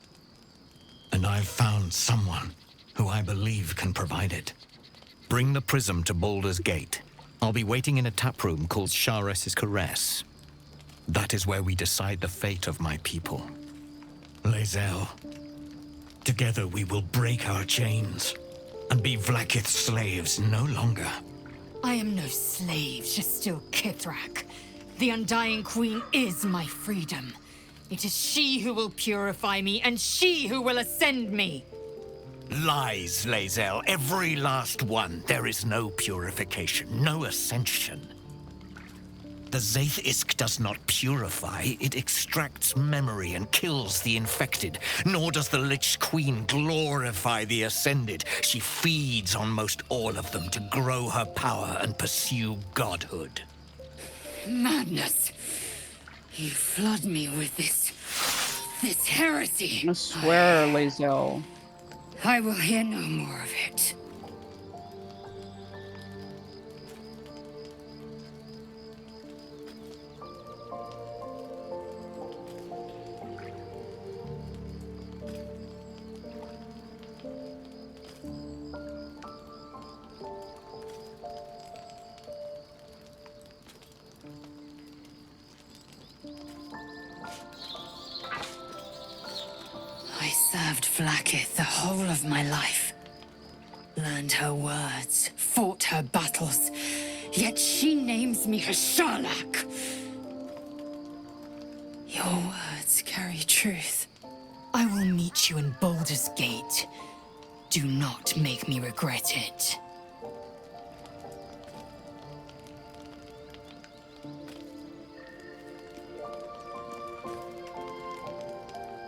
And I've found someone who I believe can provide it. Bring the Prism to Baldur's Gate. I'll be waiting in a taproom called Shares's Caress. That is where we decide the fate of my people. Lae'zel, together we will break our chains and be Vlakith's slaves no longer. I am no slave, Justil Kithrak. The Undying Queen is my freedom. It is she who will purify me, and she who will ascend me. Lies, Lae'zel, every last one. There is no purification, no ascension. The Zaith Isk does not purify, it extracts memory and kills the infected. Nor does the Lich Queen glorify the ascended. She feeds on most all of them to grow her power and pursue godhood. Madness. You flood me with this heresy. I swear, Lae'zel. I will hear no more of it. I served Vlakith the whole of my life. Learned her words, fought her battles, yet she names me her Sharlak. Your words carry truth. I will meet you in Baldur's Gate. Do not make me regret it.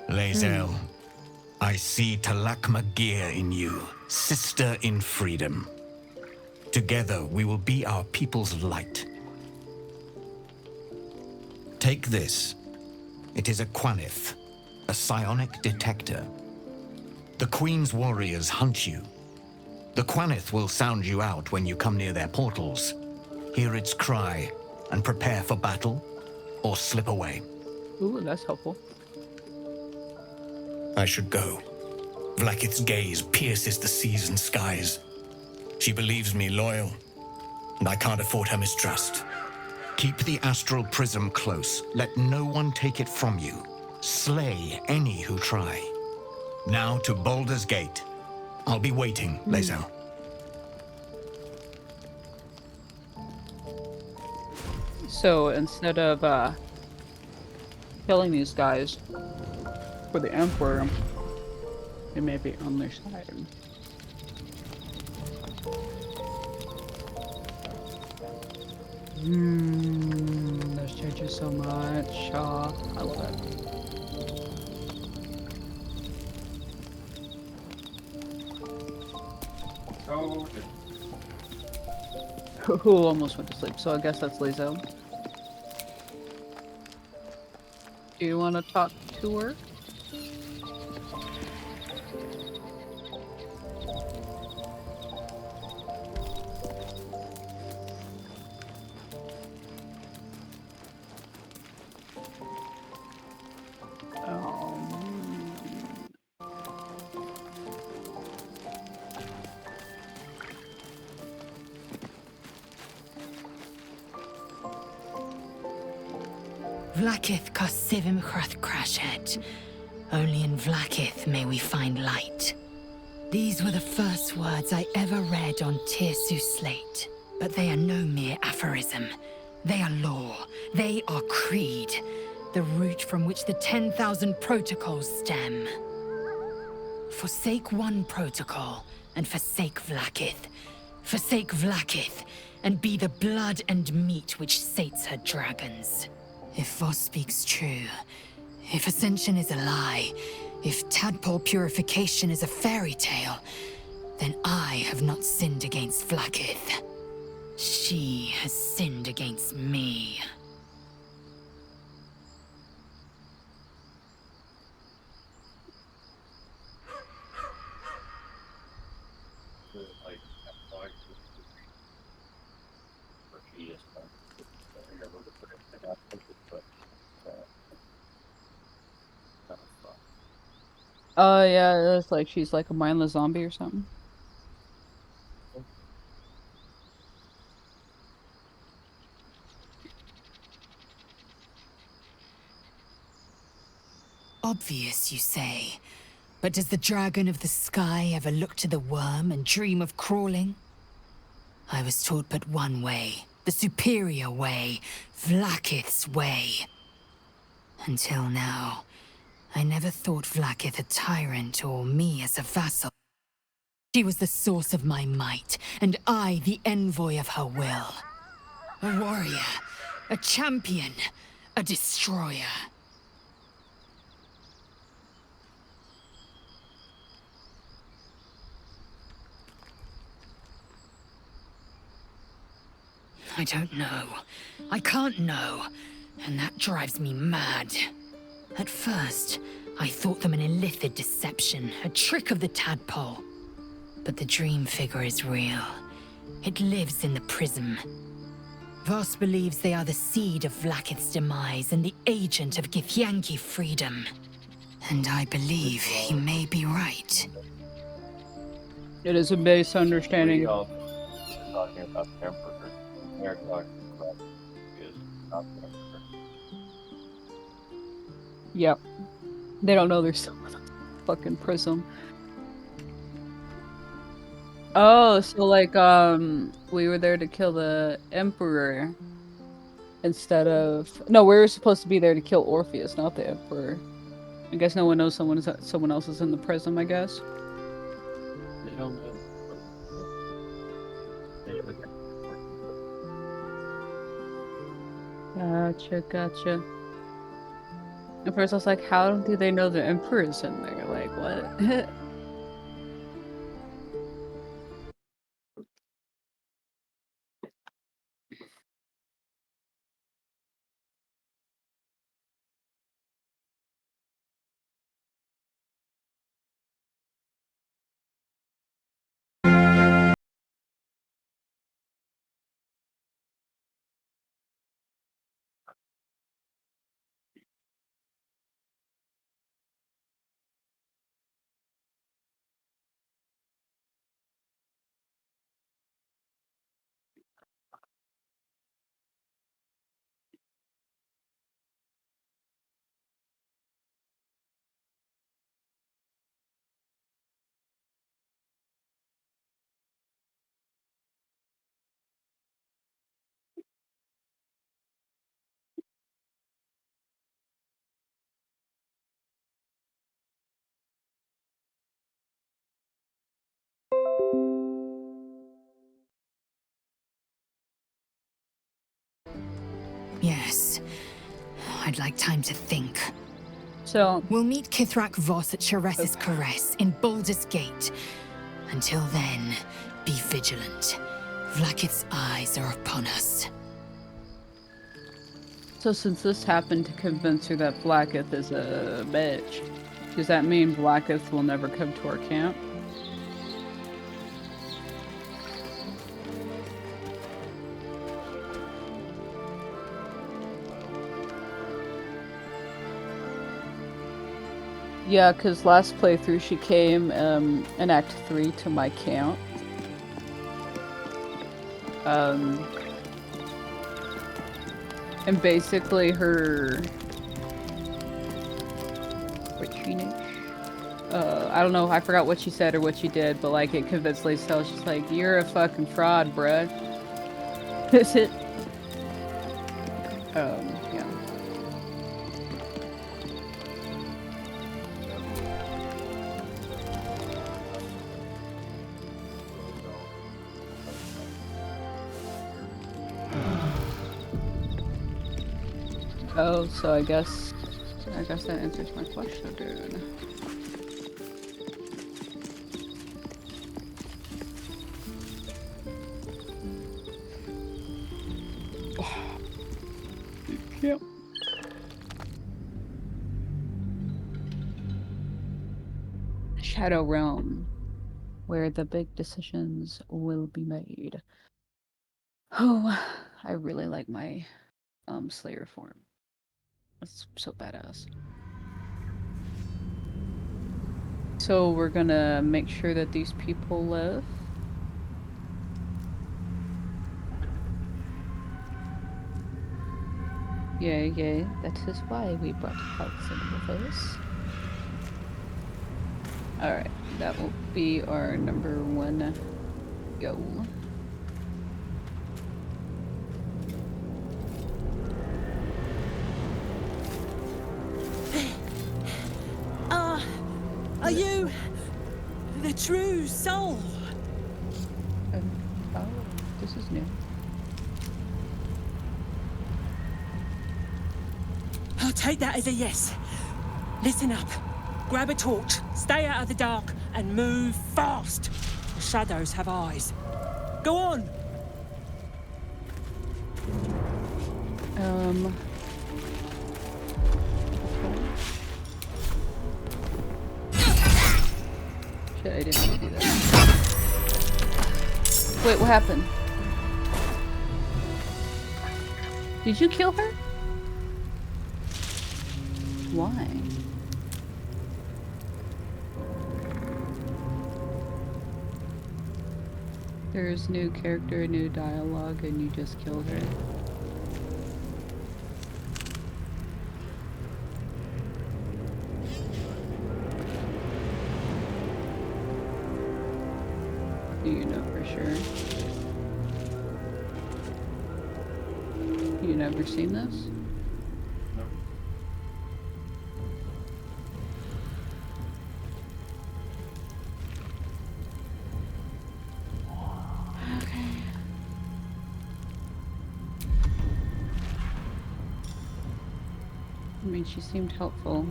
Lae'zel, I see Talakma Gear in you, sister in freedom. Together, we will be our people's light. Take this. It is a Quanith, a psionic detector. The Queen's warriors hunt you. The Quanith will sound you out when you come near their portals. Hear its cry and prepare for battle, or slip away. Ooh, that's helpful. I should go. Vlakith's gaze pierces the seas and skies. She believes me loyal, and I can't afford her mistrust. Keep the astral prism close. Let no one take it from you. Slay any who try. Now to Baldur's Gate. I'll be waiting, Lae'zel. So instead of killing these guys for the Emperor, they may be on their side. This changes so much. I love it. Oh, Who almost went to sleep, so I guess that's Lizzo. Do you want to talk to her? Vlakith Kosivim Chrath Crashet. Only in Vlakith may we find light. These were the first words I ever read on Tirsu slate. But they are no mere aphorism. They are law. They are creed. The root from which the 10,000 protocols stem. Forsake one protocol, and forsake Vlakith. Forsake Vlakith, and be the blood and meat which sates her dragons. If Voss speaks true, if Ascension is a lie, if tadpole purification is a fairy tale, then I have not sinned against Vlakith. She has sinned against me. like, or she is, Oh yeah, it's like she's like a mindless zombie or something. Obvious, you say. But does the dragon of the sky ever look to the worm and dream of crawling? I was taught but one way, the superior way, Vlakith's way. Until now, I never thought Vlakith a tyrant or me as a vassal. She was the source of my might, and I the envoy of her will. A warrior, a champion, a destroyer. I don't know. I can't know. And that drives me mad. At first, I thought them an illithid deception, a trick of the tadpole. But the dream figure is real. It lives in the prism. Voss believes they are the seed of Vlakith's demise and the agent of Githyanki freedom. And I believe he may be right. It is a base understanding. Talking about the Emperor. They're talking about is not the Emperor. Yep. They don't know there's someone on the fucking prism. Oh, so like we were there to kill the Emperor instead of no, we were supposed to be there to kill Orpheus, not the Emperor. I guess no one knows someone else is in the prism, I guess. They don't know. Gotcha. At first I was like, how do they know the Emperor's in there? Like, what? I'd like time to think. So we'll meet Kithrak Voss at Chares's Caress in Baldur's Gate. Until then, be vigilant. Vlaakith's eyes are upon us. So since this happened to convince her that Vlaakith is a bitch, does that mean Vlaakith will never come to our camp? Yeah, because last playthrough she came in Act 3 to my camp. And basically her... I don't know, I forgot what she said or what she did, but like it convinced Lacelle, she's like, you're a fucking fraud, bruh. Is it? Yeah. Oh, so I guess that answers my question, dude. Yep. Shadow Realm, where the big decisions will be made. Oh, I really like my Slayer form. That's so badass. So we're gonna make sure that these people live. Yeah, that is why we brought health into this. Alright, that will be our number 1 goal. Are you the true soul? Oh, this is new. I'll take that as a yes. Listen up. Grab a torch, stay out of the dark, and move fast. The shadows have eyes. Go on! Shit, I didn't mean to do that. Wait, what happened? Did you kill her? Why? There's new character, new dialogue, and you just killed her. Do you know for sure? You never seen this? I mean, she seemed helpful.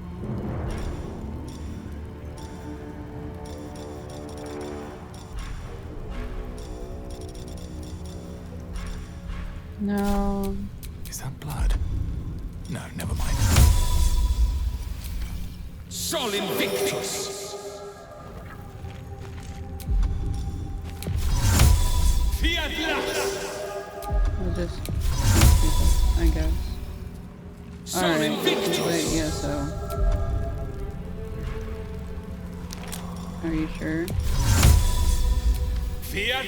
No. Is that blood? No, never mind. Sol Invictus! Fiat I'll just... I guess. Alright, wait, yeah, so... Are you sure? Fiat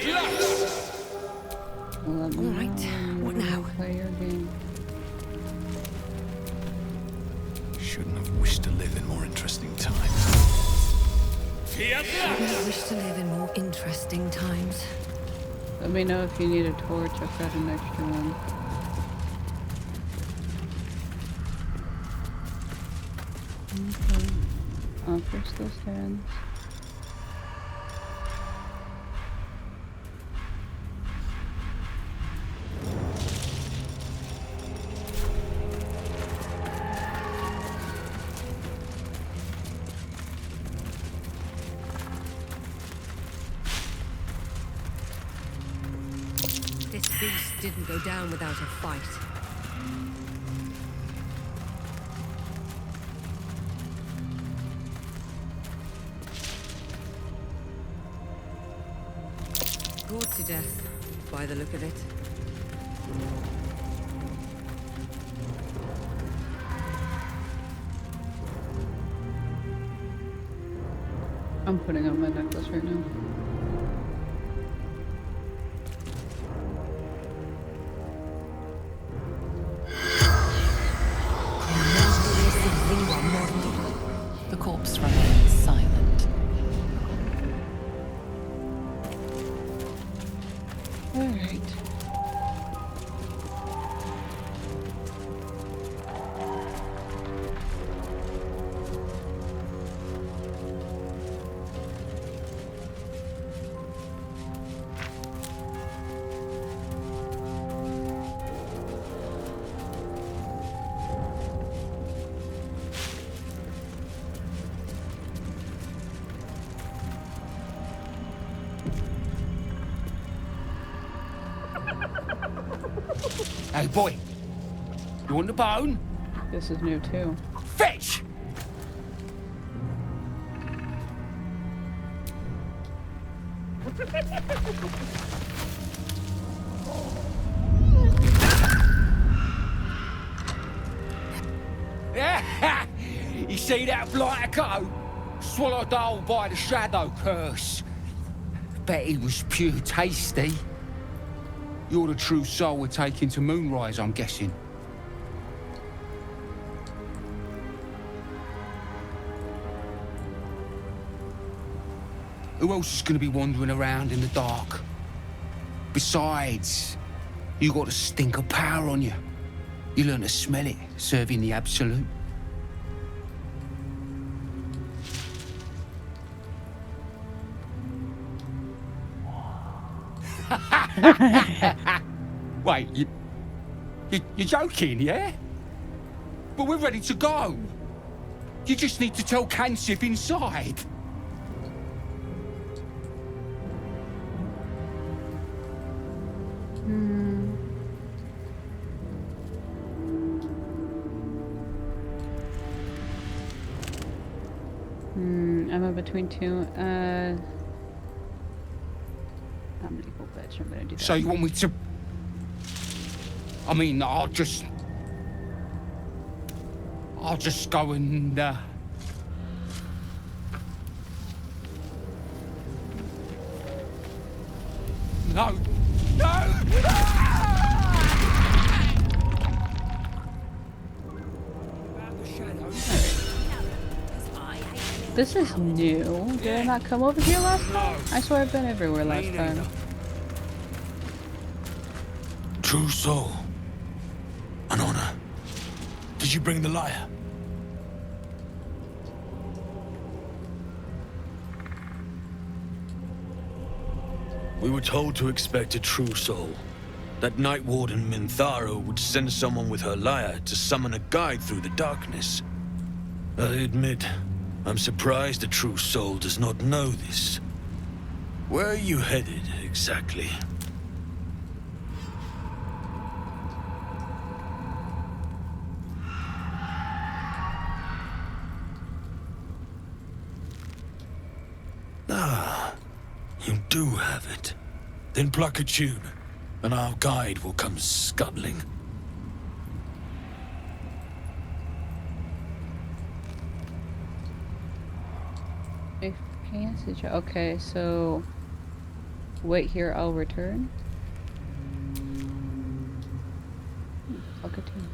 Alright, what now? Play your game. Shouldn't have wished to live in more interesting times. Fiat I wish to live in more interesting times. Let me know if you need a torch. I've got an extra one. Okay. Offer still stands. beast didn't go down without a fight. Gored to death, by the look of it. I'm putting on my necklace right now. The corpse remains silent. All right. Hey, boy. You want the bone? This is new too. Fetch! You see that blighter go? Swallowed whole by the shadow curse. Bet he was pure tasty. You're the true soul we're taking to Moonrise, I'm guessing. Who else is going to be wandering around in the dark? Besides, you got a stink of power on you. You learn to smell it, serving the absolute. Wait, you're joking, yeah? But we're ready to go. You just need to tell Kansip inside. I'm in between two. I'm gonna go bitch. I'm gonna do that. So you want me to... I mean, I'll just go and, No. No! This is new. Did I not come over here last time? I swear I've been everywhere last time. True soul. An honor. Did you bring the lyre? We were told to expect a true soul. That Night Warden Minthara would send someone with her lyre to summon a guide through the darkness. I admit, I'm surprised a true soul does not know this. Where are you headed, exactly? Ah, you do have it. Then pluck a tune, and our guide will come scuttling. Passage. Okay, so wait here. I'll return. Fuck a tune.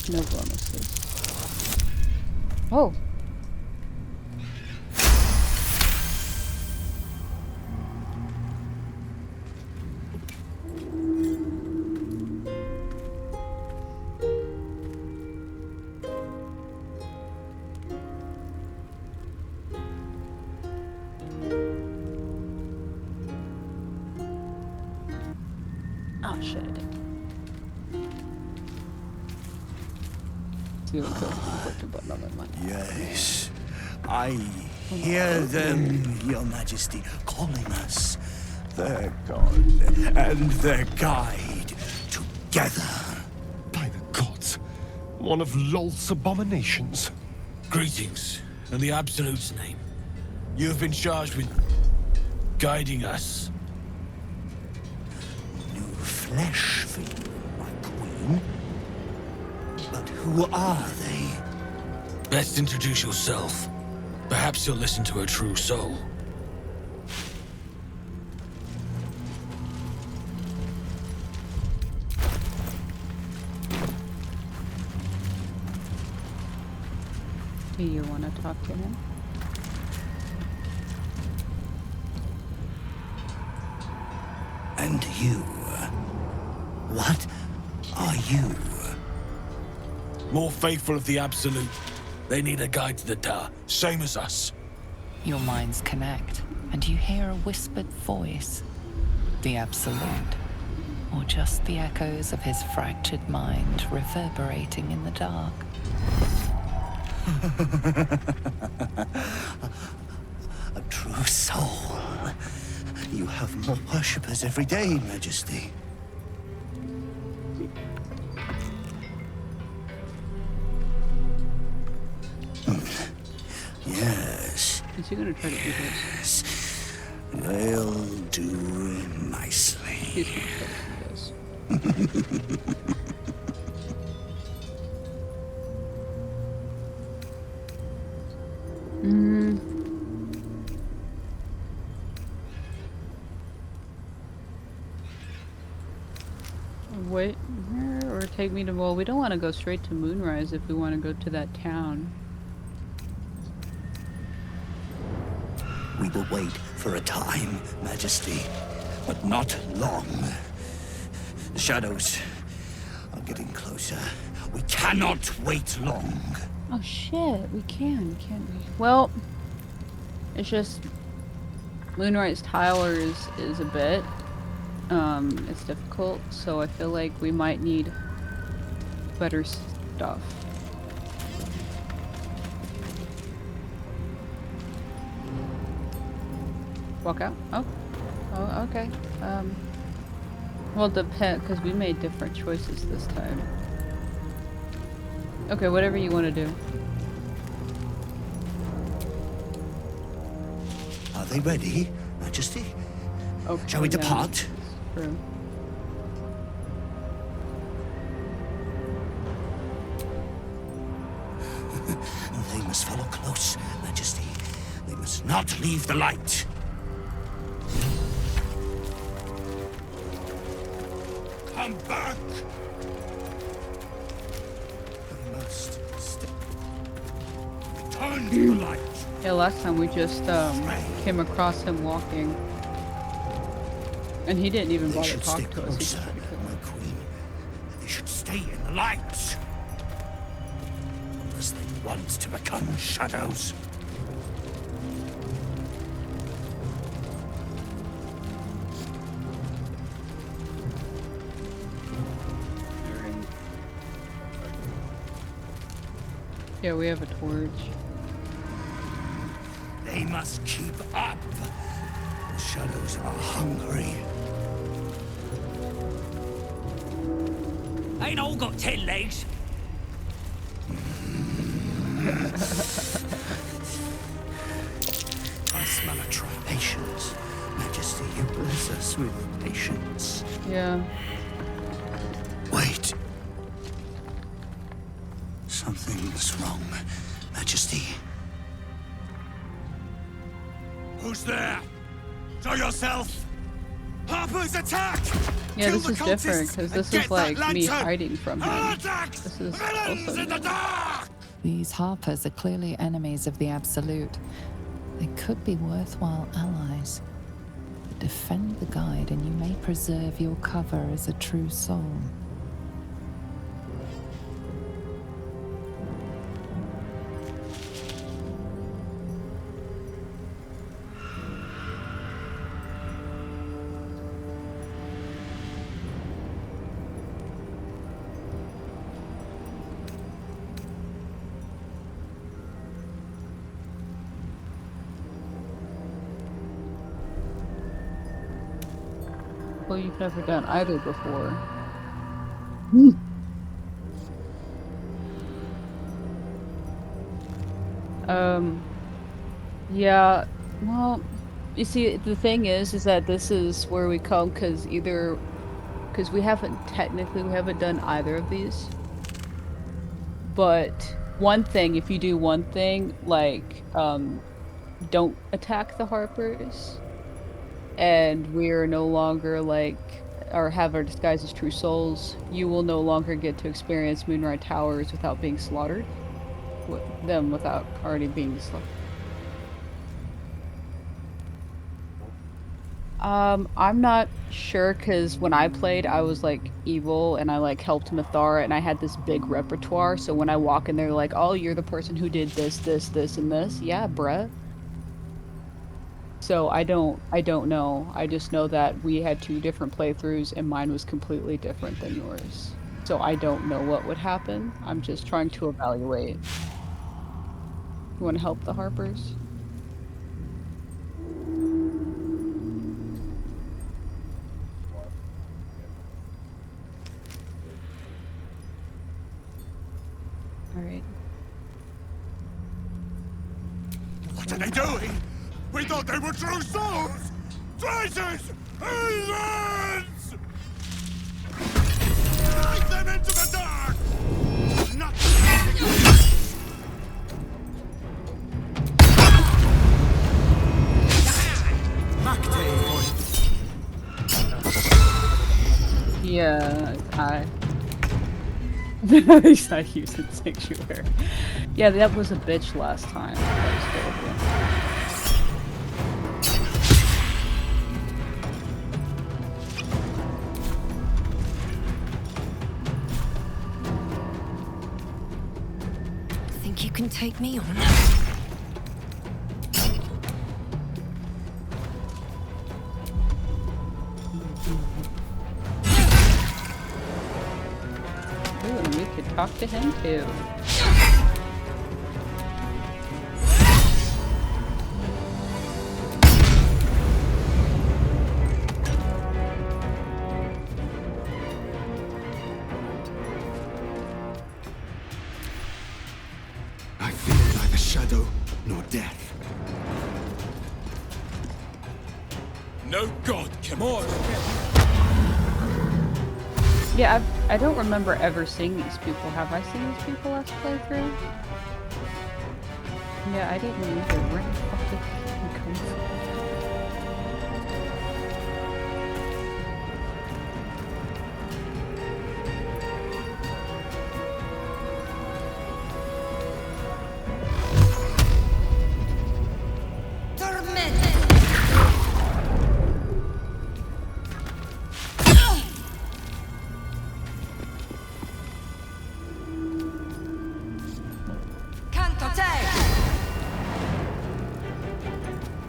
No bonuses. Oh. Oh shit. Yes, I hear them, Your Majesty, calling us their god and their guide together. By the gods, one of Lolth's abominations. Greetings, in the Absolute's name. You have been charged with guiding us. New flesh for you, my queen. But who are they? Best introduce yourself. Perhaps you'll listen to a true soul. Do you want to talk to him? And you? What are you? More faithful of the Absolute. They need a guide to the Dar, same as us. Your minds connect, and you hear a whispered voice. The Absolute. Or just the echoes of his fractured mind reverberating in the dark. A true soul. You have more worshippers every day, Majesty. Yes. Is he gonna try to do this? They'll do nicely. He's gonna try to do this. Wait, or take me to, well, we don't want to go straight to Moonrise if we want to go to that town. We will wait for a time, Majesty, but not long. The shadows are getting closer. We cannot wait long. Oh shit, we can, can't we? Well, it's just Moonrise Tower is a bit it's difficult, so I feel like we might need better stuff. Walk out? Oh, okay. Well, depend, because we made different choices this time. Okay, whatever you want to do. Are they ready, Majesty? Oh, shall we depart? True. They must follow close, Majesty. They must not leave the light. Come back! They must stay. Return to the light. Yeah, last time we just came across him walking. And he didn't even bother to talk to us. He just tried to kill my queen. They should stay in the light. Unless they want to become shadows. Yeah, we have a torch. They must keep up. The shadows are hungry. Ain't all got 10 legs. I smell a try. Patience. Majesty, you bless us with patience. Yeah. Wait. Something's wrong, Majesty. Who's there? Show yourself! Harper's attack! Yeah, this is different because this is like me hiding from him. This is also in the dark! These Harpers are clearly enemies of the Absolute. They could be worthwhile allies. Defend the guide and you may preserve your cover as a true soul. Well, you've never done either before. Yeah, well, you see, the thing is that this is where we come because we haven't done either of these. But one thing, if you do one thing, like, don't attack the Harpers, and we're no longer like, or have our disguise as true souls, you will no longer get to experience Moonrise Towers without being slaughtered. Without already being slaughtered. I'm not sure because when I played, I was like evil and I like helped Mathara and I had this big repertoire. So when I walk in, they're like, "Oh, you're the person who did this, this, this, and this." Yeah, bruh. So I don't know. I just know that we had 2 different playthroughs and mine was completely different than yours. So I don't know what would happen. I'm just trying to evaluate. You want to help the Harpers? All right. What are they doing? We thought they were true souls! Traitors! Heathens! Drive them into the dark! Not Yeah, he's not using sanctuary. Yeah, that was a bitch last time. That was horrible. Think you can take me on? Ooh, and we could talk to him too. I feel neither shadow nor death. No god can more. Yeah, I don't remember ever seeing these people. Have I seen these people last playthrough? Yeah, I didn't either. Where the fuck did he come from?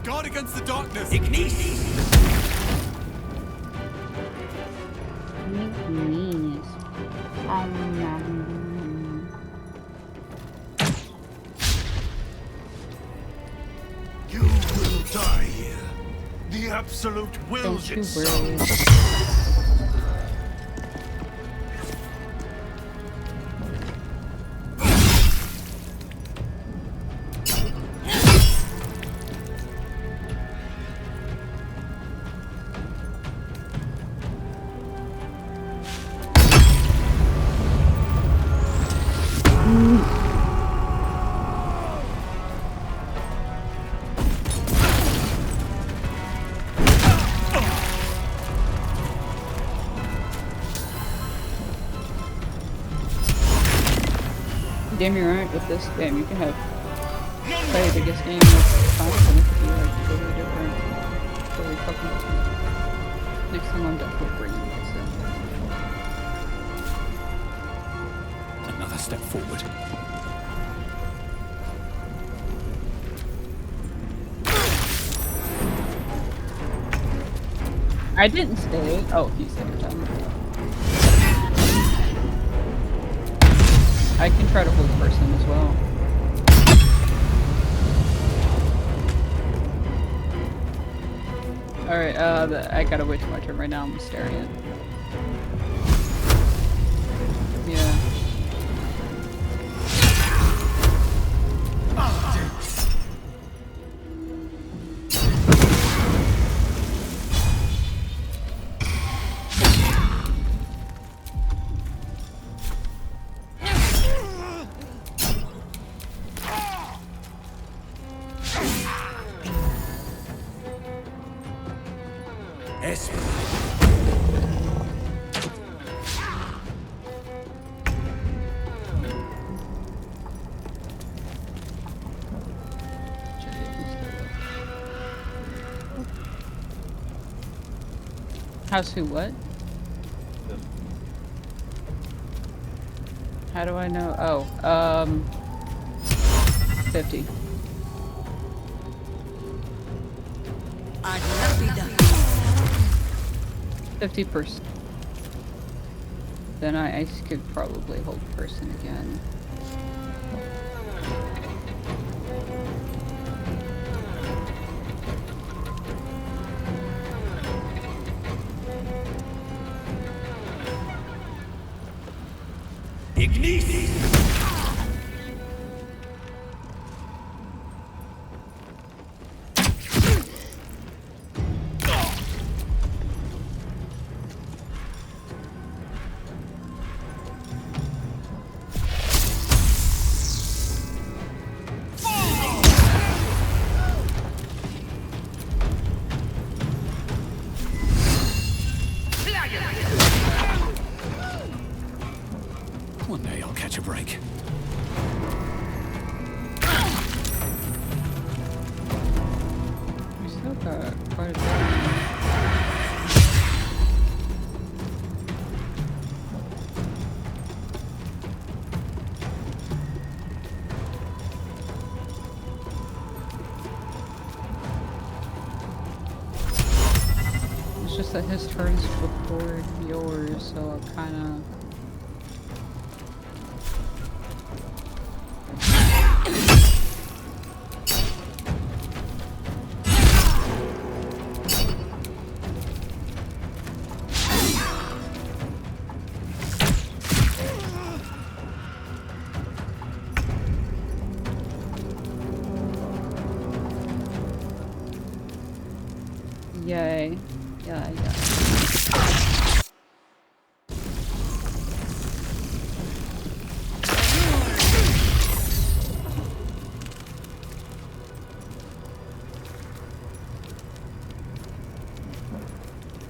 Guard against the darkness! You will die here. The absolute wills it so. Damn, you're right with this game. You can have play the biggest game of time and it could be like totally different. Totally fucking different. Next time I'm definitely bringing this in. Another step forward. I didn't stay. Oh, he stayed down. I can try to hold person as well. Alright, I gotta wait till my turn right now. I'm staring at it. Yeah. House who what? How do I know? Oh, 50. I'd love be done. 50%. Then I could probably hold person again. Ignis! One day I'll catch a break. We still got quite a bit. It's just that his turn's before yours, so I'll kind of... Yay. Yeah.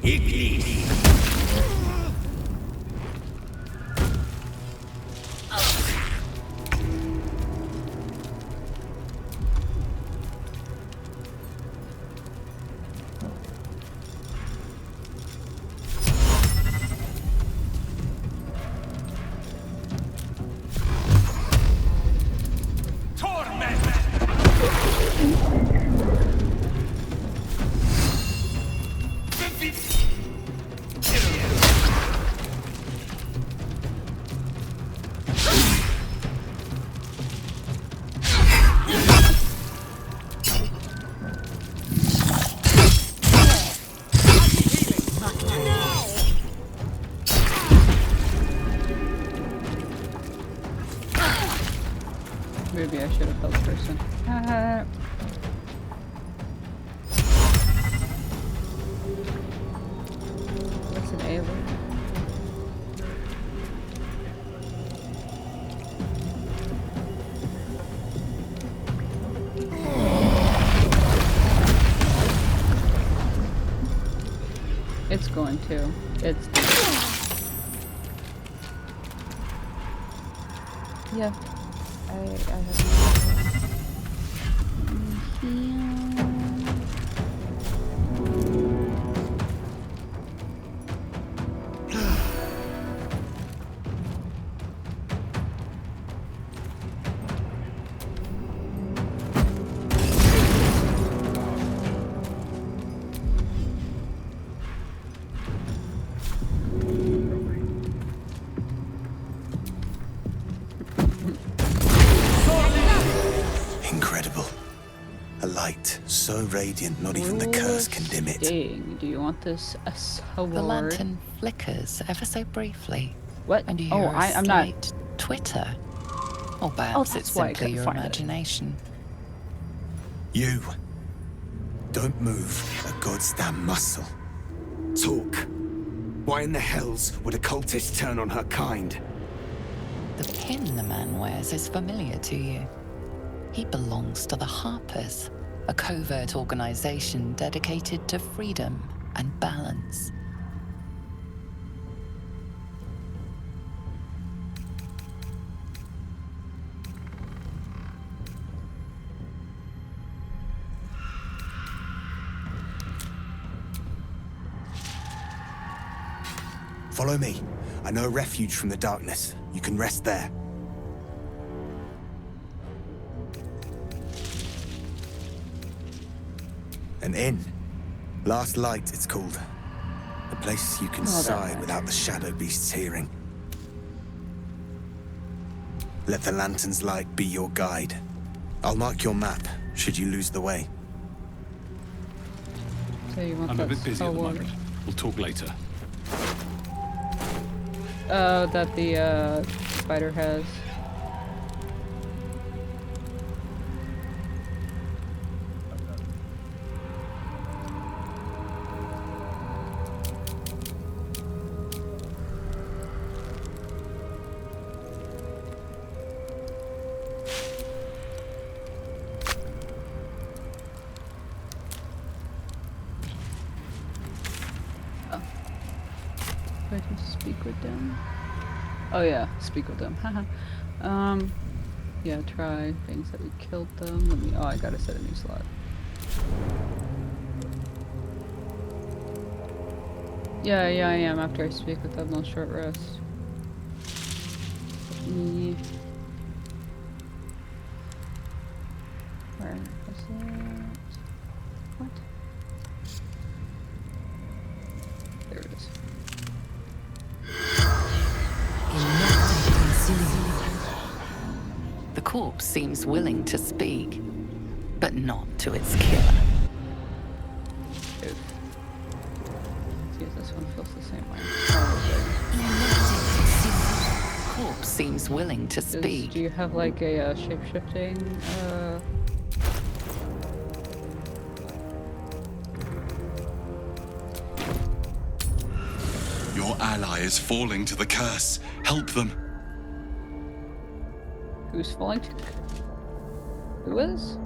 Ignis! Maybe I should have held person. What's an A word? It's going to. It's... Yeah. I have light, so radiant, not even the curse can dim it. Dang, do you want this sword? The lantern flickers ever so briefly. What? And you Oh, hear a I'm not. slight twitter. Or perhaps it's that's why I simply couldn't your find it. imagination. You. Don't move a goddamn muscle. Talk. Why in the hells would a cultist turn on her kind? The pin the man wears is familiar to you. He belongs to the Harpers, a covert organization dedicated to freedom and balance. Follow me. I know a refuge from the darkness. You can rest there. An inn. Last Light, it's called. A place you can sigh without the shadow beasts hearing. Let the lantern's light be your guide. I'll mark your map, should you lose the way. So you want I'm a that bit busy at the sword? moment. We'll talk later. That the spider has. Where to speak with them? Oh yeah, speak with them. Haha. Yeah, try things that we killed them. Let me. Oh, I gotta set a new slot. Yeah, I am. After I speak with them, they'll short rest. Yeah. Where is it? What? There it is. The corpse seems willing to speak, but not to its killer. See if this one feels the same way. Corpse seems willing to speak. Do you have like a shape-shifting? Your ally is falling to the curse. Help them. Who's falling to? Who is?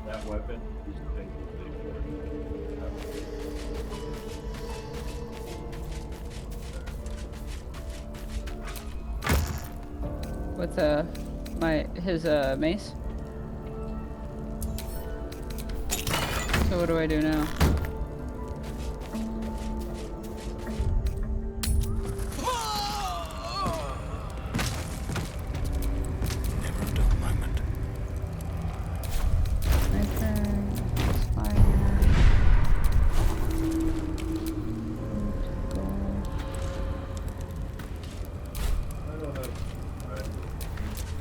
That weapon is With his mace. So what do I do now?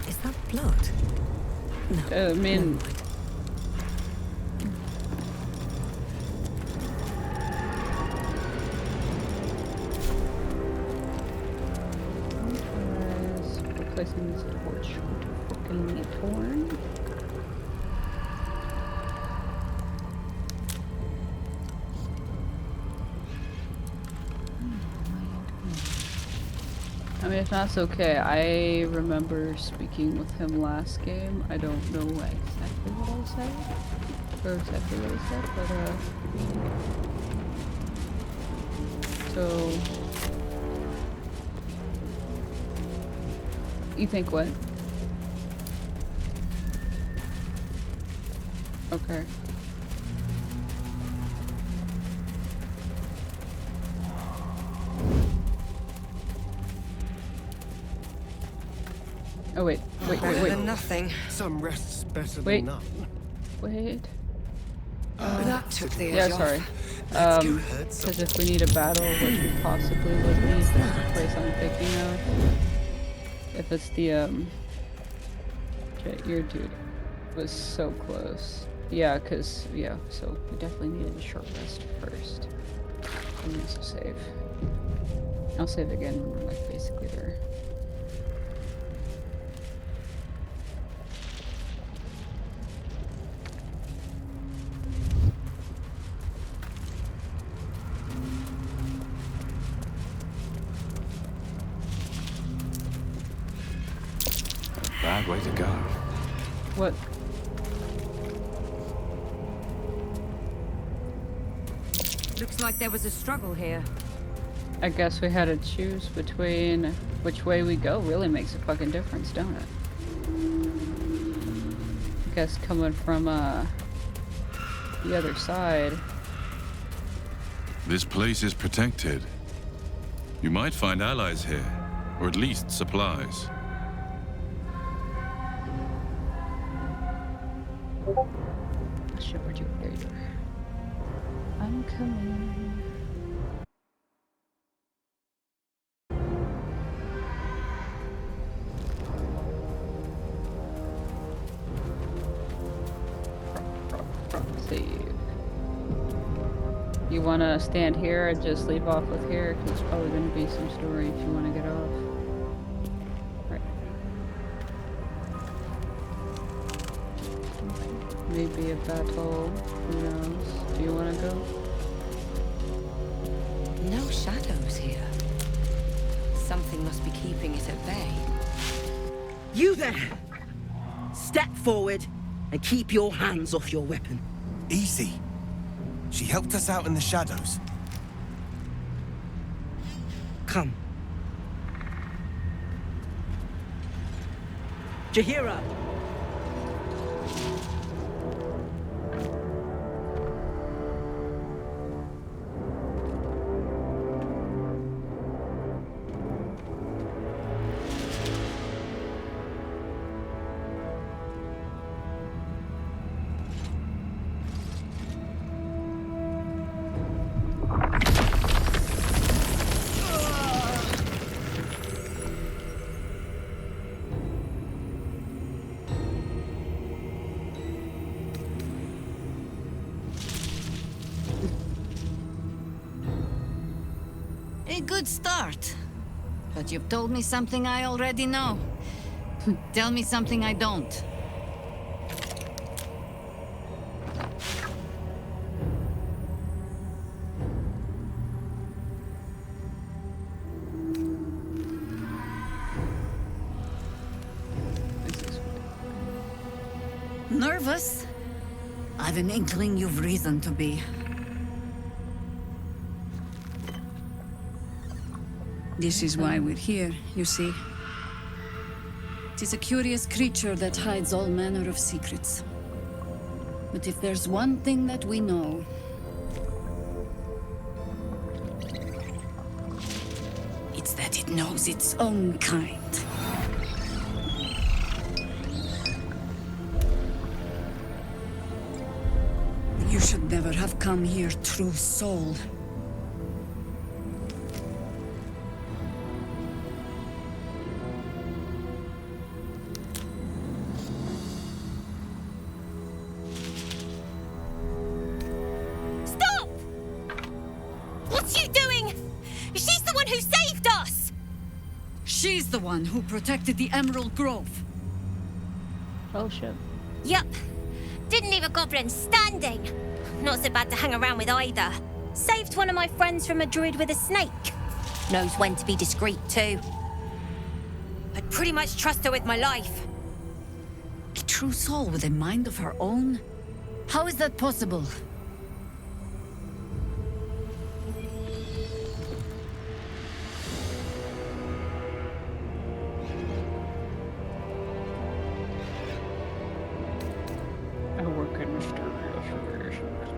Is that blood? No. I mean, replacing this torch with fucking torn. I mean, if not, it's okay. I remember speaking with him last game. I don't know exactly what I said, or exactly what he said, but so you think what? Okay. Oh wait. Better than nothing. Some rest's better Wait. than none. Wait. That took the Yeah, edge sorry. off. Because if we need a battle, which we possibly would need, that's the place I'm thinking of. If it's the, your dude was so close. Yeah, so we definitely needed a short rest first. And also save. I'll save again when we're, like, basically there. Bad way to go. What? Looks like there was a struggle here. I guess we had to choose between which way we go. Really makes a fucking difference, don't it? I guess coming from the other side. This place is protected. You might find allies here, or at least supplies. Shepherd, there you are. I'm coming. Save. You want to stand here and just leave off with here? Because it's probably going to be some story if you want to get off. Right. Maybe a battle. Who knows? Do you want to go? No shadows here. Something must be keeping it at bay. You there! Step forward and keep your hands off your weapon. Easy. She helped us out in the shadows. Come. Jahira! A good start. But you've told me something I already know. Tell me something I don't. Nervous? I've an inkling you've reason to be. This is why we're here, you see. It is a curious creature that hides all manner of secrets. But if there's one thing that we know, it's that it knows its own kind. You should never have come here, true soul. Stop! What's she doing? She's the one who saved us! She's the one who protected the Emerald Grove. Oh shit. Yup. Didn't leave a goblin standing. Not so bad to hang around with either. Saved one of my friends from a druid with a snake. Knows when to be discreet too. I'd pretty much trust her with my life. A true soul with a mind of her own? How is that possible? I work in mysterious relations.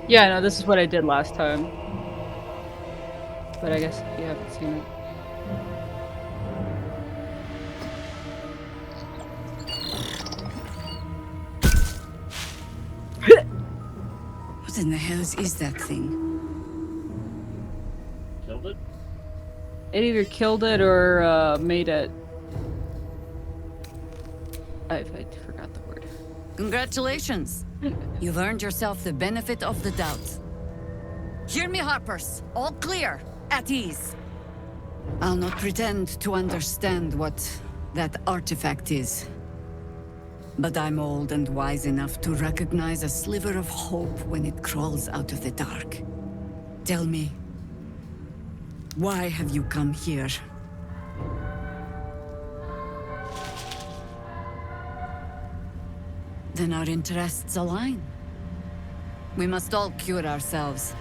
Yeah, no, this is what I did last time. But I guess you haven't seen it. What in the hells is that thing? Killed it? It either killed it or made it. I forgot the word. Congratulations. You've earned yourself the benefit of the doubt. Hear me, Harpers. All clear. At ease. I'll not pretend to understand what that artifact is. But I'm old and wise enough to recognize a sliver of hope when it crawls out of the dark. Tell me, why have you come here? Then our interests align. We must all cure ourselves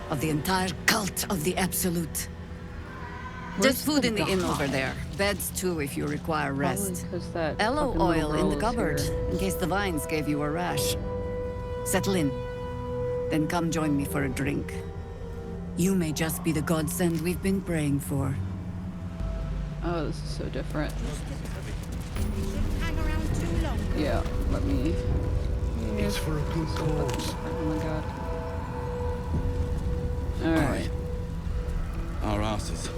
of the entire cult of the Absolute. There's food in the inn over there. Beds too if you require rest. Aloe oil in the cupboard, in case the vines gave you a rash. Settle in. Then come join me for a drink. You may just be the godsend we've been praying for. Oh, this is so different. Yeah, let me... It's for a good cause. Oh my god. Alright. Our asses.